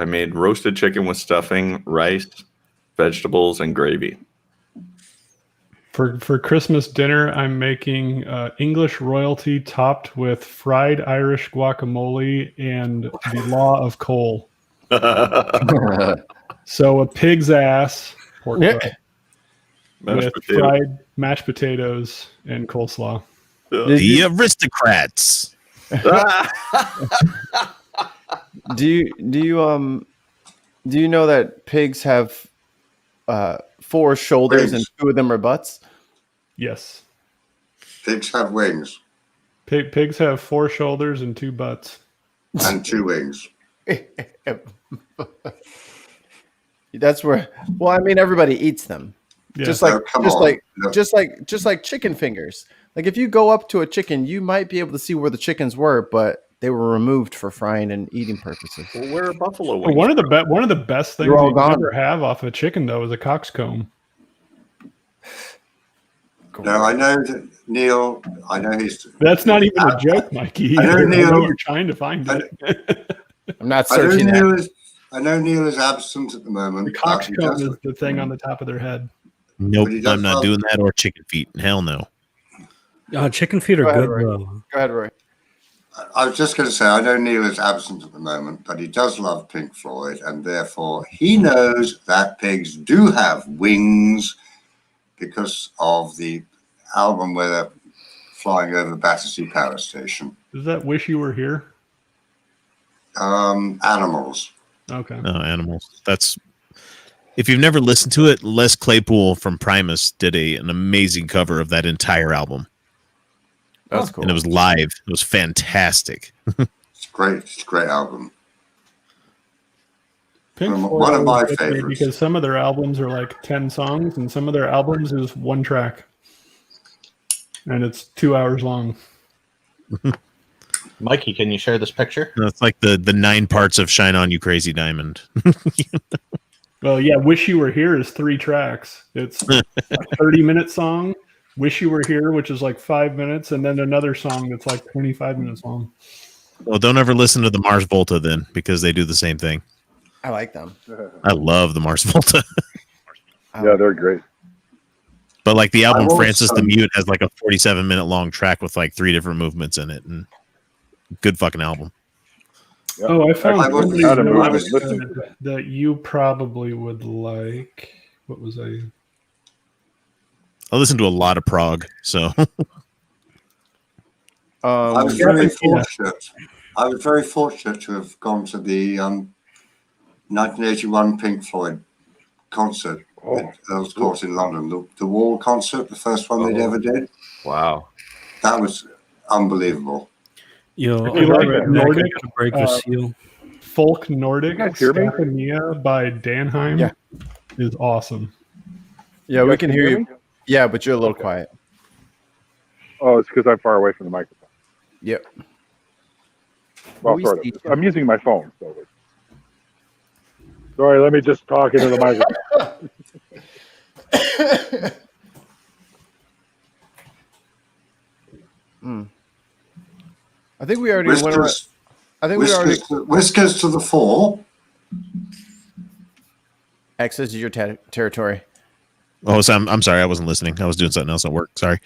made roasted chicken with stuffing, rice, vegetables, and gravy.
For Christmas dinner, I'm making English royalty topped with fried Irish guacamole and the law of coal. So a pig's ass pork butt with fried mashed potatoes and coleslaw.
The aristocrats.
Do you know that pigs have 4 shoulders and 2 of them are butts?
Yes.
Pigs have wings.
Pigs have 4 shoulders and 2 butts.
And 2 wings.
That's where. Well, I mean, everybody eats them. Yeah. Just like chicken fingers. Like if you go up to a chicken, you might be able to see where the chickens were, but they were removed for frying and eating purposes.
Well, where are buffalo wings?
One of the best things you can ever have off a chicken though is a coxcomb.
No, I know that Neil. I know he's.
That's not even a joke, Mikey.
I know Neil.
You're trying to find it.
I'm not searching.
I know Neil is absent at the moment.
The coxcomb is the thing on the top of their head.
Nope, I'm not doing that or chicken feet. Hell no.
Chicken feet are good though.
Go ahead, Roy.
I was just going to say, I know Neil is absent at the moment, but he does love Pink Floyd, and therefore he knows that pigs do have wings because of the album where they're flying over Battersea Power Station.
Is that Wish You Were Here?
Animals.
Okay.
No, Animals. That's if you've never listened to it, Les Claypool from Primus did an amazing cover of that entire album.
That's cool.
And it was live. It was fantastic.
It's great. It's a great album.
Pink Floyd
one of my favorites.
Because some of their albums are like 10 songs, and some of their albums is 1 track. And it's 2 hours long.
Mikey, can you share this picture?
It's like the 9 parts of Shine On You Crazy Diamond.
Well, yeah, Wish You Were Here is 3 tracks. It's a 30-minute song. Wish You Were Here, which is like 5 minutes, and then another song that's like 25 minutes long.
Well, don't ever listen to the Mars Volta then, because they do the same thing.
I like them.
I love the Mars Volta.
Yeah, they're great.
But like the album Francis the Mute has like a 47-minute long track with like 3 different movements in it, and good fucking album.
Yeah.
Oh, I found
something
that you probably would like. What was I?
I listen to a lot of prog, so.
I was very fortunate. I was very fortunate to have gone to the 1981 Pink Floyd concert at Earl's Court in London. The Wall concert, the first one they'd ever did.
Wow,
that was unbelievable.
Yo,
if you like Nordic,
break the seal.
Folk Nordic, Stephania by Danheim is awesome.
Yeah, we can hear you. Yeah, but you're a little quiet.
Oh, it's because I'm far away from the microphone.
Yep.
Well, sort of. I'm using my phone. So sorry, let me just talk into the microphone.
I think we already went around. I think we already
Whiskers to the fore.
X, this is your territory.
Oh, so I'm sorry, I wasn't listening. I was doing something else at work. Sorry.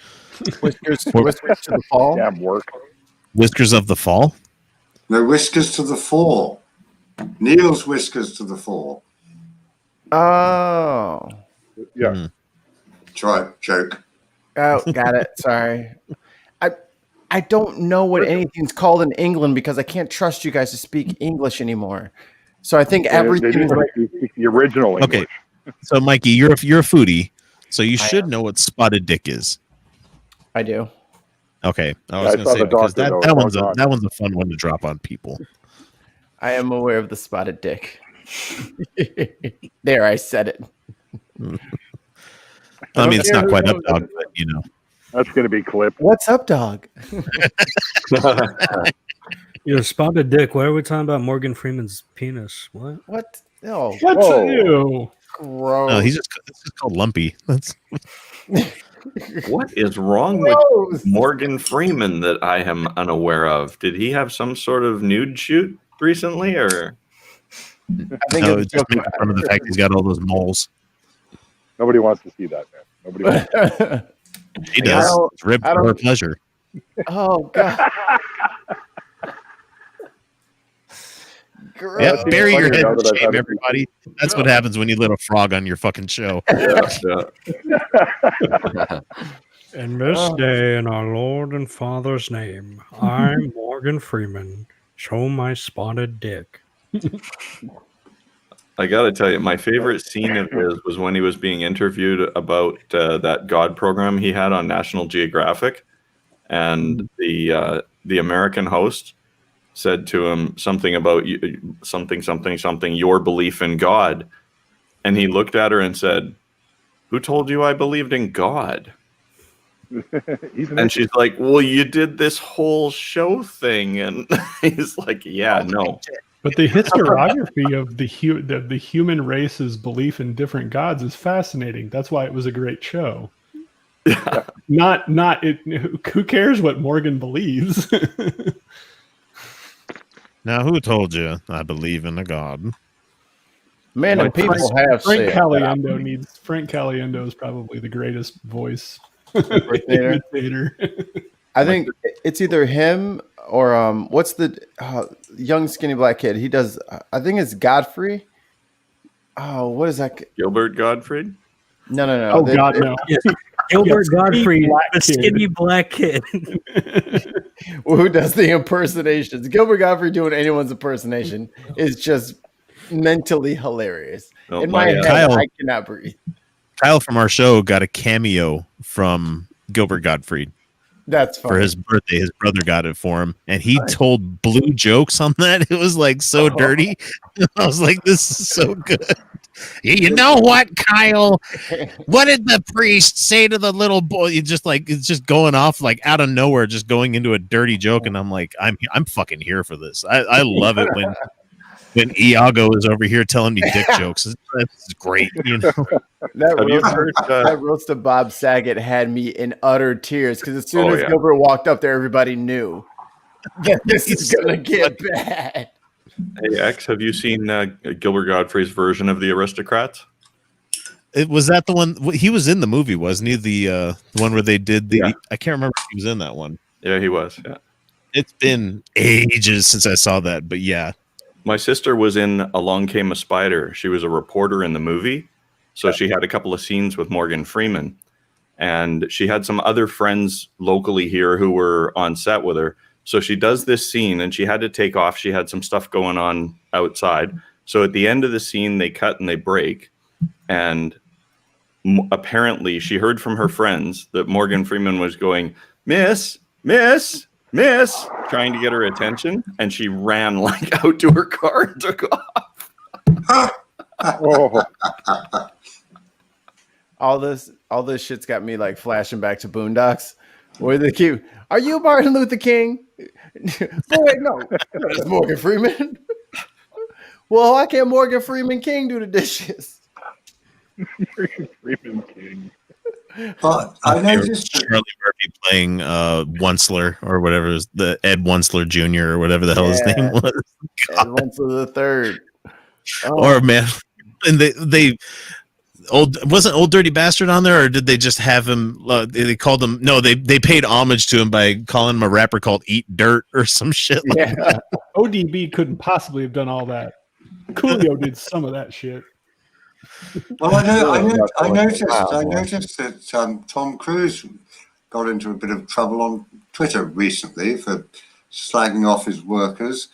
Whiskers to the fall.
Yeah, work.
Whiskers of the Fall.
No, Whiskers to the fore. Neil's Whiskers to the fore.
Oh.
Yeah.
Try it. Joke.
Oh, got it. Sorry. I don't know what anything's called in England because I can't trust you guys to speak English anymore. So I think everything is like
the original English.
Okay. So Mikey, you're a foodie, so you should know what spotted dick is.
I do.
Okay. I was going to say because that one's a fun one to drop on people.
I am aware of the spotted dick. There, I said it.
I mean, it's not quite up dog, but you know.
That's going to be clipped.
What's up, dog?
Yo, Spotted Dick. Why are we talking about Morgan Freeman's penis? What?
What? No.
What's new?
Gross.
No, it's just called lumpy. That's
What is wrong with Morgan Freeman that I am unaware of? Did he have some sort of nude shoot recently, or?
I think
it's just making fun of the fact he's got all those moles.
Nobody wants to see that, man. Nobody wants to
He does. It's ribbed for her pleasure.
Oh, God.
Yeah, bury your head in shame, everybody. That's what happens when you let a frog on your fucking show.
In this day, in our Lord and Father's name, I'm Morgan Freeman. Show my spotted dick.
I got to tell you, my favorite scene of his was when he was being interviewed about that God program he had on National Geographic, and the American host said to him something about something, your belief in God. And he looked at her and said, "Who told you I believed in God?" And she's like, "Well, you did this whole show thing." And he's like, "Yeah, no."
But the historiography of the human race's belief in different gods is fascinating. That's why it was a great show.
Yeah.
Not it. Who cares what Morgan believes?
Now, who told you I believe in a god?
Man, and people have
Frank Caliendo Frank Caliendo is probably the greatest voice imitator.
I think it's either him or what's the young skinny black kid? He does. I think it's Godfrey. Oh, what is that?
Gilbert Gottfried?
No.
Oh, God, no.
Gilbert Gottfried, the skinny black kid.
Who does the impersonations? Gilbert Gottfried doing anyone's impersonation is just mentally hilarious.
Oh,
in my head, I cannot breathe.
Kyle from our show got a cameo from Gilbert Gottfried.
That's funny.
For his birthday. His brother got it for him, and he told blue jokes on that. It was like so dirty. I was like, this is so good. You know what, Kyle? What did the priest say to the little boy? It's just going off like out of nowhere, just going into a dirty joke, and I'm like, I'm fucking here for this. I love it when Iago is over here telling me dick jokes. That's great, you know.
That roast of Bob Saget had me in utter tears because as soon as Gilbert walked up there, everybody knew that this is gonna get bad.
Hey, X, have you seen Gilbert Gottfried's version of The Aristocrats?
Was that the one? He was in the movie, wasn't he? The one where they did the. Yeah. I can't remember if he was in that one.
Yeah, he was. Yeah.
It's been ages since I saw that, but yeah.
My sister was in Along Came a Spider. She was a reporter in the movie, so she had a couple of scenes with Morgan Freeman, and she had some other friends locally here who were on set with her. So she does this scene and she had to take off. She had some stuff going on outside. So at the end of the scene, they cut and they break. And apparently she heard from her friends that Morgan Freeman was going, Miss, trying to get her attention. And she ran like out to her car and took off.
All this shit's got me like flashing back to Boondocks. Where they keep, are you Martin Luther King? Boy, no, it's Morgan Freeman. Well, why can't Morgan Freeman King do the dishes?
Morgan Freeman King.
But I noticed
Charlie Murphy playing Wunsler or whatever is the Ed Wunsler Jr. or whatever the hell his name was.
Ed Wunsler the third.
Or man, and they. Wasn't Old Dirty Bastard on there, or did they just have him? They called him. No, they paid homage to him by calling him a rapper called Eat Dirt or some shit. Like that.
ODB couldn't possibly have done all that. Coolio did some of that shit.
Well, I noticed that Tom Cruise got into a bit of trouble on Twitter recently for slagging off his workers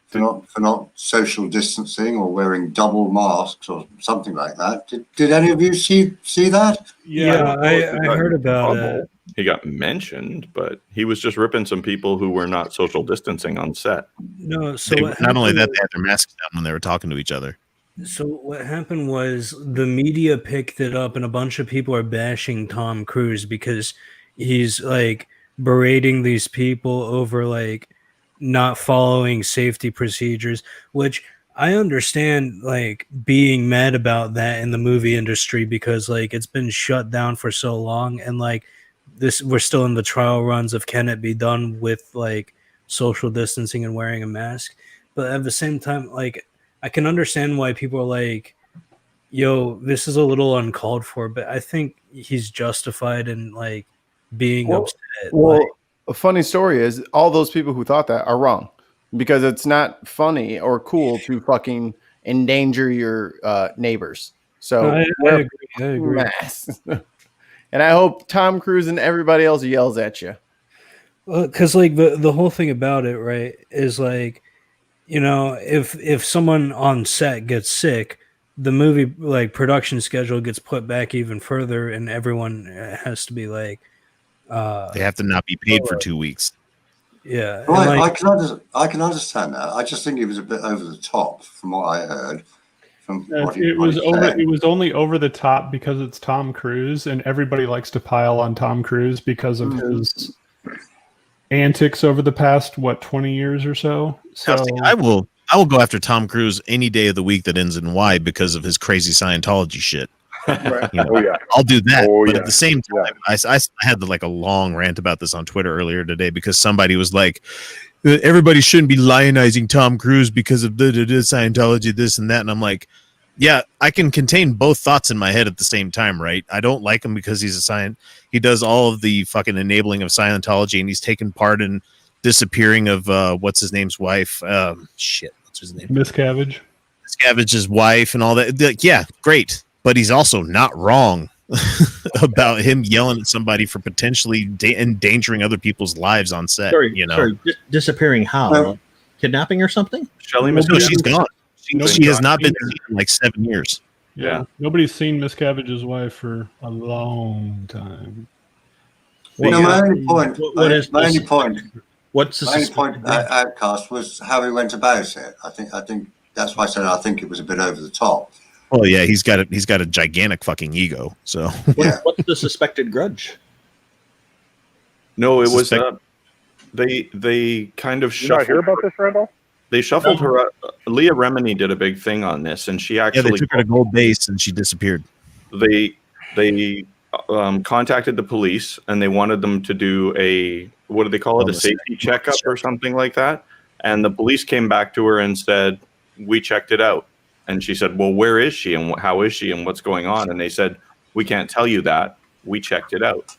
for not social distancing or wearing double masks or something like that. Did any of you see that?
Yeah, I heard about it.
He got mentioned, but he was just ripping some people who were not social distancing on set.
No, so
not only that, they had their masks down when they were talking to each other.
So what happened was the media picked it up, and a bunch of people are bashing Tom Cruise because he's like berating these people over like not following safety procedures, which I understand like being mad about that in the movie industry because like it's been shut down for so long, and like this we're still in the trial runs of can it be done with like social distancing and wearing a mask. But at the same time, like I can understand why people are like, yo, this is a little uncalled for, but I think he's justified in like being upset.
Well,
like,
a funny story is all those people who thought that are wrong because it's not funny or cool to fucking endanger your neighbors. So
I agree. I agree.
Masks. And I hope Tom Cruise and everybody else yells at you.
Because like the whole thing about it, right, is like, you know, if someone on set gets sick, the movie like production schedule gets put back even further, and everyone has to be like,
they have to not be paid for 2 weeks.
Yeah,
Right, like, I can understand that. I just think it was a bit over the top from what I heard.
It was only over the top because it's Tom Cruise, and everybody likes to pile on Tom Cruise because of his antics over the past 20 years or so. So
I will go after Tom Cruise any day of the week that ends in Y because of his crazy Scientology shit.
Right.
You know, I'll do that. But at the same time, I had like a long rant about this on Twitter earlier today because somebody was like, everybody shouldn't be lionizing Tom Cruise because of the Scientology, this and that. And I'm like, yeah, I can contain both thoughts in my head at the same time, right? I don't like him because he's he does all of the fucking enabling of Scientology, and he's taken part in disappearing of what's his name's wife. What's his name?
Miscavige.
Miscavige's wife and all that. Yeah, great. But he's also not wrong about him yelling at somebody for potentially endangering other people's lives on set.
Sorry, disappearing how? Kidnapping or something?
Shelley
No, she's gone. She has not been seen in like 7 years.
Yeah. Nobody's seen Miscavige's wife for a long time.
My only point.
What's
my only point? Outcast was how he went about it. I think that's why I said I think it was a bit over the top.
Oh yeah, he's got a gigantic fucking ego. So
what's the suspected grudge?
No, it was they kind of
shuffled. You not hear about this, Randall?
They shuffled her up. Leah Remini did a big thing on this, and she actually
they took her to Gold Base and she disappeared.
They contacted the police and they wanted them to do a a safety checkup or something like that. And the police came back to her and said, "We checked it out." And she said, "Well, where is she and how is she and what's going on?" And they said, "We can't tell you that. We checked it out.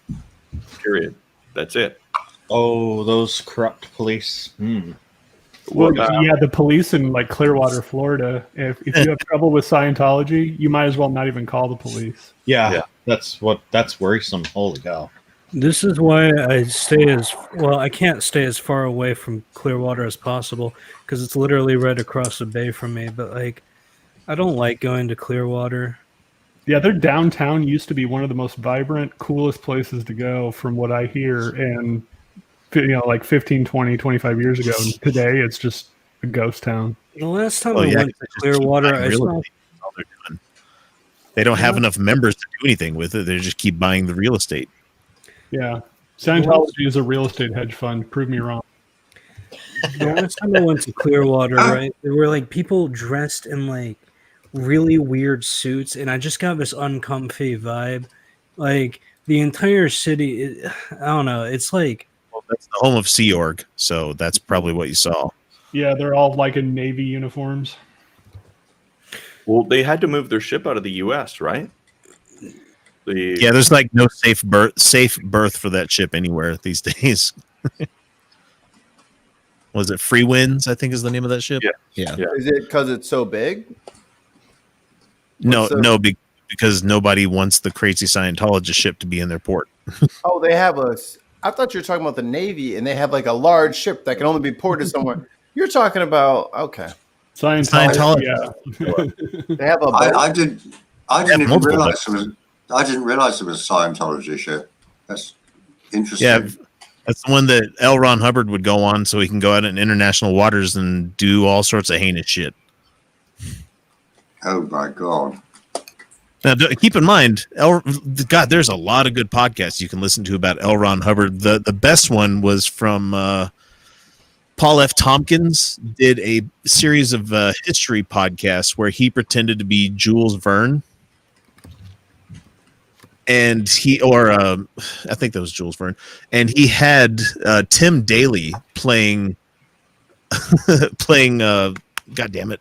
Period. That's it."
Oh, those corrupt police.
Well, the police in like Clearwater, Florida. If you have trouble with Scientology, you might as well not even call the police.
Yeah. That's worrisome. Holy cow.
This is why I I can't stay as far away from Clearwater as possible because it's literally right across the bay from me. But like, I don't like going to Clearwater.
Yeah, their downtown used to be one of the most vibrant, coolest places to go from what I hear. And, like 15, 20, 25 years ago. And today it's just a ghost town.
The last time I went to Clearwater, I saw...
They don't have enough members to do anything with it. They just keep buying the real estate.
Yeah. Scientology is a real estate hedge fund. Prove me wrong.
The last time I went to Clearwater, right, there were like people dressed in like really weird suits, and I just got this uncomfy vibe. Like the entire city, I don't know. It's like
that's the home of Sea Org, so that's probably what you saw.
Yeah, they're all like in Navy uniforms.
Well, they had to move their ship out of the U.S., right?
There's like no safe berth for that ship anywhere these days. Was it Free Winds? I think is the name of that ship. Yeah.
Is it because it's so big?
No, because nobody wants the crazy Scientologist ship to be in their port.
Oh, they have I thought you were talking about the Navy, and they have like a large ship that can only be ported somewhere. You're talking about
Scientology.
Yeah. They have
I didn't even realize it was. I didn't realize it was a Scientology ship. That's interesting.
Yeah, that's the one that L. Ron Hubbard would go on, so he can go out in international waters and do all sorts of heinous shit.
Oh my God.
Now, keep in mind, God, there's a lot of good podcasts you can listen to about L. Ron Hubbard. The best one was from Paul F. Tompkins. Did a series of history podcasts where he pretended to be Jules Verne. And I think that was Jules Verne. And he had Tim Daly playing, God damn it,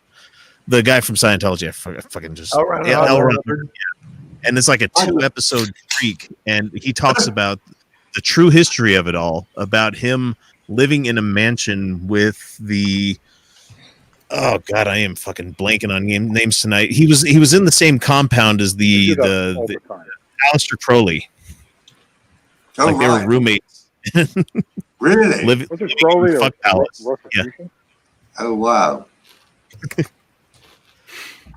the guy from Scientology. I fucking just L. Ron Hubbard. And it's like a 2-episode streak, and he talks about the true history of it all, about him living in a mansion with the. Oh God, I am fucking blanking on names tonight. He was in the same compound as the Aleister Crowley.
Oh,
like they were roommates.
Really?
Was it Crowley or
yeah.
Oh wow.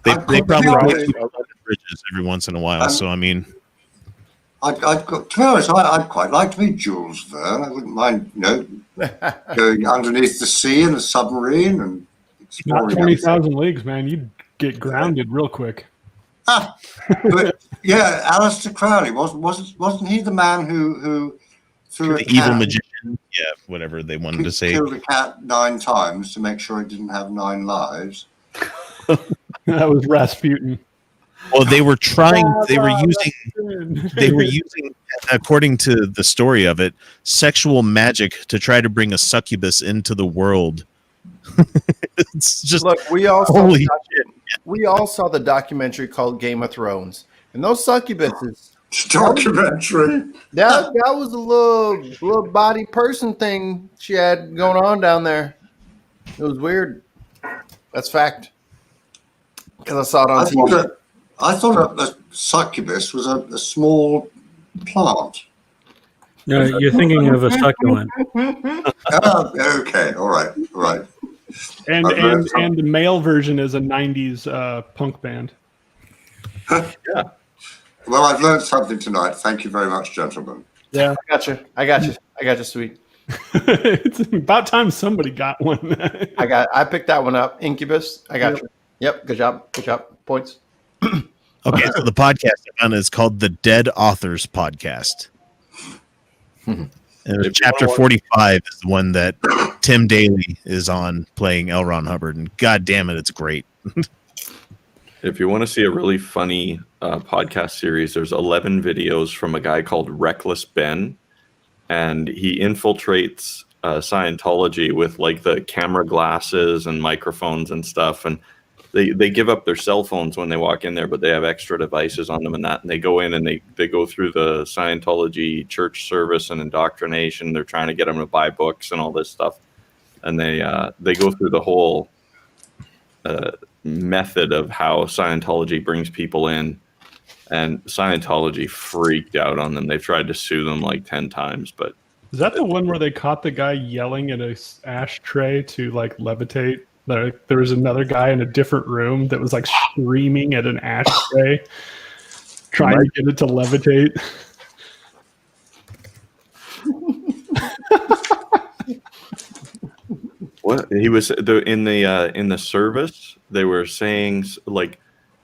They probably bridges every once in a while. So I mean,
to be honest, I'd quite like to be Jules Verne. I wouldn't mind, going underneath the sea in a submarine and exploring.
Not 20,000 leagues, man. You'd get grounded real quick.
But yeah, Aleister Crowley wasn't he the man who threw
the evil magician? Yeah, whatever they wanted to say.
Killed a cat 9 times to make sure it didn't have 9 lives.
That was Rasputin.
Well, they were using, according to the story of it, sexual magic to try to bring a succubus into the world. It's just
look. We all saw the documentary called Game of Thrones, and those succubuses.
Documentary.
That was a little body person thing she had going on down there. It was weird. That's fact. Because I saw it on TV.
I thought a succubus was a small plant.
No, you're thinking of a succulent.
Okay, all right.
And the male version is a 90s punk band.
Yeah. Well, I've learned something tonight. Thank you very much, gentlemen.
Yeah,
I got you, sweet.
It's about time somebody got one.
I picked that one up. Incubus. I got you. Yep. Good job. Points.
Okay, so the podcast I found is called the Dead Authors Podcast. And chapter 45 is the one that Tim Daly is on playing L. Ron Hubbard, and God damn it, it's great.
If you want to see a really funny podcast series, there's 11 videos from a guy called Reckless Ben, and he infiltrates Scientology with like the camera glasses and microphones and stuff, and they give up their cell phones when they walk in there, but they have extra devices on them and that, and they go in and they go through the Scientology church service and indoctrination. They're trying to get them to buy books and all this stuff, and they go through the whole method of how Scientology brings people in, and Scientology freaked out on them. They've tried to sue them like 10 times, but
is that the one where they caught the guy yelling at an ashtray to like levitate? There was another guy in a different room that was like screaming at an ashtray, trying to get it to levitate.
What he was in the service, they were saying like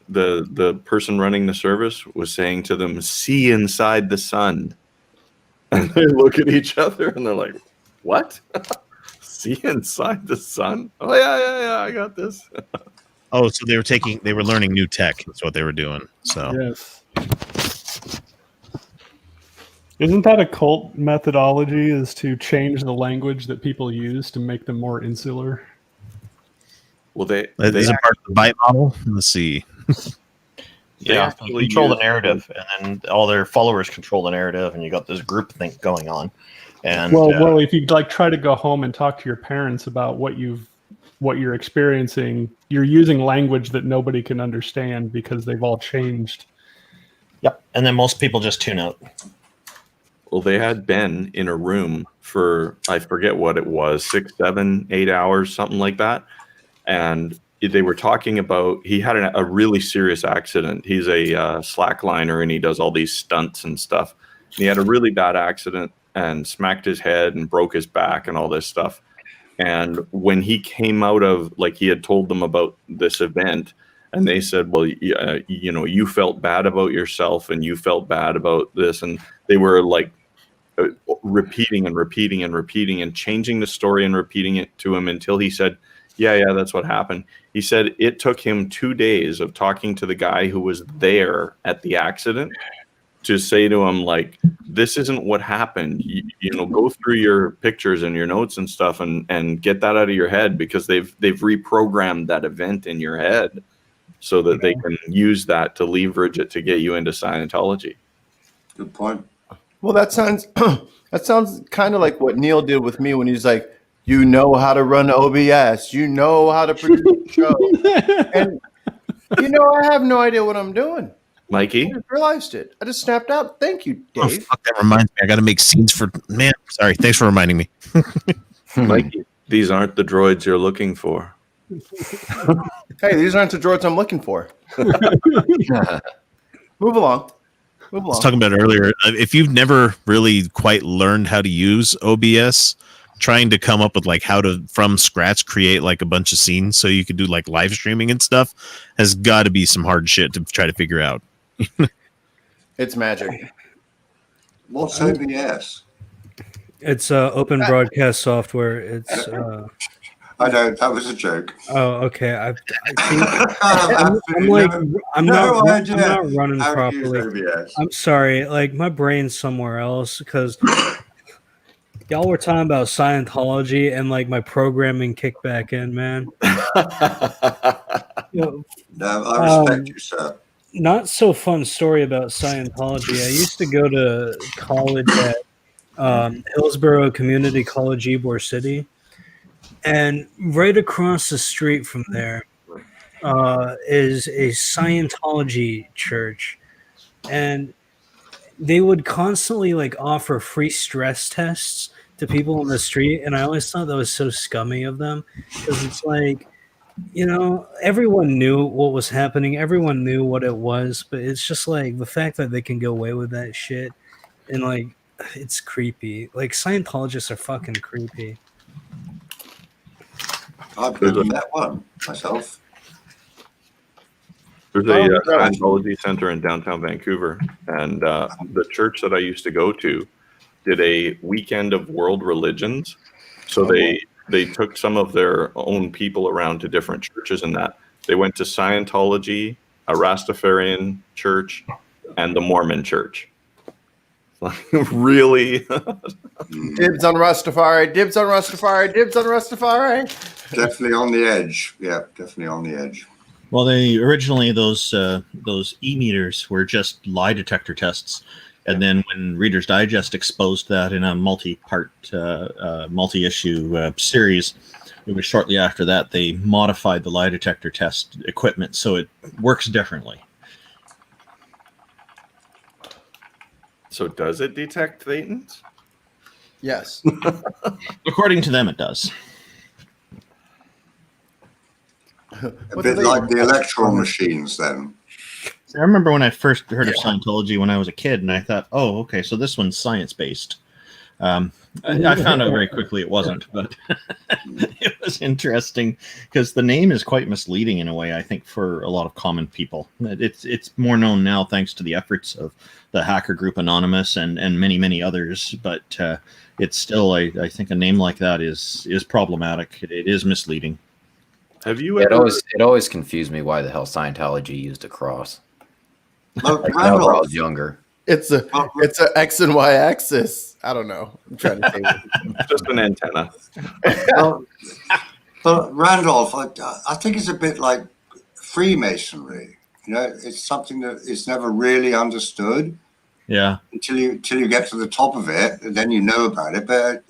the person running the service was saying to them, "See inside the sun," and they look at each other and they're like, "What? See inside the sun? Oh yeah, I got this."
Oh, so they were learning new tech. That's what they were doing. So
yes. Isn't that a cult methodology, is to change the language that people use to make them more insular?
Well, they
is it part of the bite model? Let's see.
Yeah, you control the narrative, and then all their followers control the narrative, and you got this group thing going on. And
well, if you like try to go home and talk to your parents about what you're experiencing, you're using language that nobody can understand because they've all changed.
Yep, and then most people just tune out.
Well, they had Ben in a room for, I forget what it was, 6, 7, 8 hours, something like that. And they were talking about, he had a really serious accident. He's a slackliner, and he does all these stunts and stuff. And he had a really bad accident and smacked his head and broke his back and all this stuff. And when he came out of, like, he had told them about this event, And they said, well, you know, you felt bad about yourself and you felt bad about this. And they were like repeating and changing the story and repeating it to him until he said, yeah, that's what happened. He said it took him 2 days of talking to the guy who was there at the accident to say to him, like, this isn't what happened. You know, go through your pictures and your notes and stuff and get that out of your head, because they've reprogrammed that event in your head so that they can use that to leverage it to get you into Scientology.
Good point.
Well, that sounds kind of like what Neil did with me when he's like, you know how to run OBS, you know how to produce a show, and you know I have no idea what I'm doing.
Mikey,
I just realized it. I just snapped out. Thank you, Dave.
Oh, fuck, that reminds me. I got to make scenes for man. Sorry, thanks for reminding me.
Mikey, these aren't the droids you're looking for.
Hey, these aren't the droids I'm looking for. Move along.
I was talking about it earlier. If you've never really quite learned how to use OBS, trying to come up with like how to from scratch create like a bunch of scenes so you could do like live streaming and stuff has got to be some hard shit to try to figure out.
It's magic.
What's OBS?
It's open broadcast software. It's
I know that was a joke.
Oh, okay. I'm not running properly. I'm sorry. Like my brain's somewhere else because y'all were talking about Scientology and like my programming kicked back in, man.
No, I respect you, sir.
Not so fun story about Scientology. I used to go to college at Hillsborough Community College, Ybor City. And right across the street from there is a Scientology church. And they would constantly like offer free stress tests to people on the street. And I always thought that was so scummy of them because it's like, you know, everyone knew what was happening. Everyone knew what it was. But it's just like the fact that they can get away with that shit. And like, it's creepy. Like Scientologists are fucking creepy.
I've never met one myself.
There's a Scientology center in downtown Vancouver, and the church that I used to go to did a weekend of world religions. So they took some of their own people around to different churches, and that they went to Scientology, a Rastafarian church, and the Mormon church. Really?
Dibs on Rastafari, dibs on Rastafari, dibs on Rastafari.
Definitely on the edge. Yeah, definitely on the edge.
Well, they originally those e-meters were just lie detector tests, and then when Reader's Digest exposed that in a multi-part, multi-issue series, it was shortly after that they modified the lie detector test equipment so it works differently.
So does it detect Thetans?
Yes.
According to them, it does.
A bit like the electoral machines, then.
I remember when I first heard of Scientology when I was a kid, and I thought, oh, okay, so this one's science-based. I found out very quickly it wasn't, but it was interesting because the name is quite misleading in a way, I think, for a lot of common people. It's more known now thanks to the efforts of the hacker group Anonymous and many, many others, but it's still, I think a name like that is problematic. It is misleading.
Have you
ever... It always confused me why the hell Scientology used a cross.
Well,
like when I was younger.
It's a X and Y axis. I don't know. I'm trying to think.
Just an antenna.
But Randolph, I think it's a bit like Freemasonry. You know, it's something that is never really understood.
Yeah.
Until you get to the top of it, and then you know about it. But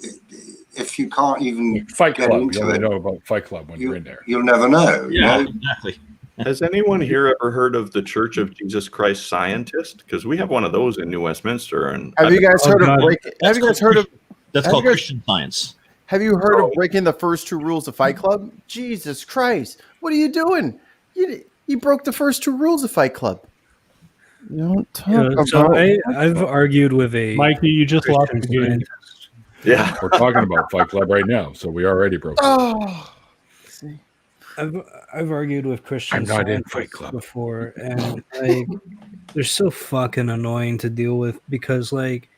if you can't even
Fight
get
Club,
into
you only
it,
know about Fight Club when you're in there.
You'll never know.
Yeah,
you know?
exactly.
Has anyone here ever heard of the Church of Jesus Christ Scientist? Because we have one of those in New Westminster. And
have you guys heard of breaking? Have you guys heard of?
That's called Christian Science.
Have you heard of breaking the first 2 rules of Fight Club? Jesus Christ! What are you doing? You broke the first 2 rules of Fight Club. You don't talk about.
So I've argued with a
Mikey. You just lost the game.
Yeah,
we're talking about Fight Club right now, so we already broke.
Oh, see.
I've argued with Christian
I'm not in Fight Club
before, and like they're so fucking annoying to deal with because like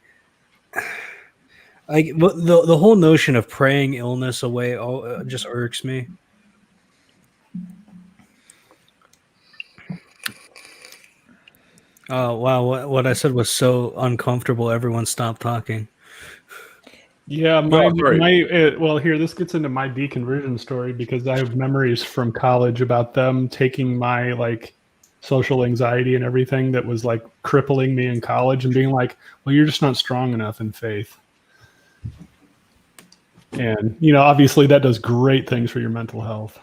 the whole notion of praying illness away just irks me. Oh wow! What I said was so uncomfortable. Everyone stopped talking.
Yeah, well, here, this gets into my deconversion story because I have memories from college about them taking my like social anxiety and everything that was like crippling me in college and being like, well, you're just not strong enough in faith. And, you know, obviously that does great things for your mental health.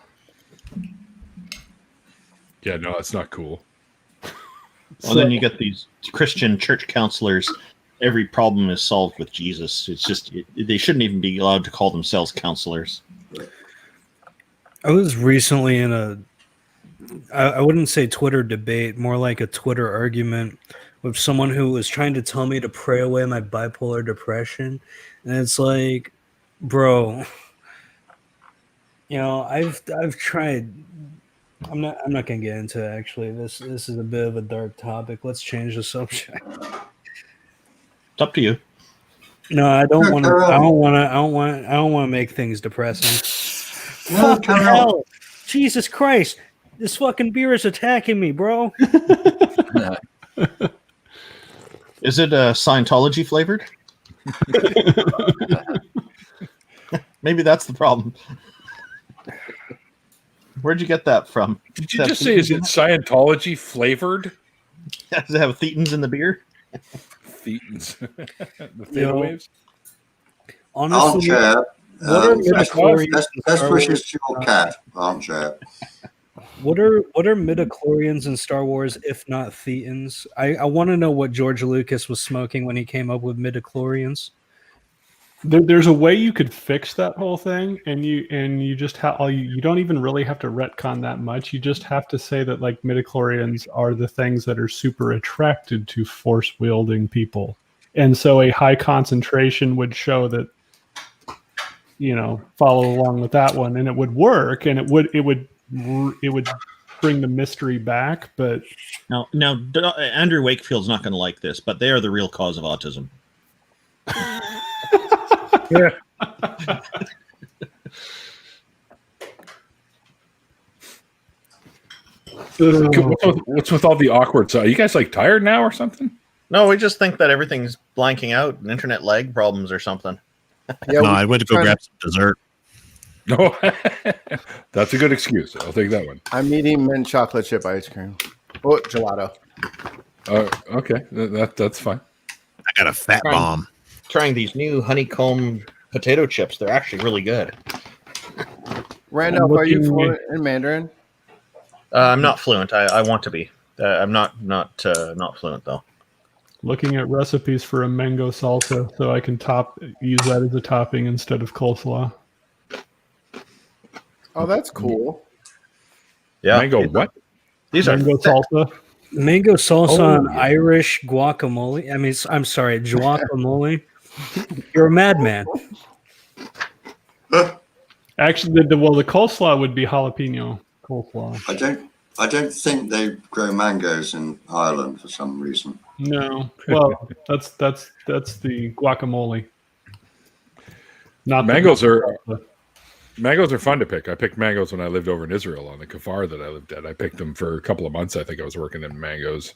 Yeah, no, it's not cool.
Well, then you get these Christian church counselors. Every problem is solved with Jesus. It's just they shouldn't even be allowed to call themselves counselors.
I was recently in I wouldn't say Twitter debate, more like a Twitter argument with someone who was trying to tell me to pray away my bipolar depression. And it's like, bro, you know, I've tried. I'm not gonna get into it, actually. This is a bit of a dark topic. Let's change the subject.
It's up to you.
No, I don't want to. I don't want to make things depressing. Fucking hell! Jesus Christ! This fucking beer is attacking me, bro.
Is it Scientology flavored? Maybe that's the problem. Where'd you get that from?
Did you just say, is it Scientology flavored?
Does it have thetans in the beer?
Thetans. The theta waves?
Honestly, armchair. Best wishes to your cat. Armchair.
What are midichlorians in Star Wars if not thetans? I want to know what George Lucas was smoking when he came up with midichlorians.
There's a way you could fix that whole thing, and you just you don't even really have to retcon that much. You just have to say that like midichlorians are the things that are super attracted to force wielding people, and so a high concentration would show that, you know, follow along with that one, and it would work, and it would bring the mystery back. But
now Andrew Wakefield's not going to like this, but they are the real cause of autism.
Yeah. What's with all the awkward stuff? Are you guys like tired now or something?
No, we just think that everything's blanking out and internet lag problems or something.
Yeah, no, I went to go grab some dessert.
No, that's a good excuse. I'll take that one.
I'm eating mint chocolate chip ice cream. Oh, gelato.
Okay, that's fine.
I got a fat bomb.
Trying these new honeycomb potato chips. They're actually really good.
Randolph, are you fluent in Mandarin?
I'm not fluent. I want to be. I'm not fluent though.
Looking at recipes for a mango salsa so I can use that as a topping instead of coleslaw.
Oh, that's cool.
Yeah.
Mango what?
These are mango salsa.
Mango salsa on Irish guacamole. I mean, I'm sorry, guacamole. You're a madman.
Actually, the coleslaw would be jalapeno coleslaw.
I don't think they grow mangoes in Ireland for some reason.
No, well, that's the guacamole. Not
mangoes are fun to pick. I picked mangoes when I lived over in Israel on the kafar that I lived at. I picked them for a couple of months. I think I was working in mangoes,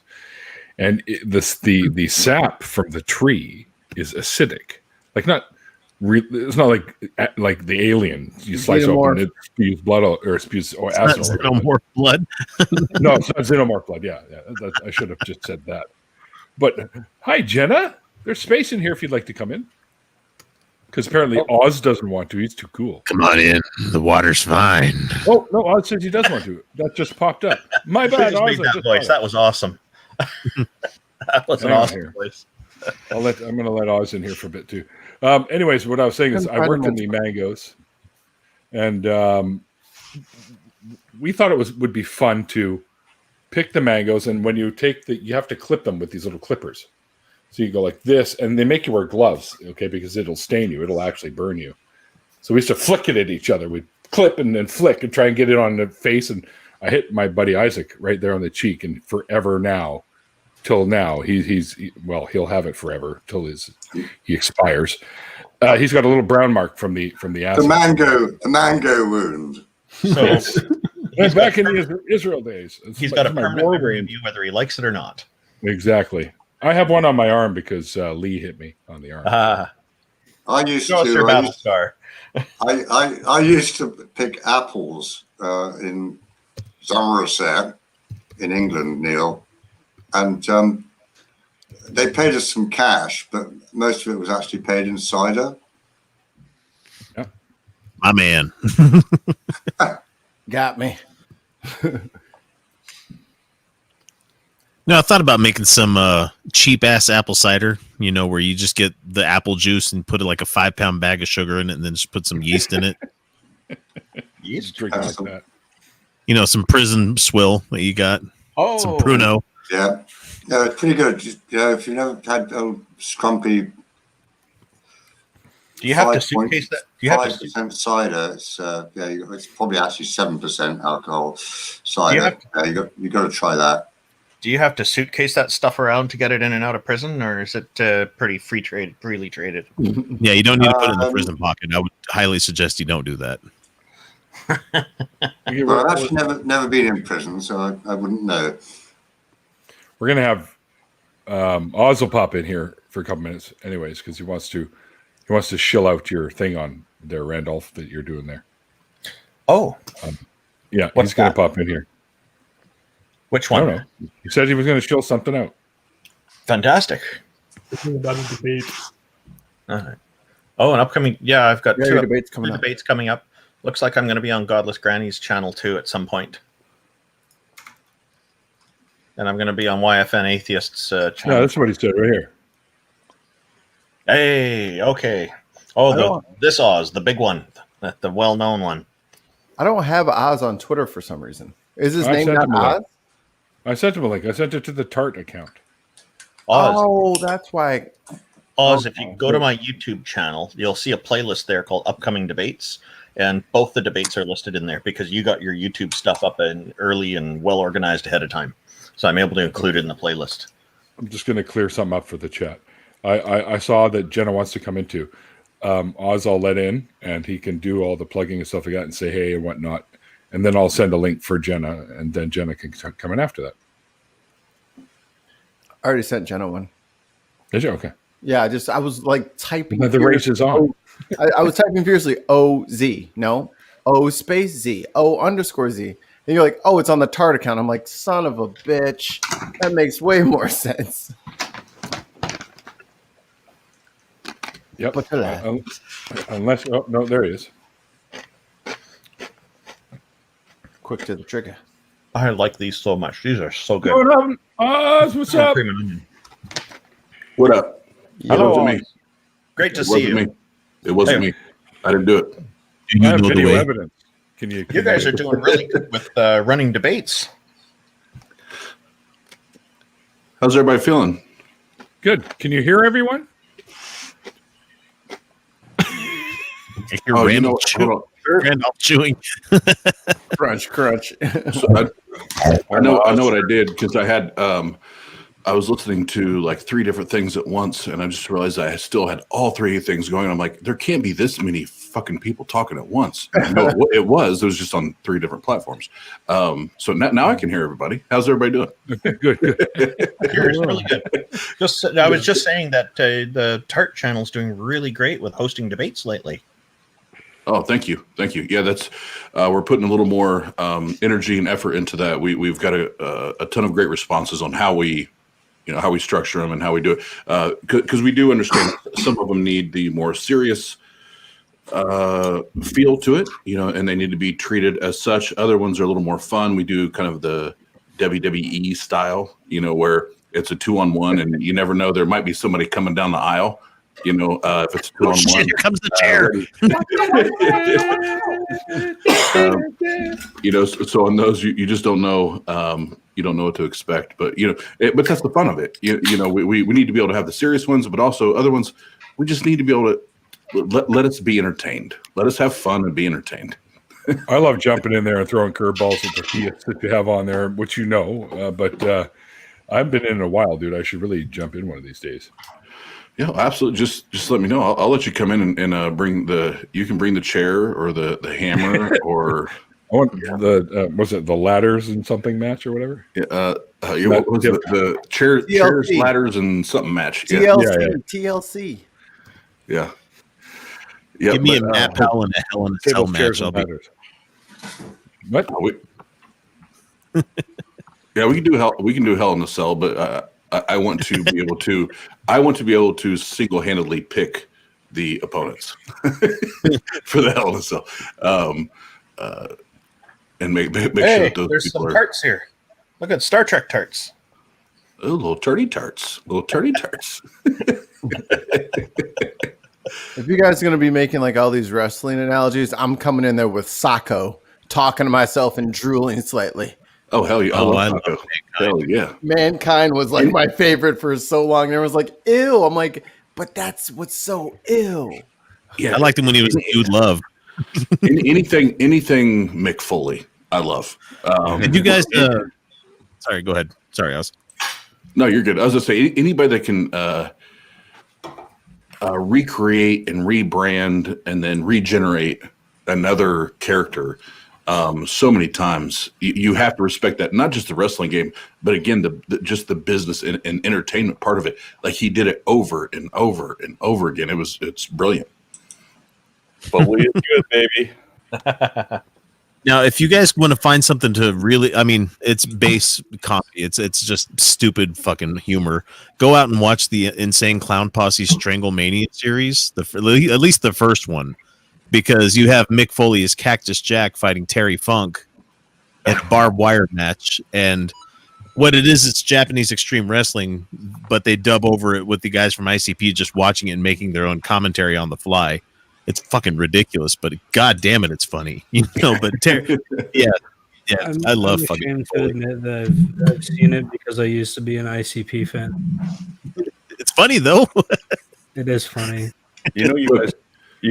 and the sap from the tree is acidic. Like it's not like the alien. You slice open it, spews blood or spews acid.
Xenomorph blood.
No, it's not xenomorph blood. Yeah. I should have just said that. But hi, Jenna. There's space in here if you'd like to come in. Because apparently Oz doesn't want to. He's too cool.
Come on in. The water's fine.
Oh no, Oz says he does want to. That just popped up. My bad, Oz.
That was awesome. That was an awesome voice.
I'm going to let Oz in here for a bit too. Anyways, what I was saying is I worked in the mangoes, and we thought it would be fun to pick the mangoes, and when you you have to clip them with these little clippers. So you go like this, and they make you wear gloves, okay, because it'll stain you. It'll actually burn you. So we used to flick it at each other. We'd clip and then flick and try and get it on the face. And I hit my buddy Isaac right there on the cheek, and forever now, till now, he'll have it forever till he expires. He's got a little brown mark from the acid.
The mango wound.
So
back in the Israel days.
He's got a permanent memory of you, whether he likes it or not.
Exactly. I have one on my arm because Lee hit me on the arm.
I used to pick apples in Somerset in England, Neil, and they paid us some cash, but most of it was actually paid in cider.
Yeah. My man.
Got me.
No, I thought about making some cheap ass apple cider, where you just get the apple juice and put like a 5-pound bag of sugar in it and then just put some yeast in it.
Yeast drinking like that.
Some prison swill that you got.
Oh,
some Pruno.
Yeah, it's pretty good. If you've never had scrumpy.
Do you have to suitcase that? Do you have
5% cider? It's probably actually 7% alcohol cider. You got to try that.
Do you have to suitcase that stuff around to get it in and out of prison, or is it pretty freely traded?
Yeah, you don't need to put it in the prison pocket. I would highly suggest you don't do that.
Well, I've actually never been in prison, so I wouldn't know.
We're gonna have Oz will pop in here for a couple minutes, anyways, because he wants to shill out your thing on there, Randolph, that you're doing there.
Oh,
yeah, he's gonna pop in here.
Which one?
I don't know. He said he was going to shill something out.
Fantastic.
About a debate.
All right. Oh, an upcoming. Yeah, I've got two
debates coming
up. Looks like I'm going to be on Godless Granny's channel too at some point. And I'm going to be on YFN Atheist's channel.
Yeah, that's what he said right here.
Hey, okay. Oh, this Oz, the big one, the well-known one.
I don't have Oz on Twitter for some reason. Is his name not Oz?
I sent him a link. I sent it to the Tart account.
Oz.
Oh, that's why.
Oz, if you go to my YouTube channel, you'll see a playlist there called Upcoming Debates. And both the debates are listed in there because you got your YouTube stuff up and early and well organized ahead of time. So I'm able to include it in the playlist.
I'm just going to clear something up for the chat. I saw that Jenna wants to come into. Oz I'll let in, and he can do all the plugging and stuff like that and say hey and whatnot. And then I'll send a link for Jenna, and then Jenna can come in after that.
I already sent Jenna one.
Did you? Okay.
Yeah, I was like typing.
The race is on.
I was typing fiercely O-Z. No. O space Z. O_Z. And you're like, oh, it's on the Tart account. I'm like, son of a bitch. That makes way more sense.
Yep. Unless, oh, no, there he is.
Quick to the trigger.
I like these so much. These are so good.
What's up?
What up?
Hello.
It wasn't me.
Great to see you.
It wasn't me. I didn't do it.
I have video evidence.
You guys are doing really good with running debates.
How's everybody feeling?
Good. Can you hear everyone?
Randolph chewing.
Crunch.
So I know what I did because I had I was listening to like 3 different things at once, and I just realized I still had all 3 things going. I'm like, there can't be this many fucking people talking at once. No, it was just on 3 different platforms. So now I can hear everybody. How's everybody doing?
Good.
Yours really good. I was just saying that the Tart channel is doing really great with hosting debates lately.
Oh, thank you. Yeah, that's we're putting a little more energy and effort into that. We've got a ton of great responses on how we structure them and how we do it. Because we do understand some of them need the more serious feel to it, and they need to be treated as such. Other ones are a little more fun. We do kind of the WWE style, where it's a 2-on-1, and you never know. There might be somebody coming down the aisle. If it's 2-on-1.
Shit, here comes the chair.
So on those, you just don't know. You don't know what to expect, but but that's the fun of it. We need to be able to have the serious ones, but also other ones. We just need to be able to let us be entertained. Let us have fun and be entertained.
I love jumping in there and throwing curveballs at the theists that you have on there, which but I haven't been in a while, dude. I should really jump in one of these days.
Yeah, absolutely. Just let me know. I'll let you come in and bring you can bring the chair or the hammer or
I want was it the ladders and something match or whatever?
Yeah, what was the chairs, ladders, and something match?
TLC.
Yeah.
Give me a Matt Powell and a Hell in a Cell match.
What?
Yeah, we can do Hell. We can do Hell in a Cell, but I want to be able to. I want to be able to single-handedly pick the opponents for the Hell in a Cell, and make sure that those
there's
people
some tarts here. Look at Star Trek tarts.
Oh, little turdy tarts.
If you guys are going to be making like all these wrestling analogies, I'm coming in there with Sacco, talking to myself and drooling slightly.
Oh, hell yeah. I love Sacco. Hell yeah.
Mankind was like my favorite for so long. And everyone's like, ew. I'm like, but that's what's so ill.
Yeah, I liked him when he was Dude Love.
anything Mick Foley, I love.
Did you guys? Sorry, go ahead. Sorry, Oz.
No, you're good. I was gonna say anybody that can recreate and rebrand and then regenerate another character so many times, you have to respect that. Not just the wrestling game, but again, just the business and entertainment part of it. Like he did it over and over and over again. It's brilliant.
But we good, baby.
Now, if you guys want to find something to really, I mean, it's base comedy. It's just stupid fucking humor. Go out and watch the Insane Clown Posse Stranglemania series, at least the first one, because you have Mick Foley as Cactus Jack fighting Terry Funk in a barbed wire match. And what it is, it's Japanese extreme wrestling, but they dub over it with the guys from ICP just watching it and making their own commentary on the fly. It's fucking ridiculous, but god damn it, it's funny, But I love fucking.
I'm ashamed to admit that I've seen it because I used to be an ICP fan.
It's funny though.
It is funny.
You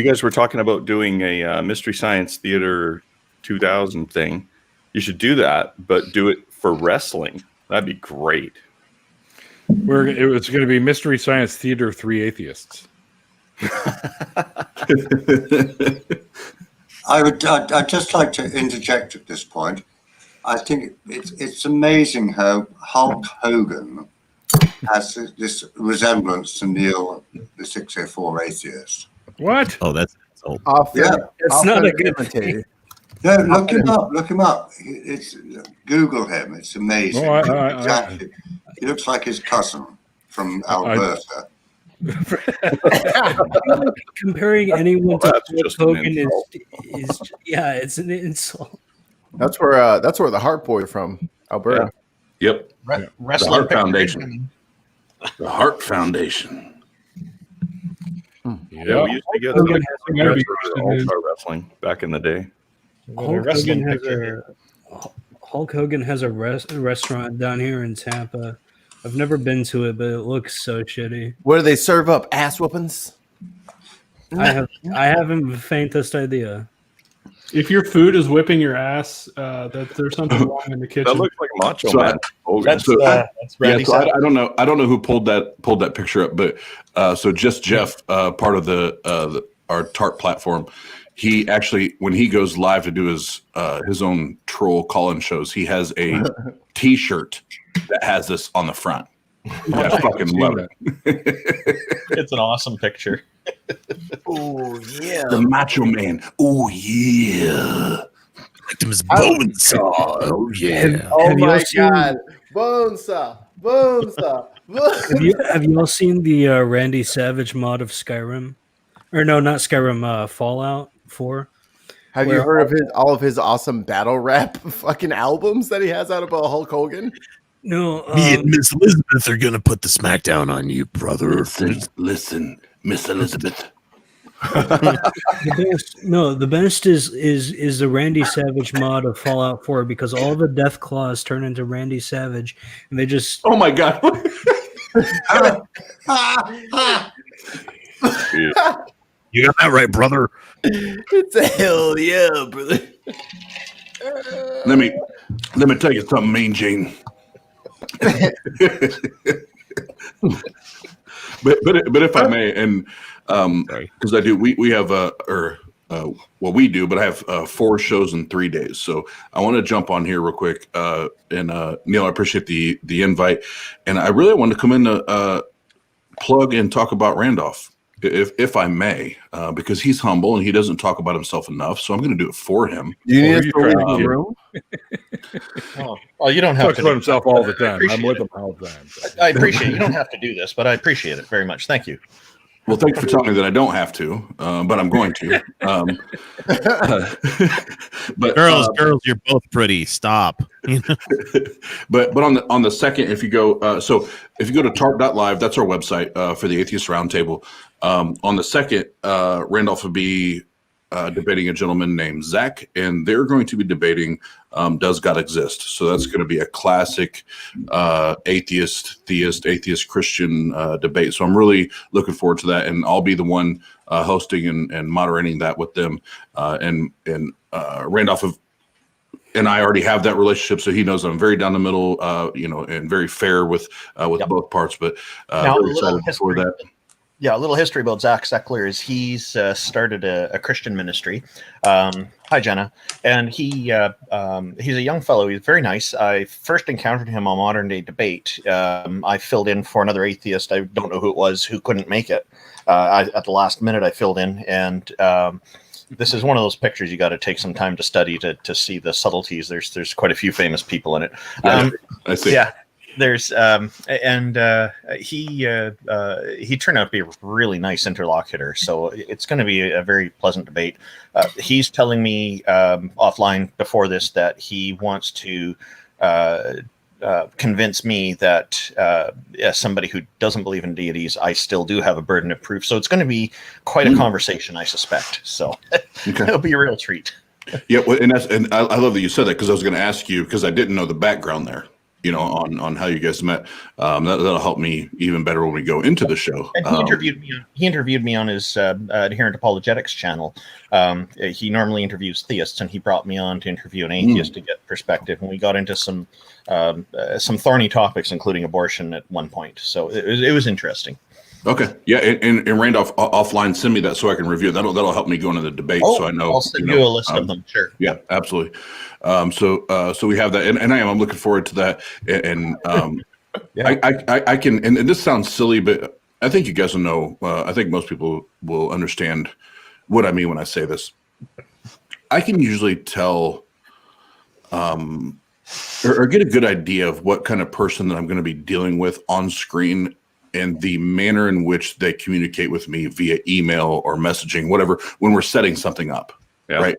guys were talking about doing a Mystery Science Theater 2000 thing. You should do that, but do it for wrestling. That'd be great.
It's going to be Mystery Science Theater 3 Atheists.
I'd just like to interject at this point. I think it's amazing how Hulk Hogan has this resemblance to Neil, the 604 atheist.
What?
Oh, that's old.
It's not a good thing.
No, look him up. Look him up. Google him. It's amazing. Exactly. He looks like his cousin from Alberta.
Comparing anyone to Hulk Hogan is it's an insult.
That's where the Heart Boy from Alberta.
Yeah. Yep.
Wrestler
the Heart Foundation. The Heart Foundation.
Yeah, we used to get All-Star Wrestling back in the day.
Hulk Hogan has a restaurant down here in Tampa. I've never been to it, but it looks so shitty.
Where do they serve up ass whoopings?
I haven't the faintest idea.
If your food is whipping your ass, that there's something wrong in the kitchen.
That looks like Macho Man.
That's Randy.
So I don't know who pulled that picture up, but so just Jeff, part of our TARP platform, he actually, when he goes live to do his own troll call-in shows, he has a T-shirt that has this on the front. I fucking love it.
It's an awesome picture.
Oh yeah,
the Macho Man. Oh yeah,
like him as Bonesaw.
Oh yeah.
Oh my god, Bonesaw.
Have you all seen the Randy Savage mod of Skyrim? Or no, not Skyrim. Fallout 4.
Have you heard of all of his awesome battle rap fucking albums that he has out about Hulk Hogan?
No,
me and Miss Elizabeth are gonna put the smackdown on you, brother.
Listen, Miss Elizabeth.
The best is the Randy Savage mod of Fallout 4 because all the Death Claws turn into Randy Savage and they just.
Oh my god!
You got that right, brother.
It's a hell yeah, brother.
Let me tell you something, Mean Gene. but if I may, and because I do, we have we do, but I have 4 shows in 3 days. So I want to jump on here real quick. And Neil, I appreciate the invite, and I really want to come in to plug and talk about Randolph, if I may, because he's humble and he doesn't talk about himself enough. So I'm going to do it for him.
You need to leave the room.
Well, you don't have
Talks
to
about himself all the time. I'm with him
it.
all the time. So.
I appreciate it. You don't have to do this, but I appreciate it very much. Thank you.
Well, thank you for telling me that I don't have to, but I'm going to. But
girls, you're both pretty. Stop.
but on the second, if you go to tarp.live, that's our website for the Atheist Roundtable. On the second, Randolph will be debating a gentleman named Zach, and they're going to be debating does God exist? So that's going to be a classic atheist Christian debate. So I'm really looking forward to that, and I'll be the one hosting and moderating that with them. And Randolph and I already have that relationship, so he knows I'm very down the middle, and very fair with both parts. But really excited for that.
Yeah, a little history about Zach Seckler is he's started a Christian ministry. Hi, Jenna. And he's a young fellow. He's very nice. I first encountered him on Modern Day Debate. I filled in for another atheist. I don't know who it was who couldn't make it. At the last minute, I filled in. And this is one of those pictures you got to take some time to study to see the subtleties. There's quite a few famous people in it.
I see.
Yeah. There's he turned out to be a really nice interlocutor, so it's going to be a very pleasant debate. He's telling me offline before this that he wants to convince me that as somebody who doesn't believe in deities, I still do have a burden of proof. So it's going to be quite a conversation, I suspect. So it'll be a real treat.
Yeah, and I love that you said that, because I was going to ask you, because I didn't know the background there. On how you guys met. That'll help me even better when we go into the show.
And he interviewed me on his Adherent Apologetics channel. He normally interviews theists, and he brought me on to interview an atheist to get perspective. And we got into some thorny topics, including abortion at one point. So it was interesting. Okay.
Yeah, and Randolph, offline, send me that so I can review it. That'll help me go into the debate, so I know.
I'll send you a list of them. Sure.
Yeah, absolutely. So we have that, and I'm looking forward to that. And I can, and this sounds silly, but I think you guys will know. I think most people will understand what I mean when I say this. I can usually tell, or get a good idea of what kind of person that I'm going to be dealing with on screen, and the manner in which they communicate with me via email or messaging, whatever, when we're setting something up, right?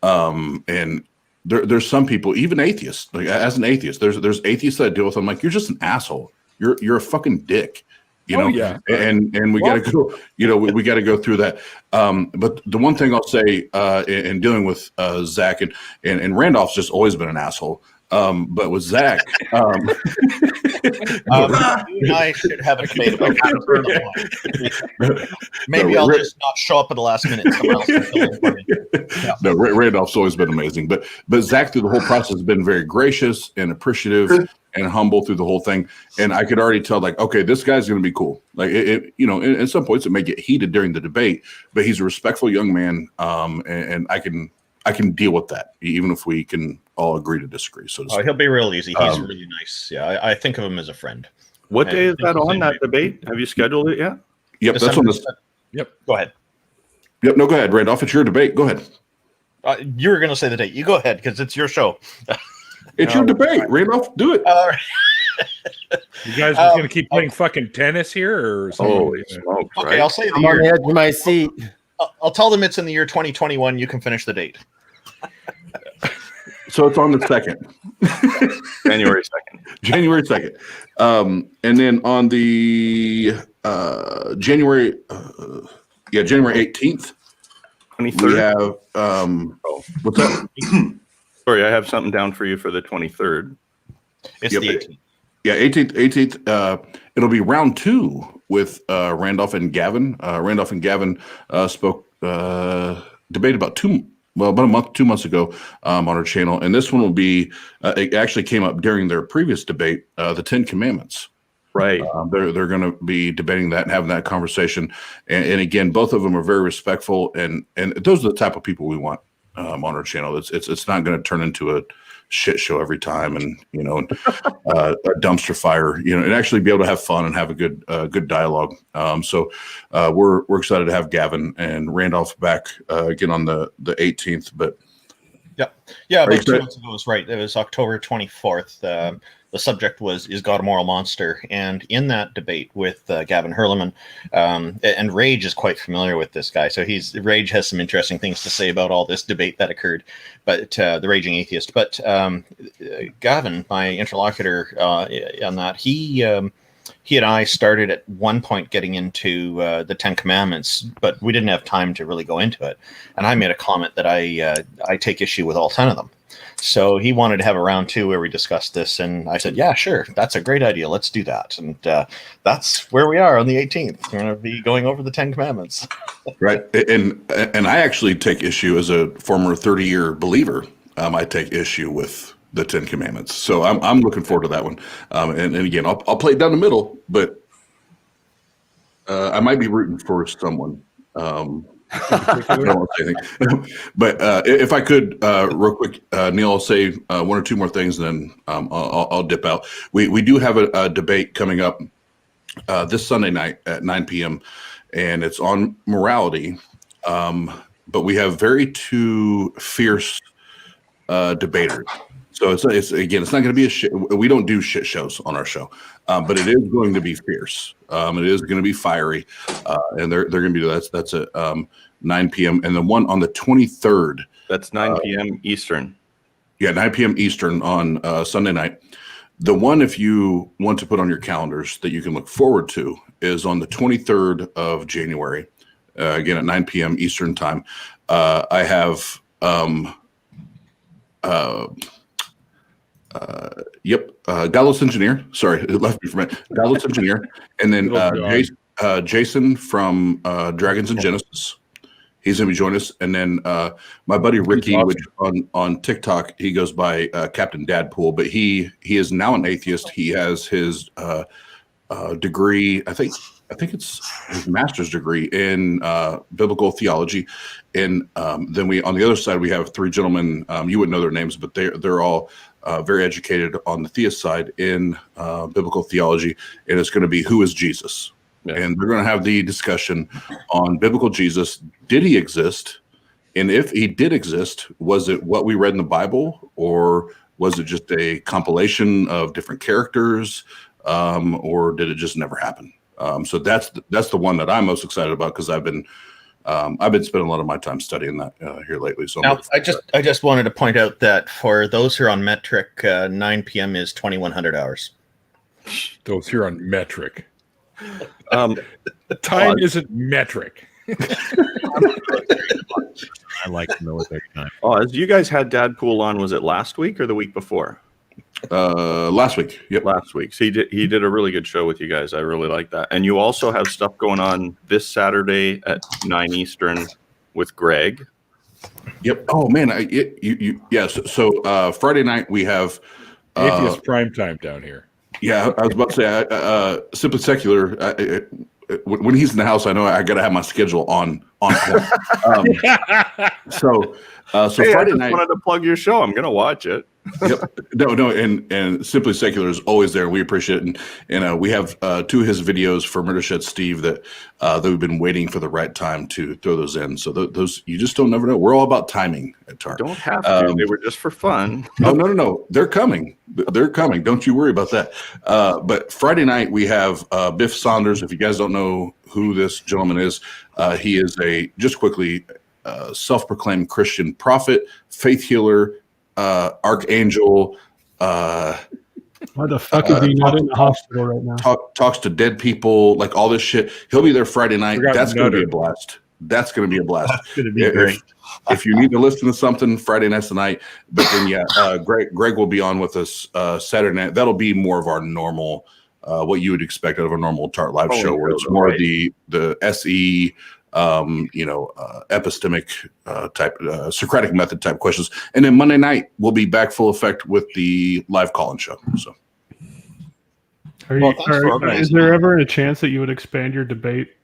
And there's some people, even atheists, like as an atheist, there's atheists that I deal with. I'm like, you're just an asshole. You're a fucking dick, Yeah. And we got to go, we got to go through that. But the one thing I'll say in dealing with Zach and Randolph's just always been an asshole. But with Zach,
I should have a debate about that. Maybe I'll just not show up at the last minute. Someone else can fill in for me. Yeah.
No, Randolph's always been amazing. But Zach, through the whole process, has been very gracious and appreciative and humble through the whole thing. And I could already tell, like, okay, this guy's going to be cool. Like, at some points it may get heated during the debate, but he's a respectful young man, and I can deal with that, even if we can all agree to disagree. So
he'll be real easy. He's really nice. Yeah, I think of him as a friend.
What day is that on, that debate? Have you scheduled it yet?
Yep, that's on this.
Yep. Go ahead.
Yep, no, go ahead, Randolph. It's your debate. Go ahead.
You were going to say the date. You go ahead, because it's your show.
It's your debate, Randolph. Do it.
All right.
You guys are going to keep playing fucking tennis here, or something?
Holy smokes!
Okay, I'll say
I'm on the edge of my seat.
I'll tell them it's in the year 2021. You can finish the date.
So it's on the 2nd.
January 2nd.
January 2nd. And then on the January 18th,
23rd.
we have what's that?
Sorry, I have something down for you for the 23rd.
It's the 18th.
Yeah, 18th. It'll be round 2 with Randolph and Gavin. Randolph and Gavin spoke, debated about about a month, 2 months ago, on our channel, and this one will be. It actually came up during their previous debate, the 10 Commandments.
Right.
They're going to be debating that and having that conversation, and again, both of them are very respectful, and those are the type of people we want on our channel. It's not going to turn into a shit show every time, and a dumpster fire, and actually be able to have fun and have a good dialogue. So we're excited to have Gavin and Randolph back again on the 18th. But
yeah, about 2 months ago was right. It was October 24th. The subject was, is God a moral monster? And in that debate with Gavin Herleman, and Rage is quite familiar with this guy. So Rage has some interesting things to say about all this debate that occurred, but the Raging Atheist. But Gavin, my interlocutor on that, he and I started at one point getting into the 10 Commandments, but we didn't have time to really go into it. And I made a comment that I take issue with all 10 of them. So he wanted to have a round two where we discussed this, and I said, yeah, sure, that's a great idea. Let's do that. And that's where we are on the 18th. We're going to be going over the 10 Commandments.
Right. And I actually take issue as a former 30-year believer. I take issue with the 10 Commandments. So I'm looking forward to that one. And again, I'll play it down the middle, but I might be rooting for someone. I don't want to say anything. But if I could, real quick, Neil, I'll say one or two more things, and then I'll dip out. We do have a debate coming up this Sunday night at 9 p.m., and it's on morality. But we have two fierce debaters. So it's again, it's not going to be a shit. We don't do shit shows on our show, but it is going to be fierce. It is going to be fiery, and they're going to be that's at 9 p.m. and the one on the 23rd.
That's 9 p.m. Eastern.
Yeah, 9 p.m. Eastern on Sunday night. The one, if you want to put on your calendars that you can look forward to, is on the 23rd of January, again at 9 p.m. Eastern time. I have. Gallows Engineer. Sorry, it left me from it. Gallows Engineer, and then Jason from Dragons and Genesis. He's gonna be joining us, and then my buddy Ricky, awesome. Which on TikTok he goes by Captain Dadpool, but he is now an atheist. He has his degree. I think it's his master's degree in biblical theology, and then we on the other side we have three gentlemen. You wouldn't know their names, but they're all very educated on the theist side in biblical theology, and it's going to be who is Jesus, and they're going to have the discussion on biblical Jesus. Did he exist? And if he did exist, was it what we read in the Bible, or was it just a compilation of different characters, or did it just never happen? So that's the one that I'm most excited about, because I've been spending a lot of my time studying that here lately. So
now, I just wanted to point out that for those who are on metric, 9 p.m. is 2100 hours.
Those here on metric. Time isn't metric.
I like military time.
As you guys had Dadpool on, was it last week or the week before?
Last week. Yep,
last week. So he did a really good show with you guys. I really like that. And you also have stuff going on this Saturday at 9 Eastern with Greg.
Yep. Oh man, So Friday night we have
Atheist prime time down here.
Yeah, I was about to say Simply Secular. When he's in the house, I know I got to have my schedule on. So Friday night. I
wanted to plug your show. I'm gonna watch it.
Yep. No, and Simply Secular is always there. We appreciate it, and we have two of his videos for Murder Shed Steve that we've been waiting for the right time to throw those in. So those you just don't never know. We're all about timing at TAR.
Don't have to. They were just for fun.
Oh no, they're coming. They're coming. Don't you worry about that. But Friday night we have Biff Saunders. If you guys don't know who this gentleman is, he is just quickly self-proclaimed Christian prophet, faith healer, archangel.
Why the fuck is he not in the hospital right now?
Talks to dead people, like all this shit. He'll be there Friday night. That's going to be a blast. That's going to be a blast.
That's going to be great.
If you need to listen to something, Friday night's the night. But then, Greg will be on with us Saturday night. That'll be more of our normal, what you would expect out of a normal Tart Live show, where it's more of the SE, epistemic type, Socratic method type questions. And then Monday night we'll be back full effect with the live call-in show. So,
is there ever a chance that you would expand your debate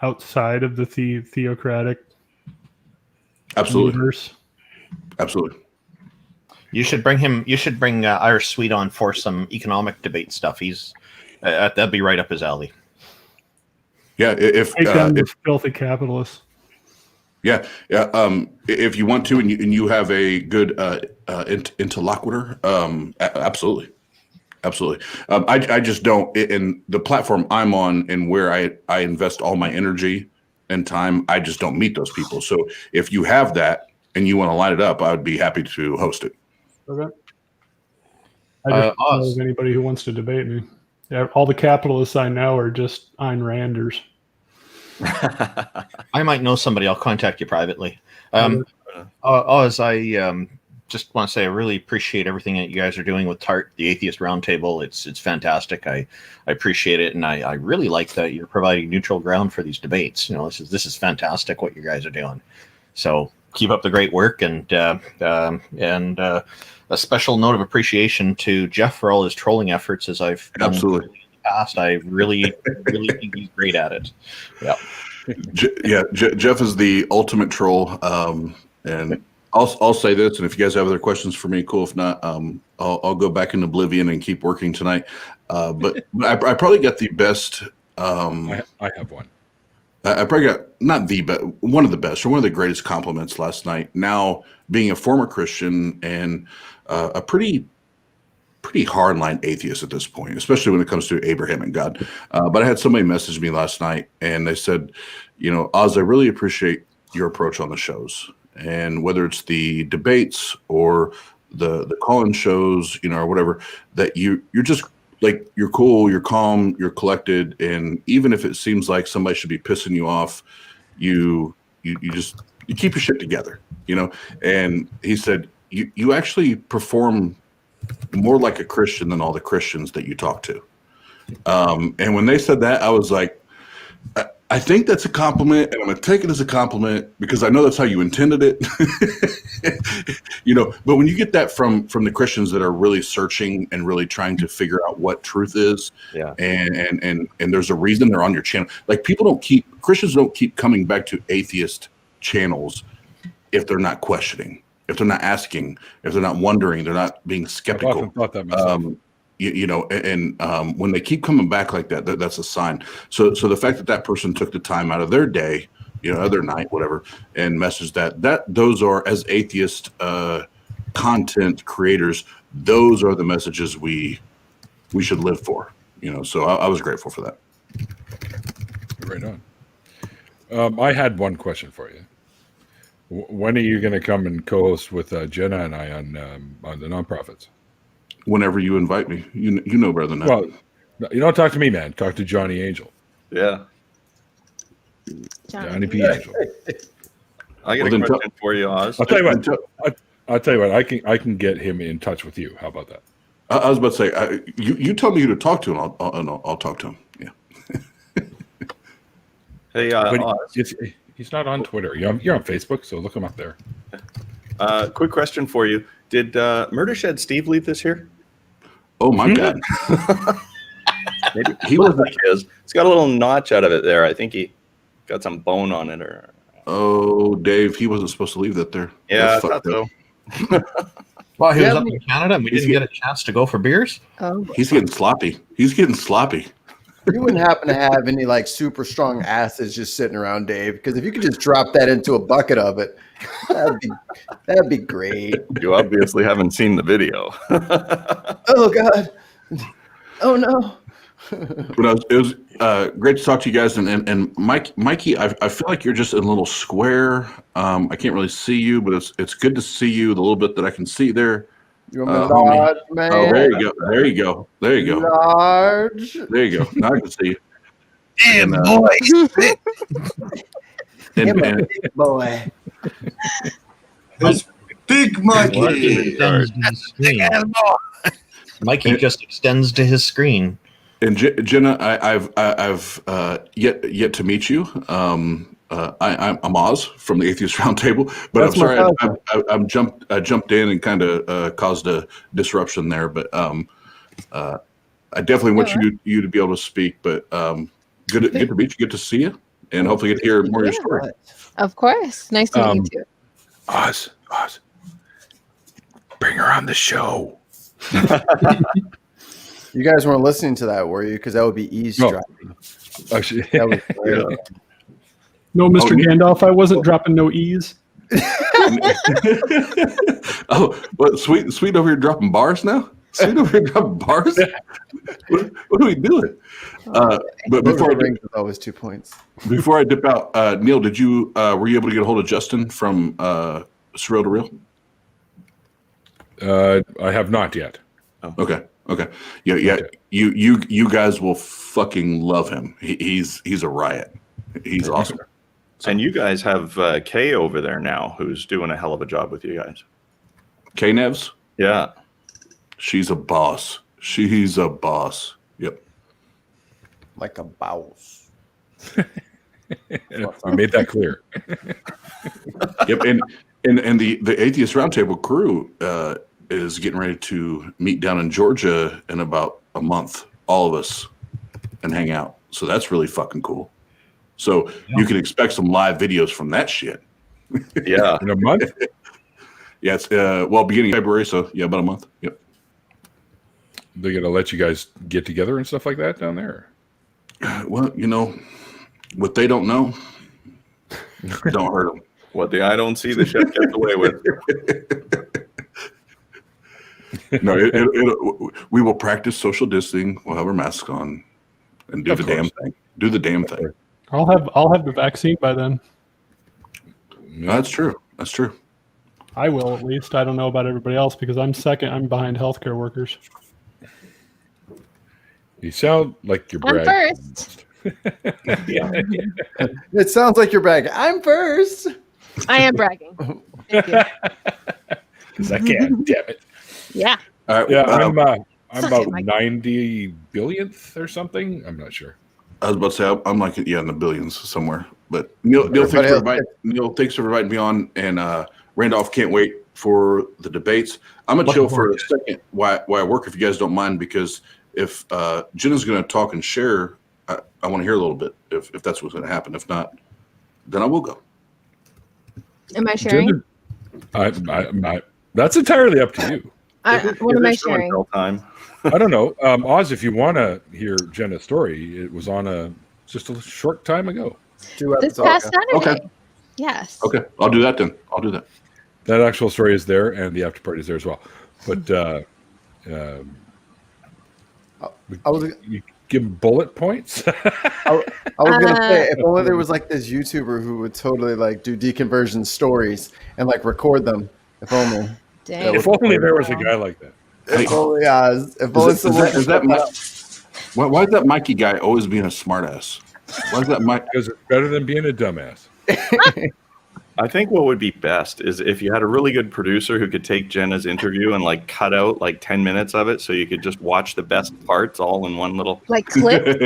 outside of the theocratic?
Absolutely.
Universe?
Absolutely.
You should bring Irish Sweet on for some economic debate stuff. He's that'd be right up his alley.
Yeah, if
filthy capitalists.
Yeah. If you want to, and you have a good interlocutor, absolutely. I just don't. In the platform I'm on and where I invest all my energy and time, I just don't meet those people. So if you have that and you want to line it up, I would be happy to host it.
Okay. I just don't know of anybody who wants to debate me. Yeah, all the capitalists I know are just Ayn Randers.
I might know somebody. I'll contact you privately. Oz, I just want to say I really appreciate everything that you guys are doing with TART, the Atheist Roundtable. It's fantastic. I appreciate it, and I really like that you're providing neutral ground for these debates. This is fantastic what you guys are doing. So keep up the great work, and a special note of appreciation to Jeff for all his trolling efforts, as I've done
absolutely
in the past. I really think he's great at it. Yeah.
Jeff is the ultimate troll, and I'll say this, and if you guys have other questions for me, cool. If not, I'll go back in oblivion and keep working tonight. But I probably got the best.
I have one.
I probably got not the best, one of the best, or one of the greatest compliments last night. Now being a former Christian and a pretty hardline atheist at this point, especially when it comes to Abraham and God. But I had somebody message me last night, and they said, Oz, I really appreciate your approach on the shows, and whether it's the debates or the call-in shows, or whatever, that you're just like, you're cool, you're calm, you're collected, and even if it seems like somebody should be pissing you off, you keep your shit together, And he said you actually perform more like a Christian than all the Christians that you talk to. And when they said that, I was like, I think that's a compliment, and I'm going to take it as a compliment because I know that's how you intended it. But when you get that from the Christians that are really searching and really trying to figure out what truth is, and there's a reason they're on your channel. Like, Christians don't keep coming back to atheist channels if they're not questioning, if they're not asking, if they're not wondering, they're not being skeptical.
I've often thought that myself.
When they keep coming back like that, that's a sign. So the fact that person took the time out of their day, other night, whatever, and messaged that those are, as atheist content creators, those are the messages we should live for. So I was grateful for that.
Right on. I had one question for you. When are you going to come and co-host with Jenna and I on the nonprofits?
Whenever you invite me, you know better than that.
Well, you don't talk to me, man. Talk to Johnny Angel.
Yeah,
Johnny P. Angel.
I got a question for you, Oz.
I'll tell you what. I can get him in touch with you. How about that?
I was about to say, you tell me who to talk to, and I'll talk to him. Yeah.
Hey, Oz.
He's not on Twitter. You're on Facebook, so look him up there.
Quick question for you. Did Murder Shed Steve leave this here?
Oh, my God.
Maybe he was like his. It's got a little notch out of it there. I think he got some bone on it.
Oh, Dave, he wasn't supposed to leave that there.
Yeah, I thought so.
Well, he was up in Canada, and we didn't get a chance to go for beers.
He's getting sloppy.
You wouldn't happen to have any super strong acids just sitting around, Dave, because if you could just drop that into a bucket of it, that'd be great.
You obviously haven't seen the video.
Oh God! Oh no!
But it was great to talk to you guys, and Mikey, I feel like you're just in a little square. I can't really see you, but it's good to see you. The little bit that I can see there.
You're large, man.
Oh, there you go.
Large.
There you go. Now I can see you.
Damn, boy.
And big boy.
It's Big Mikey.
Mikey just extends to his screen.
And Jenna, I've yet to meet you. I'm Oz from the Atheist Roundtable, but
That's
I'm sorry I jumped in and kind of caused a disruption there. But I definitely want you to be able to speak. But good to meet you, good to see you, and hopefully get to hear more of your story.
Of course, nice to meet you too.
Oz, bring her on the show.
You guys weren't listening to that, were you? Because that would be eavesdropping.
No. Actually,
that was great.
No, Mr. Gandalf, I wasn't dropping no E's.
Oh, what? Sweet over here dropping bars now? Sweet over here dropping bars? What are we doing? But before I
dip, always 2 points.
Before I dip out, Neil, were you able to get a hold of Justin from Surreal to Real?
I have not yet.
Oh. Okay. Yeah. Okay. You guys will fucking love him. He's a riot. He's awesome.
And you guys have Kay over there now, who's doing a hell of a job with you guys.
Kay Nevs?
Yeah.
She's a boss. She's a boss. Yep.
Like a boss.
We made that clear.
Yep. And the Atheist Roundtable crew is getting ready to meet down in Georgia in about a month, all of us, and hang out. So that's really fucking cool. So you can expect some live videos from that shit.
Yeah.
In a month?
Yeah, it's beginning of February, so yeah, about a month. Yep.
They're gonna let you guys get together and stuff like that down there.
Well, what they don't know, don't hurt them.
What the eye don't see, the chef gets away with.
No, we will practice social distancing. We'll have our masks on and do the damn thing. Do the damn thing.
I'll have the vaccine by then.
No, that's true. That's true.
I will, at least. I don't know about everybody else because I'm second. I'm behind healthcare workers.
You sound like you're bragging.
I'm first.
Yeah. It sounds like you're bragging. I'm first.
I am bragging. Thank you.
Because I can, damn it.
Yeah.
All right. Yeah, I'm
Suck
about
it, Mike.
90 billionth or something. I'm not sure.
I was about to say I'm like in the billions somewhere. But Neil, thanks for inviting me on, and Randolph can't wait for the debates. I'm gonna chill for a second while I work, if you guys don't mind, because if Jenna's gonna talk and share, I want to hear a little bit if that's what's gonna happen. If not, then I will go.
Am I sharing?
That's entirely up to you.
What am I sharing?
Time.
I don't know. Oz, if you want to hear Jenna's story, it was on just a short time ago.
This past Saturday.
Okay.
Yes.
Okay. I'll do that then. I'll do that.
That actual story is there, and the after party is there as well. But you give bullet points.
I was gonna say, if only there was like this YouTuber who would totally like do deconversion stories and like record them. If only.
Dang.
If only there was a guy like that.
If only Oz. If only
why is that Mikey guy always being a smartass? Why is that Mike?
Because it's better than being a dumbass.
I think what would be best is if you had a really good producer who could take Jenna's interview and like cut out like 10 minutes of it so you could just watch the best parts all in one little
like clips.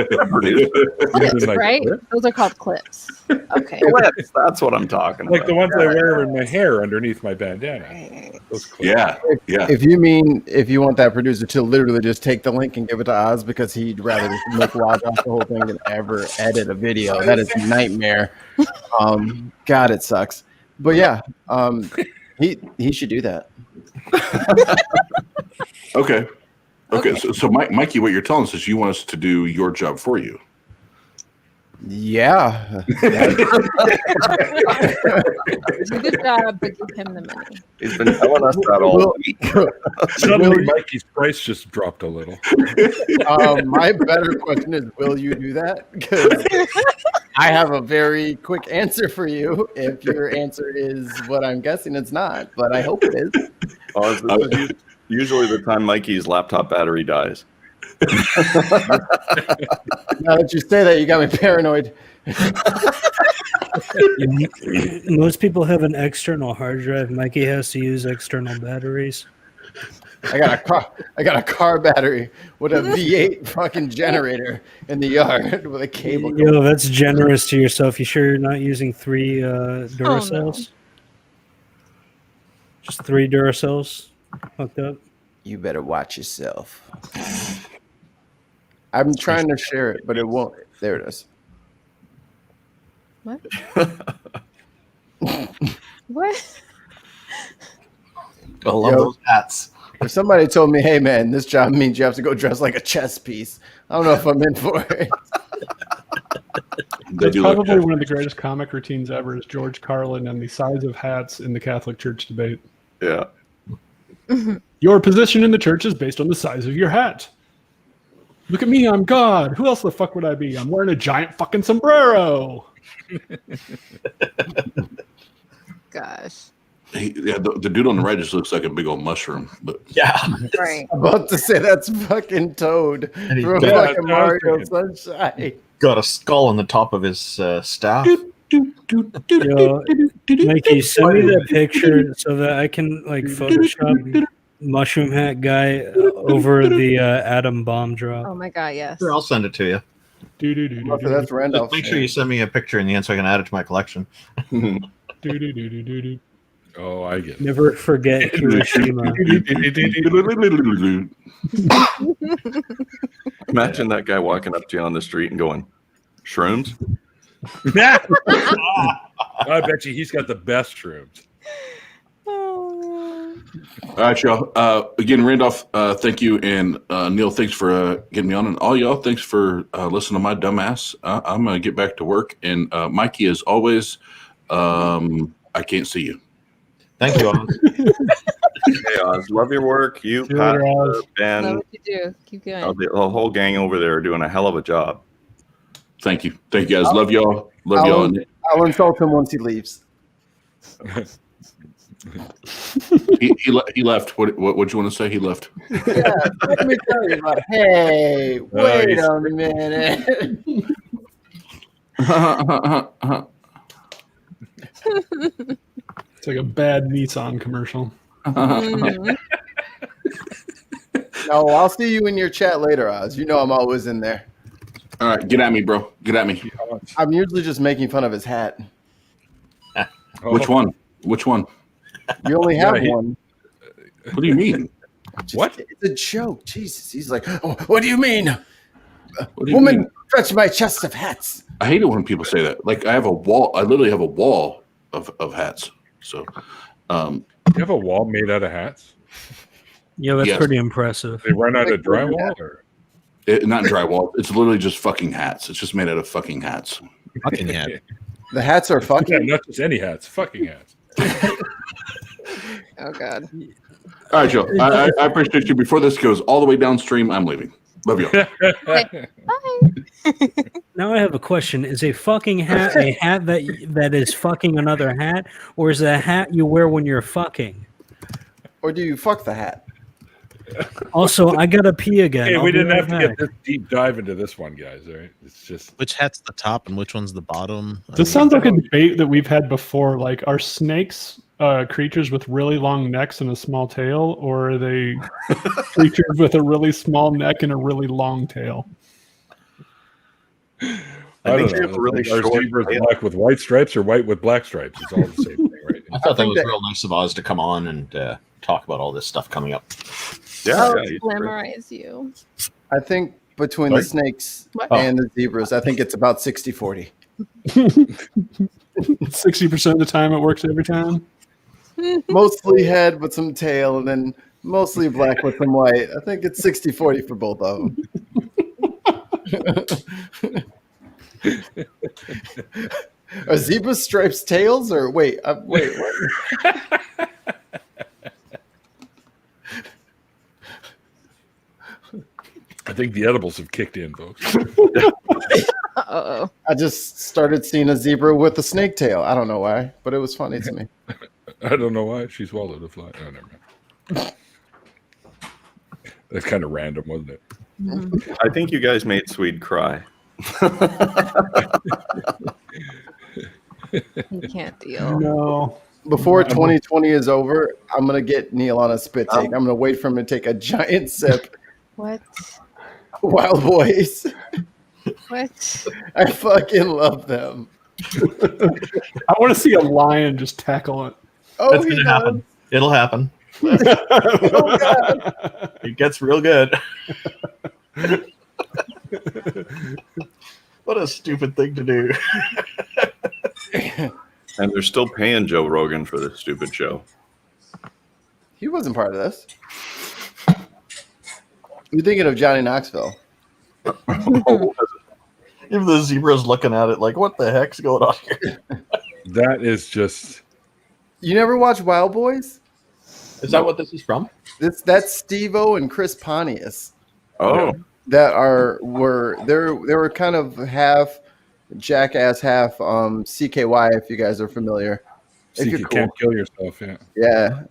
Clips, right? Those are called clips. Okay.
Clips, that's what I'm talking
like
about.
The ones I wear in my hair underneath my bandana. Those clips.
Yeah.
If you want that producer to literally just take the link and give it to Oz because he'd rather just make log off the whole thing than ever edit a video. That is a nightmare. God, it sucks. But yeah, he should do that.
Okay. So Mikey, what you're telling us is you want us to do your job for you.
Yeah.
It's a good job, but give him the money.
He's been telling us that all week.
Suddenly, Mikey's price just dropped a little.
My better question is, will you do that? Because I have a very quick answer for you. If your answer is what I'm guessing, it's not, but I hope it is.
This is usually the time Mikey's laptop battery dies.
Now that you say that, you got me paranoid.
Most people have an external hard drive. Mikey has to use external batteries.
I got a car battery with a V8 fucking generator in the yard with a cable.
Yo, that's generous to yourself. You sure you're not using 3 Duracells?
no.
Just 3 Duracells hooked up?
You better watch yourself. I'm trying to share it, but it won't. There it is.
What? What?
I love those hats.
If somebody told me, hey man, this job means you have to go dress like a chess piece, I don't know if I'm in for it.
That's probably one of the greatest comic routines ever is George Carlin and the size of hats in the Catholic Church debate.
Yeah.
Your position in the church is based on the size of your hat. Look at me, I'm God. Who else the fuck would I be? I'm wearing a giant fucking sombrero.
Gosh.
The dude on the right just looks like a big old mushroom. But
yeah,
right.
I'm about to say that's fucking Toad from fucking Mario Sunshine.
Got a skull on the top of his staff.
Yo, Mikey, send me that picture so that I can like Photoshop mushroom hat guy over the atom bomb drop.
Oh my god, yes.
Sure, I'll send it to you.
That's Randolph.
Make sure you send me a picture in the end so I can add it to my collection.
Oh, I get it.
Never forget Hiroshima.
Imagine that guy walking up to you on the street and going, shrooms?
I bet you he's got the best shrooms.
All right, y'all. Again, Randolph, thank you. And Neil, thanks for getting me on. And all y'all, thanks for listening to my dumbass. I'm going to get back to work. And Mikey, as always, I can't see you.
Thank you, Oz.
Hey, Oz, love your work. You, Pat, Ben,
Love what you do. Keep going.
the whole gang over there are doing a hell of a job.
Thank you. Thank you, guys. Love y'all. Love y'all.
I'll insult him once he leaves.
he left. What you want to say? He left.
Yeah, let me tell you about. Hey, wait a minute.
It's like a bad Nissan commercial.
No, I'll see you in your chat later, Oz. You know I'm always in there.
All right, get at me, bro. Get at me.
I'm usually just making fun of his hat.
Which one? Which one?
You only have one.
What do you mean?
What?
It's a joke. Jesus. He's like, oh, what do you mean?
What do you
Woman,
mean?
touch my chest of hats.
I hate it when people say that. Like I have a wall. I literally have a wall of hats. So,
you have a wall made out of hats?
Yeah, that's pretty impressive.
They run out of drywall, or
not drywall. It's literally just fucking hats. It's just made out of fucking hats.
Fucking hat.
The hats are fucking.
Yeah, not just any hats. Fucking hats.
Oh god.
All right, Joe. I appreciate you. Before this goes all the way downstream, I'm leaving. Love you.
Okay. Bye.
Now I have a question: is a fucking hat a hat that is fucking another hat, or is it a hat you wear when you're fucking?
Or do you fuck the hat?
Also, I gotta pee again.
Hey,
I'll
we
be
didn't
right
have to
back.
get this deep dive into this one, guys. All right, it's just
Which hat's the top and which one's the bottom?
This sounds like a debate that we've had before. Like, are snakes creatures with really long necks and a small tail, or are they creatures with a really small neck and a really long tail?
I think they have a really short zebras black with white stripes or white with black stripes. It's all the same thing, right?
I thought that was real nice of Oz to come on and talk about all this stuff coming up.
Yeah, glamorize you.
I think between the snakes and the zebras, I think it's about 60-40.
60% of the time it works every time.
Mostly head with some tail, and then mostly black with some white. I think it's 60-40 for both of them. Are zebra stripes tails, or wait? What?
I think the edibles have kicked in, folks.
Uh-oh.
I just started seeing a zebra with a snake tail. I don't know why, but it was funny to me.
I don't know why she swallowed a fly. Oh, never mind. That's kind of random, wasn't it?
I think you guys made Swede cry.
You can't deal.
No.
Before 2020 is over, I'm gonna get Neil on a spit take. I'm gonna wait for him to take a giant sip.
What?
Wild Boys.
What?
I fucking love them.
I want to see a lion just tackle it.
Oh,
That's gonna happen. It'll happen.
Oh, God.
It gets real good. What a stupid thing to do.
And they're still paying Joe Rogan for this stupid show.
He wasn't part of this. You're thinking of Johnny Knoxville.
If the zebra's looking at it like, what the heck's going on here?
That is just.
You never watched Wild Boys?
Is that what this is from?
That's Steve-O and Chris Pontius.
Oh.
That they were kind of half Jackass, half CKY, if you guys are familiar.
So you can't kill yourself, yeah.
Yeah.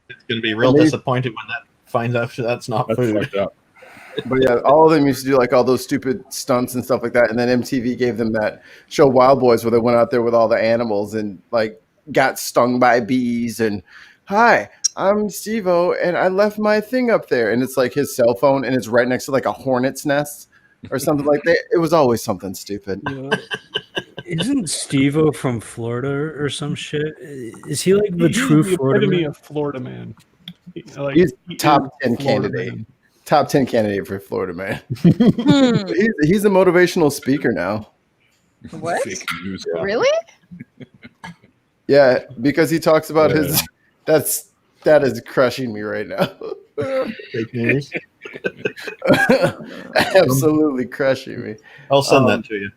It's going to be real disappointed when that finds out that's not food.
But yeah, all of them used to do like all those stupid stunts and stuff like that. And then MTV gave them that show Wild Boys where they went out there with all the animals and like got stung by bees and hi, I'm Steve-O and I left my thing up there. And it's like his cell phone and it's right next to like a hornet's nest or something like that. It was always something stupid.
Yeah. Isn't Steve-O from Florida or some shit? Is he like the true Florida man?
Of Florida man. Like,
He's top 10 candidate. Man. Top 10 candidate for Florida man. he's a motivational speaker now.
What? Really?
Yeah, because he talks about his. That is crushing me right now.
Fake news.
Absolutely crushing me.
I'll send that to you.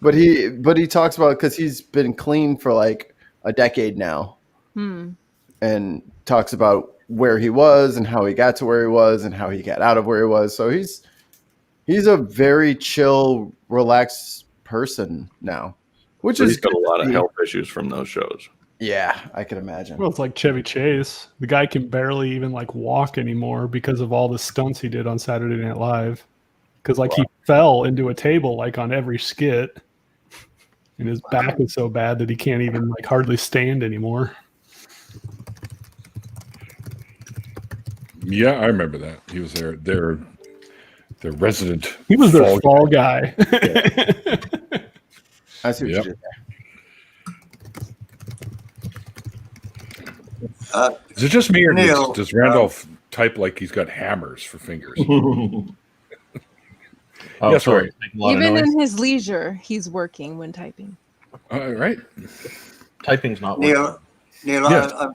But he talks about because he's been clean for like a decade now, and talks about where he was and how he got to where he was and how he got out of where he was. So he's a very chill, relaxed person now, which is
he's got a lot of health issues from those shows.
Yeah, I can imagine.
Well, it's like Chevy Chase. The guy can barely even like walk anymore because of all the stunts he did on Saturday Night Live. Because like he fell into a table like on every skit, and his back is so bad that he can't even like hardly stand anymore.
Yeah, I remember that. He was their resident.
He was their fall guy.
I see what you did
there.
Is it just me or
Neil,
does Randolph type like he's got hammers for fingers? Yes,
sorry. Even in his leisure, he's working when typing.
Right.
Typing's not
Neil,
Yes.
I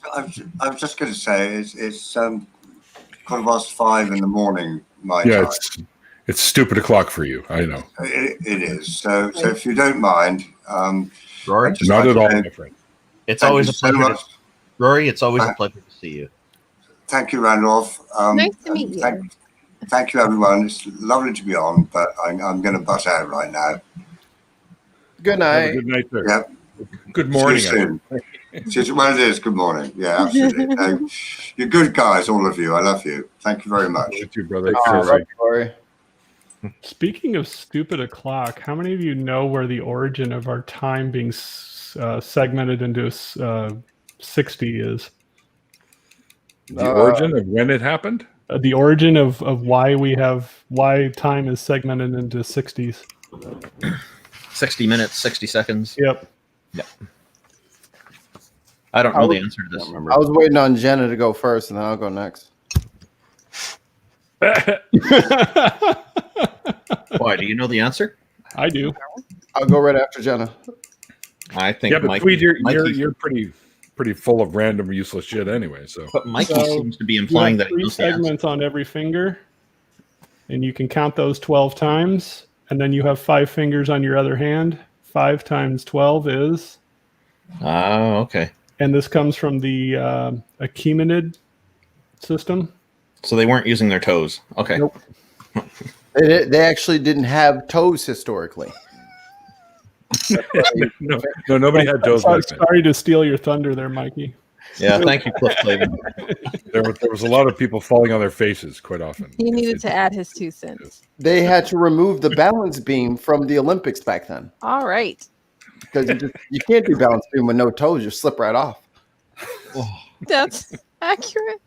was just going to say it's 5:15 in the morning. My
Yeah,
time.
it's stupid o'clock for you. I know.
It is. So if you don't mind,
Rory,
not at all different.
It's always a pleasure. Rory, it's always a pleasure to see you.
Thank you, Randolph.
Nice to meet you.
Thank you, everyone. It's lovely to be on, but I'm going to butt out right now.
Good night.
Good night, sir.
Yep.
Good morning.
See you soon. Well, it is. Good morning. Yeah, absolutely. You're good guys, all of you. I love you. Thank you very much.
You too, brother.
Speaking of stupid o'clock, how many of you know where the origin of our time being segmented into 60 is?
The origin of when it happened?
The origin of why time is segmented into 60s.
60 minutes, 60 seconds.
Yep.
Yep. I don't know the answer to this.
I was waiting on Jenna to go first, and then I'll go next.
Why? Do you know the answer?
I do.
I'll go right after Jenna.
I think.
Yeah, but
Mikey,
Tweed, you're pretty full of random useless shit anyway. So,
but Mikey seems to be implying that he
three
knows the answer.
segments on every finger, and you can count those 12 times, and then you have 5 fingers on your other hand. 5 times 12 is.
Oh, okay.
And this comes from the Achaemenid system.
So they weren't using their toes. Okay.
Nope.
They actually didn't have toes historically.
no, nobody had toes back then.
Sorry to steal your thunder there, Mikey.
Yeah, thank you, Cliff Clavin.
There was a lot of people falling on their faces quite often.
He needed to add his 2 cents.
They had to remove the balance beam from the Olympics back then.
All right.
because you can't do balance beam with no toes. You slip right off.
That's accurate.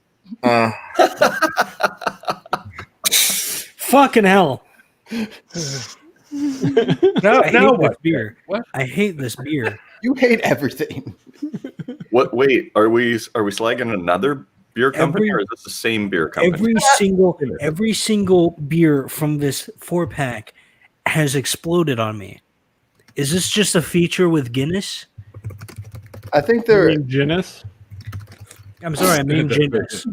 Fucking hell.
Now
This
what?
beer.
What?
I hate this beer.
You hate everything.
What? Wait, are we slagging another beer company, or is this the same beer company?
Every single beer from this 4-pack has exploded on me. Is this just a feature with Guinness?
I think they're
Guinness.
I'm sorry, I mean Guinness.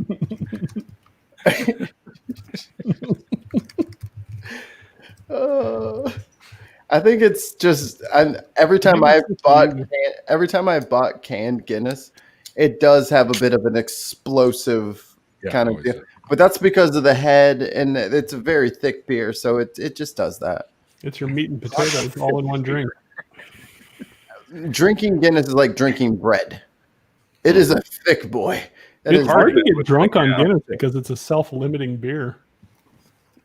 I think it's just every time I've bought canned Guinness, it does have a bit of an explosive kind of deal. But that's because of the head, and it's a very thick beer, so it just does that.
It's your meat and potatoes all in one drink.
Drinking Guinness is like drinking bread. It is a thick boy.
It's hard to get drunk on Guinness because it's a self-limiting beer.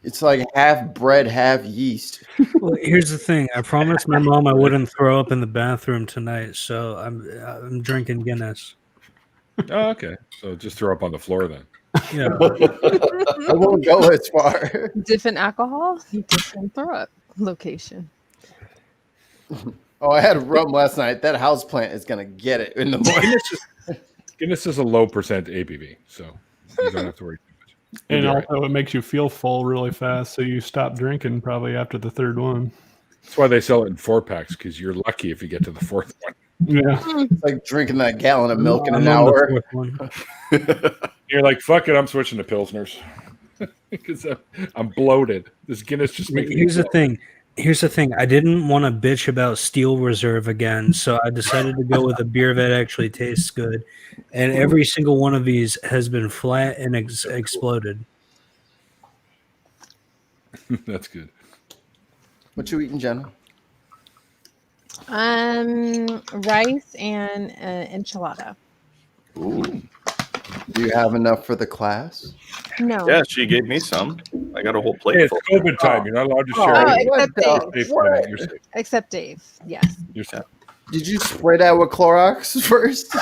It's like half bread, half yeast.
Well, here's the thing. I promised my mom I wouldn't throw up in the bathroom tonight, so I'm drinking Guinness.
Oh, okay. So just throw up on the floor then.
Yeah.
I won't go as far.
Different alcohol, different throw up location.
Oh, I had rum last night. That house plant is gonna get it in the morning.
Guinness is a low percent ABV, so you don't have to worry too much.
And also, it makes you feel full really fast, so you stop drinking probably after the third one.
That's why they sell it in 4-packs, because you're lucky if you get to the fourth one.
Yeah,
it's like drinking that gallon of milk in an hour.
You're like, fuck it, I'm switching to Pilsners because I'm bloated. This Guinness just makes me.
Here's the thing. I didn't want to bitch about Steel Reserve again, so I decided to go with a beer that actually tastes good. And every single one of these has been flat and exploded.
That's good.
What you eating, Jenna?
Rice and enchilada.
Ooh.
Do you have enough for the class?
No.
Yeah, she gave me some. I got a whole plate.
Hey, it's COVID time. You're not allowed to share.
Except Dave. Yes.
You're safe.
Did you spray that with Clorox first?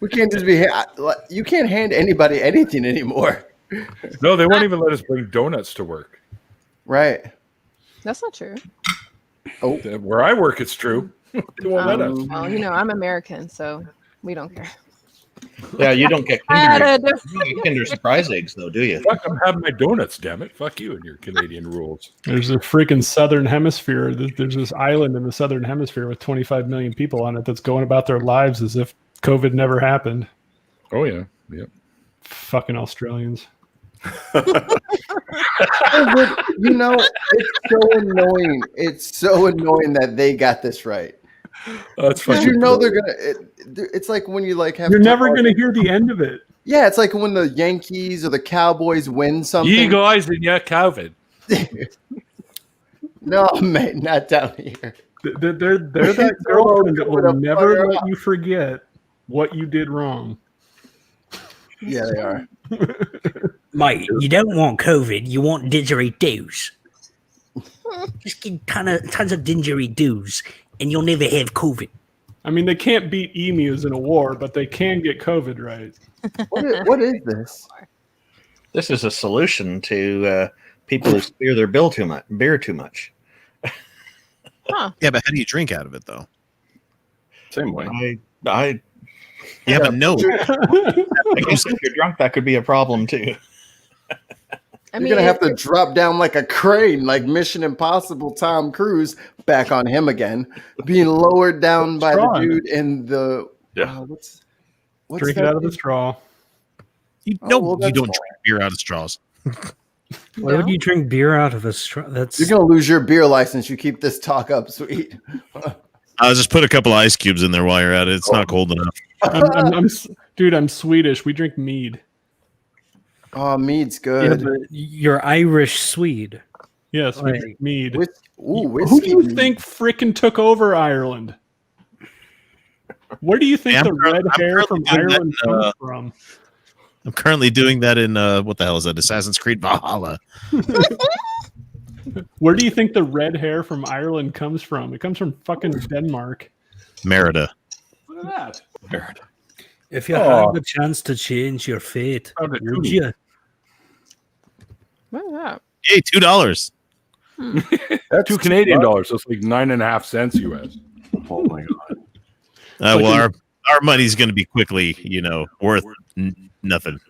We can't just be. You can't hand anybody anything anymore.
No, they won't even let us bring donuts to work.
Right.
That's not true.
Oh,
where I work, it's true. They won't let us.
Well, I'm American, so we don't care.
Yeah, you don't get Kinder Surprise eggs, though, do you?
Fuck, I'm having my donuts, damn it. Fuck you and your Canadian rules.
There's a freaking southern hemisphere. There's this island in the southern hemisphere with 25 million people on it that's going about their lives as if COVID never happened.
Oh, yeah. Yep.
Fucking Australians.
It's so annoying. It's so annoying that they got this right.
That's
because they're gonna. It's like when you have.
You're never gonna hear the end of it.
Yeah, it's like when the Yankees or the Cowboys win something.
You guys and your COVID.
No, mate, not down here.
They're that girlfriend that will never let you forget what you did wrong.
Yeah, they are.
Mate, you don't want COVID, you want didgeridoos. Just get tons of didgeridoos, and you'll never have COVID.
I mean, they can't beat emus in a war, but they can get COVID right.
What is this?
This is a solution to people who spear their beer too much.
Huh.
Yeah, but how do you drink out of it, though?
Same way.
You have a note.
I guess if you're drunk, that could be a problem, too.
You're going to have to drop down like a crane, like Mission Impossible Tom Cruise, back on him again, being lowered down by the dude in the...
Yeah.
What's
drink it out of the straw.
You don't drink beer out of straws.
Why would you drink beer out of a straw?
You're going to lose your beer license. You keep this talk up, sweet.
I'll just put a couple of ice cubes in there while you're at it. It's not cold enough.
Dude, I'm Swedish. We drink mead.
Oh, mead's good.
Yeah, but you're Irish Swede.
Yes, we drink mead.
Whiskey.
Who do you think frickin' took over Ireland? Where do you think the red hair from Ireland comes from?
I'm currently doing that in what the hell is that? Assassin's Creed Valhalla.
Where do you think the red hair from Ireland comes from? It comes from fucking Denmark.
Merida.
Look at that.
Merida.
If you had the chance to change your fate, would you?
What is that?
Hey, $2.
That's $2 Canadian. So it's like 9.5 cents US.
Oh my god.
Well, our money's going to be quickly, worth nothing.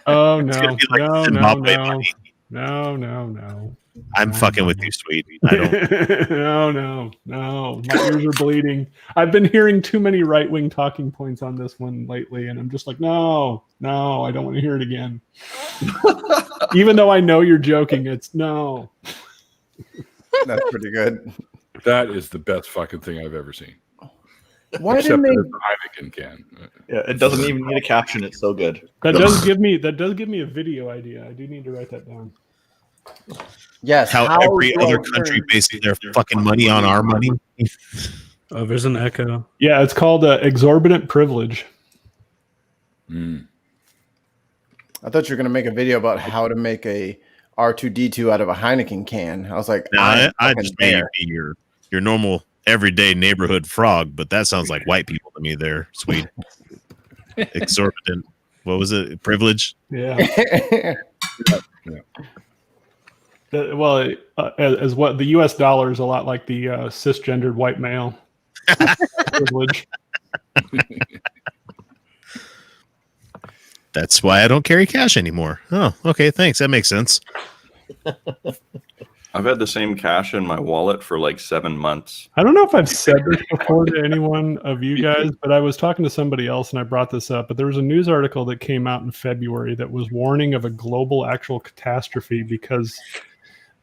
Oh
It's
no!
gonna be like Zimbabwe money.
No!
I'm fucking with you, sweet. I don't.
No! My ears are bleeding. I've been hearing too many right-wing talking points on this one lately, and I'm just like, no, I don't want to hear it again. Even though I know you're joking, it's no.
That's pretty good.
That is the best fucking thing I've ever seen.
Why
Except
didn't they?
that it's a Heineken can.
Yeah, it doesn't even need a caption. It's so good.
That does give me a video idea. I do need to write that down.
Yes.
How every other country bases their fucking money on our money.
Oh, there's an echo.
Yeah, it's called exorbitant privilege.
I thought you were going to make a video about how to make a R2D2 out of a Heineken can. I was like,
No, I just may be your normal everyday neighborhood frog, but that sounds like white people to me. There, sweet. Exorbitant. What was it? Privilege.
Yeah. Well, as what the U.S. dollar is a lot like the cisgendered white male privilege.
That's why I don't carry cash anymore. Oh, okay, thanks. That makes sense.
I've had the same cash in my wallet for like 7 months.
I don't know if I've said this before to anyone of you guys, but I was talking to somebody else and I brought this up. But there was a news article that came out in February that was warning of a global actual catastrophe because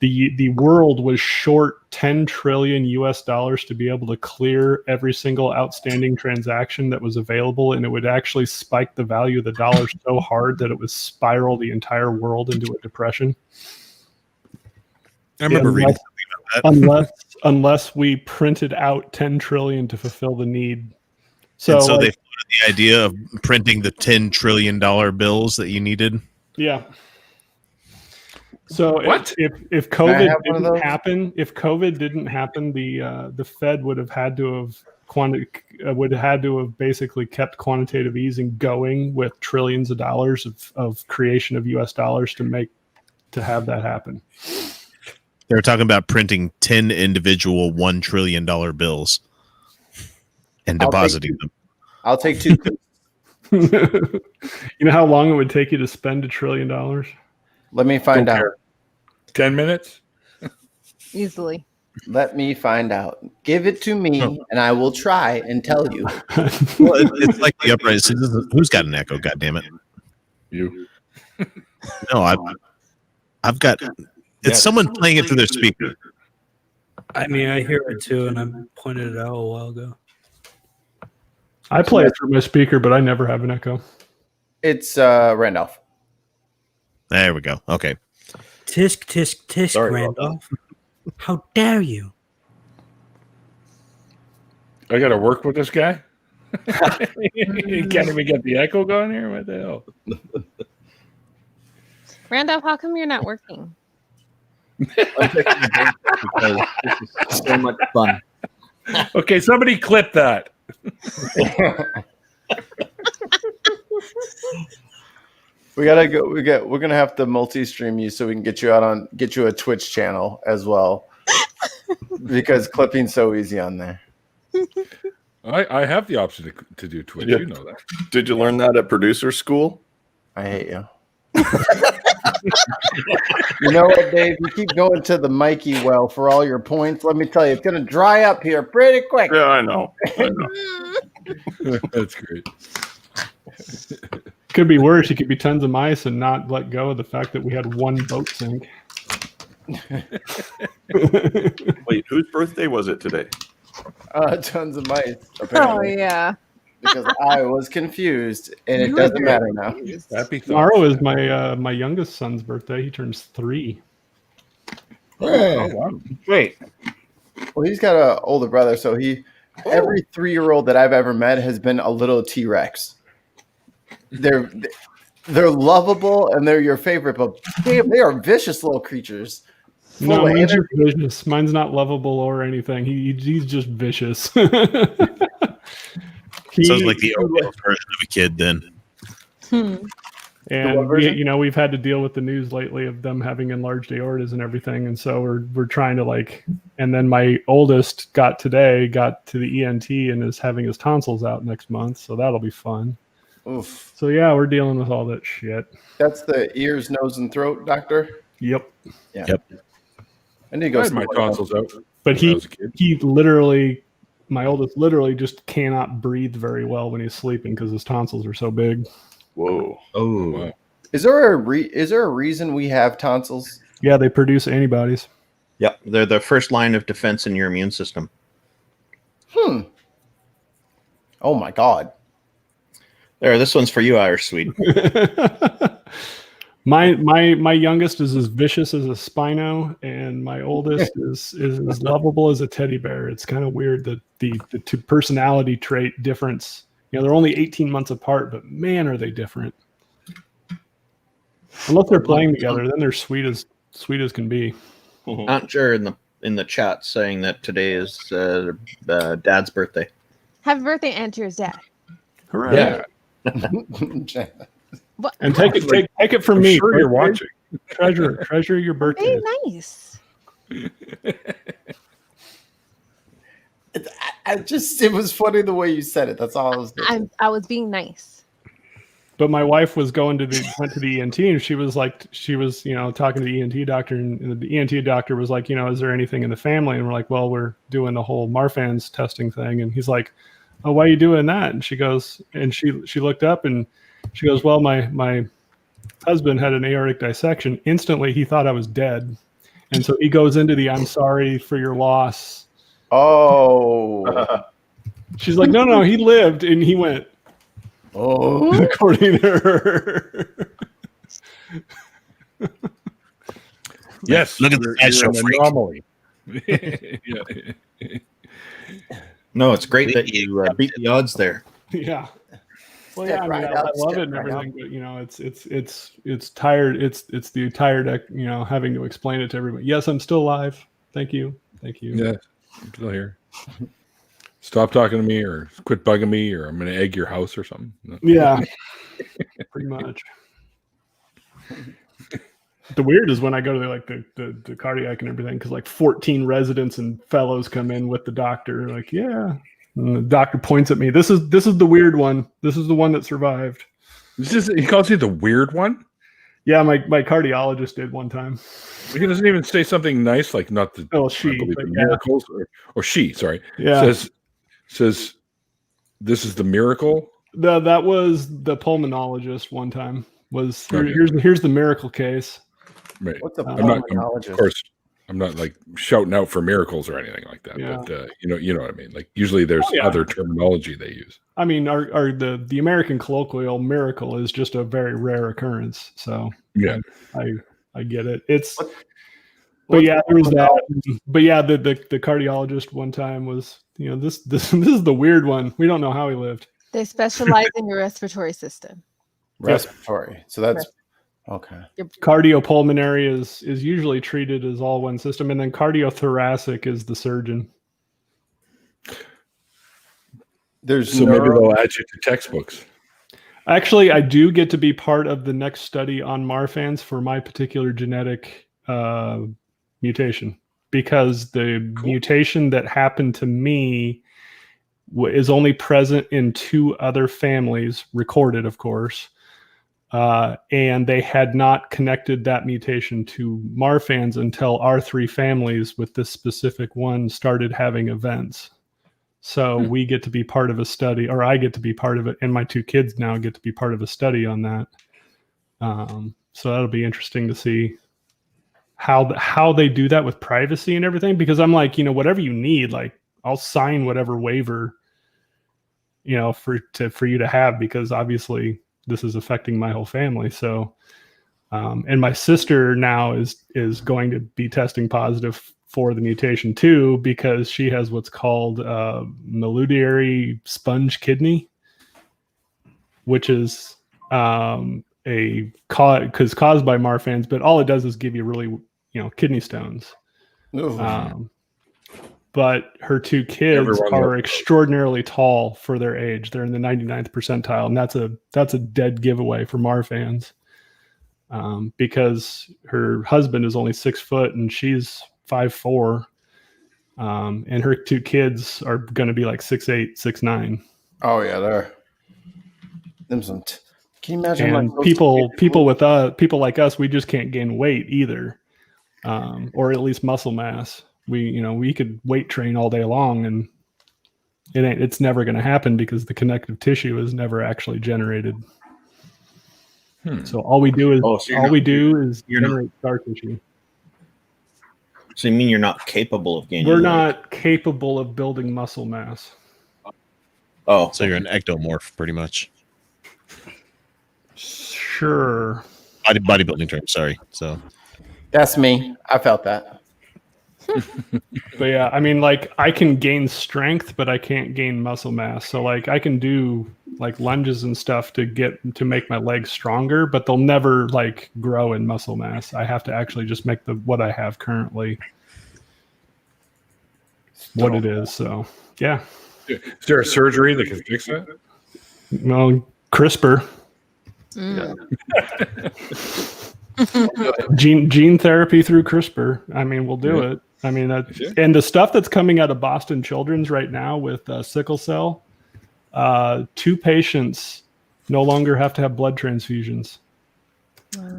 the world was short $10 trillion to be able to clear every single outstanding transaction that was available, and it would actually spike the value of the dollar so hard that it would spiral the entire world into a depression.
I remember reading something about that.
Unless we printed out 10 trillion to fulfill the need. So
they floated the idea of printing the $10 trillion bills that you needed.
Yeah. So
what
if COVID didn't happen, the Fed would have had to have basically kept quantitative easing going with trillions of dollars of creation of U.S. dollars to have that happen.
They were talking about printing 10 individual $1 trillion bills and depositing them.
I'll take 2.
You know how long it would take you to spend $1 trillion?
Let me find out.
10 minutes?
Easily.
Let me find out. Give it to me, and I will try and tell you.
Well, it's like the upright. Who's got an echo? God damn it!
You.
No, I've got. It's someone playing it through their speaker.
I mean, I hear it too, and I pointed it out a while ago.
I play it through my speaker, but I never have an echo.
It's Randolph.
There we go. Okay.
Tisk, tisk, tisk,
Sorry,
Randolph. How dare you?
I got to work with this guy? You can't even get the echo going here? What the hell?
Randolph, how come you're not working?
I'm taking a break because this is so much fun.
Okay, somebody clip that.
We gotta go. We're gonna have to multi-stream you so we can get you a Twitch channel as well, because clipping's so easy on there.
I have the option to do Twitch.
Yeah.
You know that.
Did you learn that at producer school?
I hate you. You know what, Dave? You keep going to the Mikey well for all your points. Let me tell you, it's gonna dry up here pretty quick.
Yeah, I know.
That's great.
Could be worse. You could be tons of mice and not let go of the fact that we had one boat sink.
Wait, whose birthday was it today?
Tons of mice.
Oh,
Apparently.
yeah.
Because I was confused, and it doesn't matter now.
Tomorrow is my youngest son's birthday. He turns 3.
Oh, wow. Wait. Well, he's got an older brother, so every 3-year-old that I've ever met has been a little T-Rex. They're lovable and they're your favorite, but they are vicious little creatures.
No, mine's just vicious. Mine's not lovable or anything. He's just vicious.
Sounds like the oatmeal version of a kid then.
And we've had to deal with the news lately of them having enlarged aortas and everything, and so we're trying to and then my oldest got to the ENT and is having his tonsils out next month, so that'll be fun.
Oof.
So yeah, we're dealing with all that shit.
That's the ears, nose, and throat doctor.
Yep.
Yeah.
Yep.
I need to go.
I had my tonsils out,
but he literally, my oldest literally just cannot breathe very well when he's sleeping because his tonsils are so big.
Whoa.
Oh. Wow.
Is there a reason we have tonsils?
Yeah, they produce antibodies.
Yep, they're the first line of defense in your immune system.
Oh my God.
There, this one's for you, Irish Swede.
My youngest is as vicious as a Spino, and my oldest is as lovable as a teddy bear. It's kind of weird that the two personality trait difference. They're only 18 months apart, but man, are they different. Unless they're playing together, then they're sweet as can be.
Aunt Jer in the chat saying that today is Dad's birthday.
Happy birthday, Aunt Jer's dad.
Hooray!
Yeah.
And take it from me.
Sure, you're watching.
Treasure your birthday.
Very nice.
It was funny the way you said it. That's all I was doing.
I was being nice.
But my wife went to the ENT, and she was talking to the ENT doctor, and the ENT doctor was like, is there anything in the family? And we're like, well, we're doing the whole Marfan's testing thing. And he's like, oh, why are you doing that? And she goes, and she looked up and she goes, well, my husband had an aortic dissection. Instantly, he thought I was dead. And so he goes into the I'm sorry for your loss.
Oh.
She's like, no, he lived. And he went,
oh,
according to her.
Yes.
Look at the
anomaly.
No, it's great that you beat the odds there.
Yeah. Well, yeah, I love it and everything, but it's tired. It's the tired, having to explain it to everybody. Yes, I'm still alive. Thank you.
Yeah, I'm still here. Stop talking to me, or quit bugging me, or I'm going to egg your house or something. No.
Yeah, pretty much. The weird is when I go to the cardiac and everything, because 14 residents and fellows come in with the doctor. Like, yeah. And the doctor points at me. This is the weird one. This is the one that survived.
He calls you the weird one?
Yeah, my cardiologist did one time.
He doesn't even say something nice, like not the miracles, or she. Sorry,
yeah.
Says this is the miracle.
That was the pulmonologist one time. Here's the miracle case.
Right.
What's a
pulmonologist? Of course, I'm not shouting out for miracles or anything like that.
Yeah.
But you know what I mean. Usually there's other terminology they use.
I mean, the American colloquial miracle is just a very rare occurrence. So
yeah,
I get it. But yeah, there was that. But yeah, the cardiologist one time was, this is the weird one. We don't know how he lived.
They specialize in your respiratory system.
Respiratory. So that's okay.
Cardiopulmonary is usually treated as all one system, and then cardiothoracic is the surgeon.
Maybe they'll add you to textbooks.
Actually, I do get to be part of the next study on Marfan's for my particular genetic mutation, because the mutation that happened to me is only present in 2 other families, recorded, of course. And they had not connected that mutation to Marfan's until our 3 families with this specific one started having events. So we get to be part of a study, or I get to be part of it, and my 2 kids now get to be part of a study on that. So that'll be interesting to see how they do that with privacy and everything, because I'm like, whatever you need, I'll sign whatever waiver, for you to have, because obviously this is affecting my whole family. So, and my sister now is going to be testing positive for the mutation too, because she has what's called medullary sponge kidney, which is caused by Marfan's, but all it does is give you really, kidney stones. But her 2 kids are extraordinarily tall for their age. They're in the 99th percentile, and that's a dead giveaway for Mar fans, because her husband is only 6 foot and she's 5'4", and her 2 kids are going to be like 6'8", 6'9".
Oh yeah, they're them some. Can you imagine?
And
like
people like us, we just can't gain weight either, or at least muscle mass. We could weight train all day long, and it's never going to happen because the connective tissue is never actually generated. So all we do is generate scar tissue.
So you mean you're not capable of gaining?
We're
weight?
not capable of building muscle mass.
Oh, so you're an ectomorph, pretty much.
Sure.
Bodybuilding term. Sorry. So
that's me. I felt that.
But yeah, I mean, like, I can gain strength, but I can't gain muscle mass. So like, I can do like lunges and stuff to make my legs stronger, but they'll never like grow in muscle mass. I have to actually just make what I have currently what it is. So yeah.
Is there a surgery that can fix that?
No, CRISPR. Gene therapy through CRISPR. I mean, we'll do it. I mean, and the stuff that's coming out of Boston Children's right now with sickle cell, 2 patients no longer have to have blood transfusions.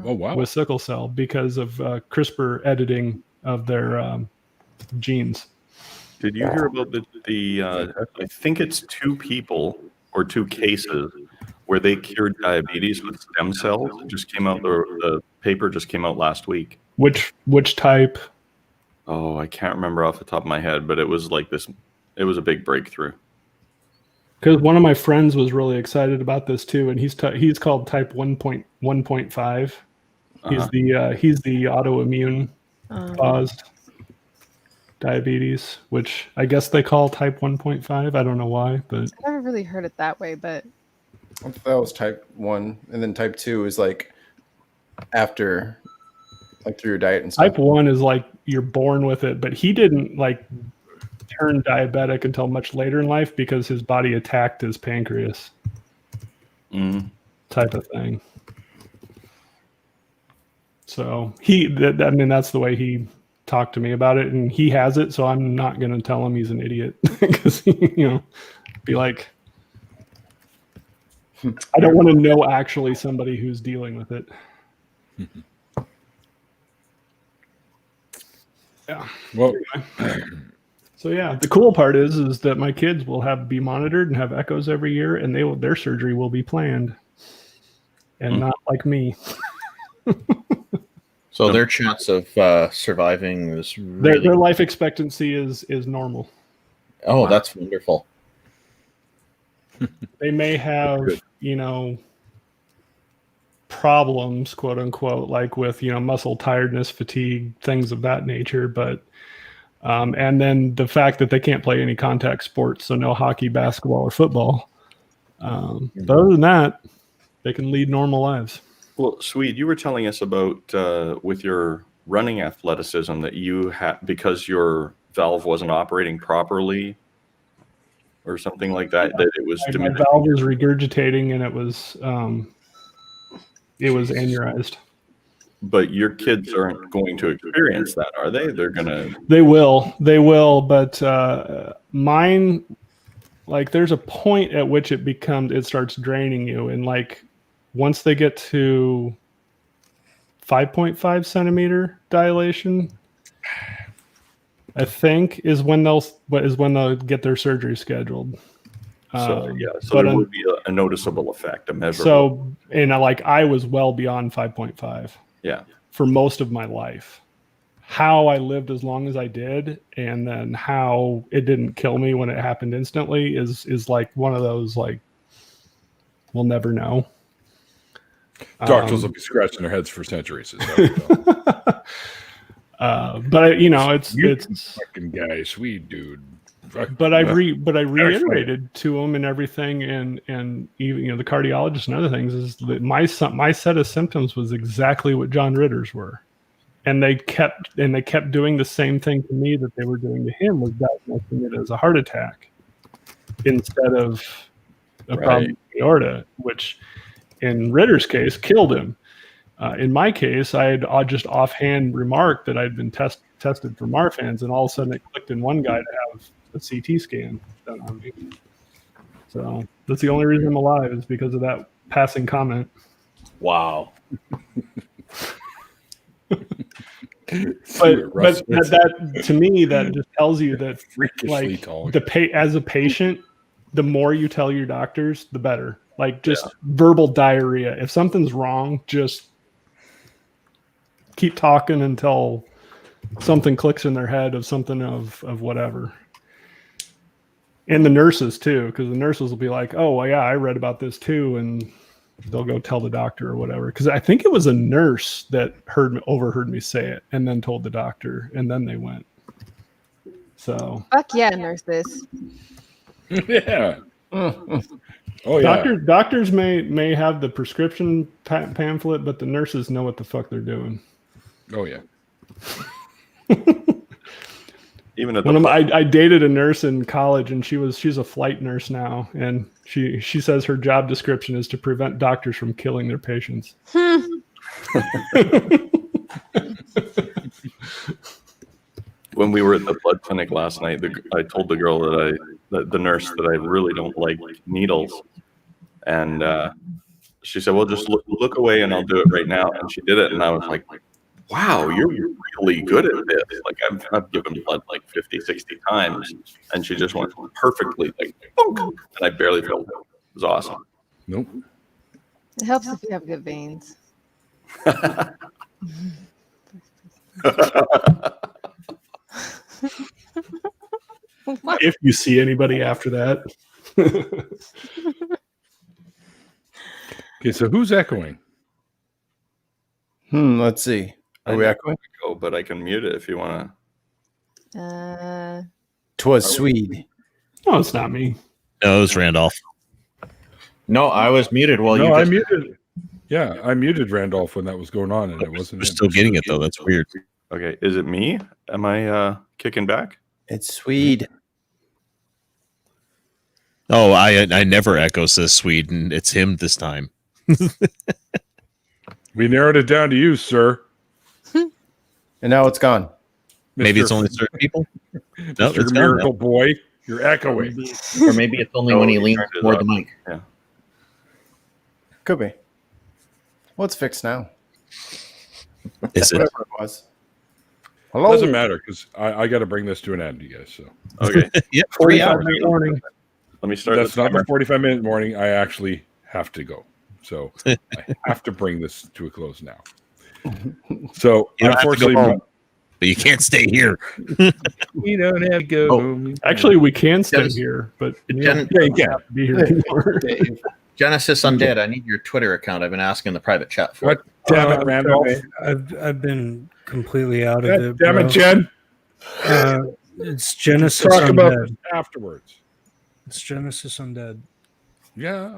Oh wow!
With sickle cell because of CRISPR editing of their genes.
Did you hear about the I think it's 2 people or 2 cases where they cured diabetes with stem cells? It just came out. The paper just came out last week.
Which type?
Oh, I can't remember off the top of my head, but it was like this. It was a big breakthrough.
Because one of my friends was really excited about this too, and he's called type 1.1.5. He's the autoimmune caused diabetes, which I guess they call type 1.5. I don't know why, but
I never really heard it that way. But
that was type 1, and then type 2 is like after, like through your diet and stuff.
Type 1 is like you're born with it, but he didn't like turn diabetic until much later in life because his body attacked his pancreas. Type of thing. So that's the way he talked to me about it, and he has it, so I'm not going to tell him he's an idiot because be like, I don't want to know actually somebody who's dealing with it. Yeah.
Well,
so yeah, the cool part is that my kids will be monitored and have echoes every year, and their surgery will be planned, and not like me.
So their chance of surviving is really...
their life expectancy is normal.
Oh, wow. That's wonderful.
They may have problems, quote unquote, like with muscle tiredness, fatigue, things of that nature, but and then the fact that they can't play any contact sports, so no hockey, basketball, or football. But other than that, they can lead normal lives.
Well, Swede, you were telling us about with your running athleticism that you had, because your valve wasn't operating properly or something like that, that it was
my valve was regurgitating and it was aneurysed.
But your kids aren't going to experience that, are they?
They will, but mine, like, there's a point at which it starts draining you, and like once they get to 5.5 centimeter dilation, I think is when they'll get their surgery scheduled.
So there would be a noticeable effect, a measurable.
So, and I was well beyond 5.5.
Yeah.
For most of my life. How I lived as long as I did, and then how it didn't kill me when it happened instantly is like one of those, like, we'll never know.
Doctors will be scratching their heads for centuries.
But it's
fucking guy, sweet dude.
But I reiterated to him and everything, and even the cardiologist and other things, is that my set of symptoms was exactly what John Ritter's were, and they kept doing the same thing to me that they were doing to him, was diagnosing it as a heart attack instead of a problem with the aorta, which in Ritter's case killed him. In my case, I had just offhand remarked that I'd been tested for Marfan's, and all of a sudden it clicked in one guy to have a CT scan done on me. So that's the only reason I'm alive, is because of that passing comment.
Wow.
but that to me, that just tells you that
freakishly tall.
As a patient, the more you tell your doctors, the better. Like just verbal diarrhea. If something's wrong, just keep talking until something clicks in their head of something of whatever. And the nurses too, because the nurses will be like, "Oh, well, yeah, I read about this too," and they'll go tell the doctor or whatever. Because I think it was a nurse that overheard me say it, and then told the doctor, and then they went. So
fuck yeah, nurses.
Yeah. Oh
yeah. Doctors may have the prescription pamphlet, but the nurses know what the fuck they're doing.
Oh yeah.
Even at
I dated a nurse in college, and she's a flight nurse now, and she says her job description is to prevent doctors from killing their patients.
When we were at the blood clinic last night, I told the girl the nurse that I really don't like needles, and she said, "Well, just look away, and I'll do it right now." And she did it, and I was like, "Wow, you're really good at this. Like, I've given blood like 50, 60 times." And she just went perfectly, like, bonk, and I barely felt it. It was awesome.
Nope.
It helps if you have good veins.
If you see anybody after that.
Okay, so who's echoing?
Let's see. Are we echoing?
Go, but I can mute it if you want to.
'Twas Swede.
No, it's not me.
No, it was Randolph.
No, I was muted while
I muted. Yeah, I muted Randolph when that was going on, and it wasn't.
We're still getting it though. That's weird.
Okay, is it me? Am I kicking back?
It's Swede.
Oh, I never echo, says Sweden. It's him this time.
We narrowed it down to you, sir.
And now it's gone.
Maybe it's only certain people.
No, it's miracle boy. You're echoing.
Or maybe it's only when he leans toward the mic.
Yeah.
Could be. Well, it's fixed now.
Is it?
Whatever it was. Hello?
Doesn't matter, because I got to bring this to an end, you guys. So
okay.
Yeah,
45-minute warning.
Let me start.
That's not the 45-minute warning. I actually have to go. So I have to bring this to a close now. So unfortunately,
but you can't stay here.
We don't have to go.
Oh, actually, we can stay here, but you can't be here anymore.
Genesis Undead, I need your Twitter account. I've been asking the private chat for.
What? Damn it, Randolph!
I've been completely out of it.
Damn it, Jen!
It's Genesis
Talk
Undead.
about this afterwards.
It's Genesis Undead.
Yeah.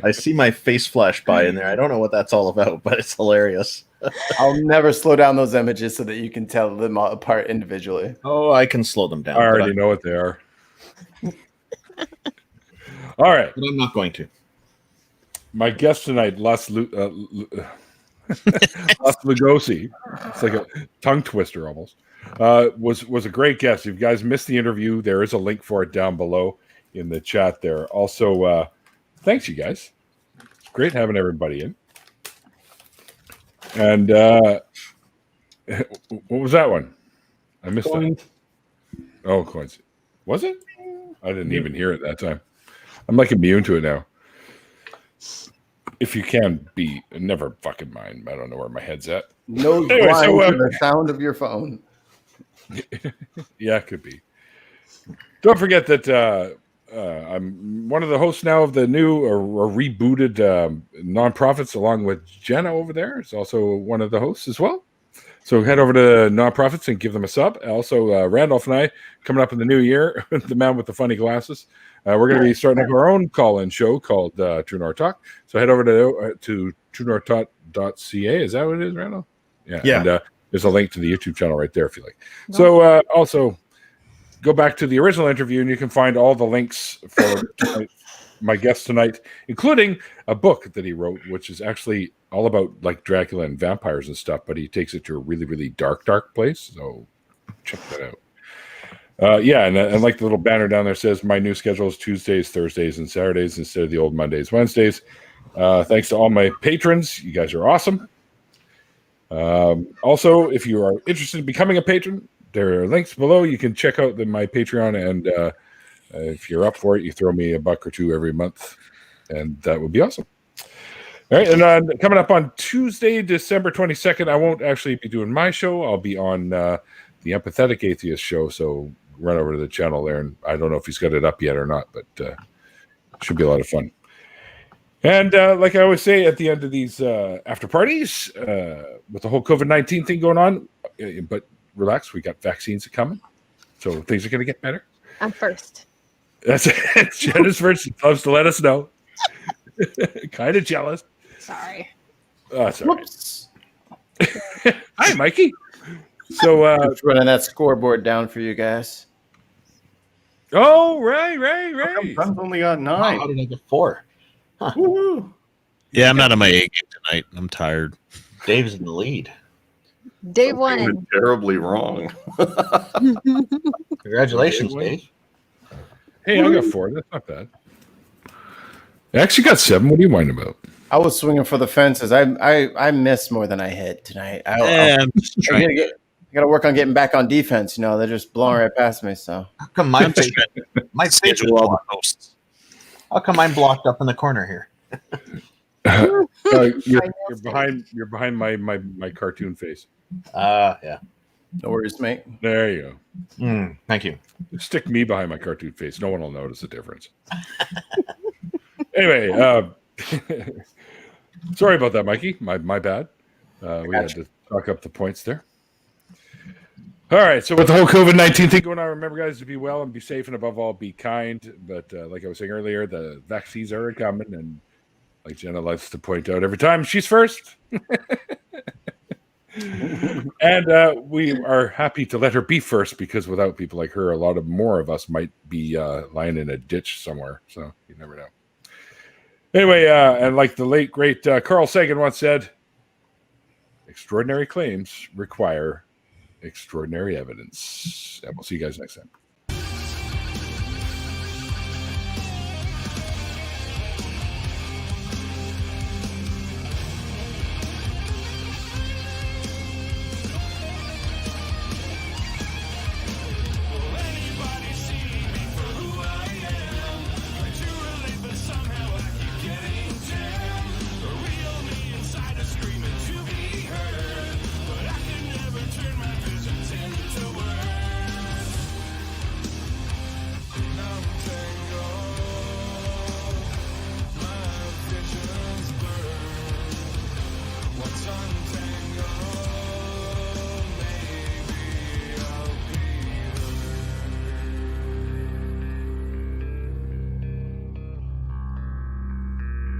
I see my face flash by in there. I don't know what that's all about, but it's hilarious.
I'll never slow down those images so that you can tell them apart individually.
Oh, I can slow them down.
I already know what they are. All right.
But I'm not going to.
My guest tonight, Las Lugosi. It's like a tongue twister almost. Was a great guest. If you guys missed the interview, there is a link for it down below in the chat there. Also, thanks you guys. It's great having everybody in. And what was that one? I missed that. Oh, coins. Was it? I didn't even hear it that time. I'm like immune to it now. If you can be, never fucking mind. I don't know where my head's at.
No, anyway, so, the sound of your phone.
Yeah, it could be. Don't forget that I'm one of the hosts now of the new or rebooted nonprofits, along with Jenna over there. Is also one of the hosts as well. So head over to Nonprofits and give them a sub. Also, Randolph and I, coming up in the new year, the man with the funny glasses, we're going to be starting up our own call-in show called True North Talk. So head over to truenorthtalk.ca. Is that what it is, Randolph? Yeah. And there's a link to the YouTube channel right there if you like. So also go back to the original interview and you can find all the links for my guest tonight, including a book that he wrote, which is actually all about like Dracula and vampires and stuff, but he takes it to a really, really dark place. So check that out. And like the little banner down there says, my new schedule is Tuesdays, Thursdays, and Saturdays instead of the old Mondays, Wednesdays. Thanks to all my patrons. You guys are awesome. Also, if you are interested in becoming a patron, there are links below. You can check out my Patreon, and if you're up for it, you throw me $1 or $2 every month, and that would be awesome. All right, and coming up on Tuesday, December 22nd, I won't actually be doing my show. I'll be on the Empathetic Atheist show, so run over to the channel there, and I don't know if he's got it up yet or not, but it should be a lot of fun. And like I always say at the end of these after parties, with the whole COVID-19 thing going on, but relax, we got vaccines coming, so things are going to get better.
I'm first.
That's it. Jenna's first. She loves to let us know. Kind of jealous.
Sorry.
Sorry. Hi, Mikey. So
just running that scoreboard down for you guys.
Oh, right.
I've only got 9.
How did I get 4? Huh.
Woo-hoo.
Yeah, I'm not on my A game tonight. I'm tired.
Dave's in the lead.
Dave won.
Terribly wrong.
Congratulations, Dave.
Hey, I got 4. That's not bad. I actually got 7. What are you whining about?
I was swinging for the fences. I missed more than I hit tonight. I got to work on getting back on defense. You know, they're just blowing right past me. So
how come my schedule all the hosts? How come I'm blocked up in the corner here?
You're behind my cartoon face.
Yeah.
No worries, mate.
There you
go. Thank you.
Stick me behind my cartoon face. No one will notice the difference. Anyway, sorry about that, Mikey. My bad. We had to talk up the points there. All right. So with the whole COVID-19 thing going on, remember, guys, to be well and be safe, and above all, be kind. But like I was saying earlier, the vaccines are coming, and like Jenna likes to point out every time, she's first. And we are happy to let her be first, because without people like her, a lot more of us might be lying in a ditch somewhere. So you never know. Anyway, and like the late, great Carl Sagan once said, extraordinary claims require extraordinary evidence. And we'll see you guys next time.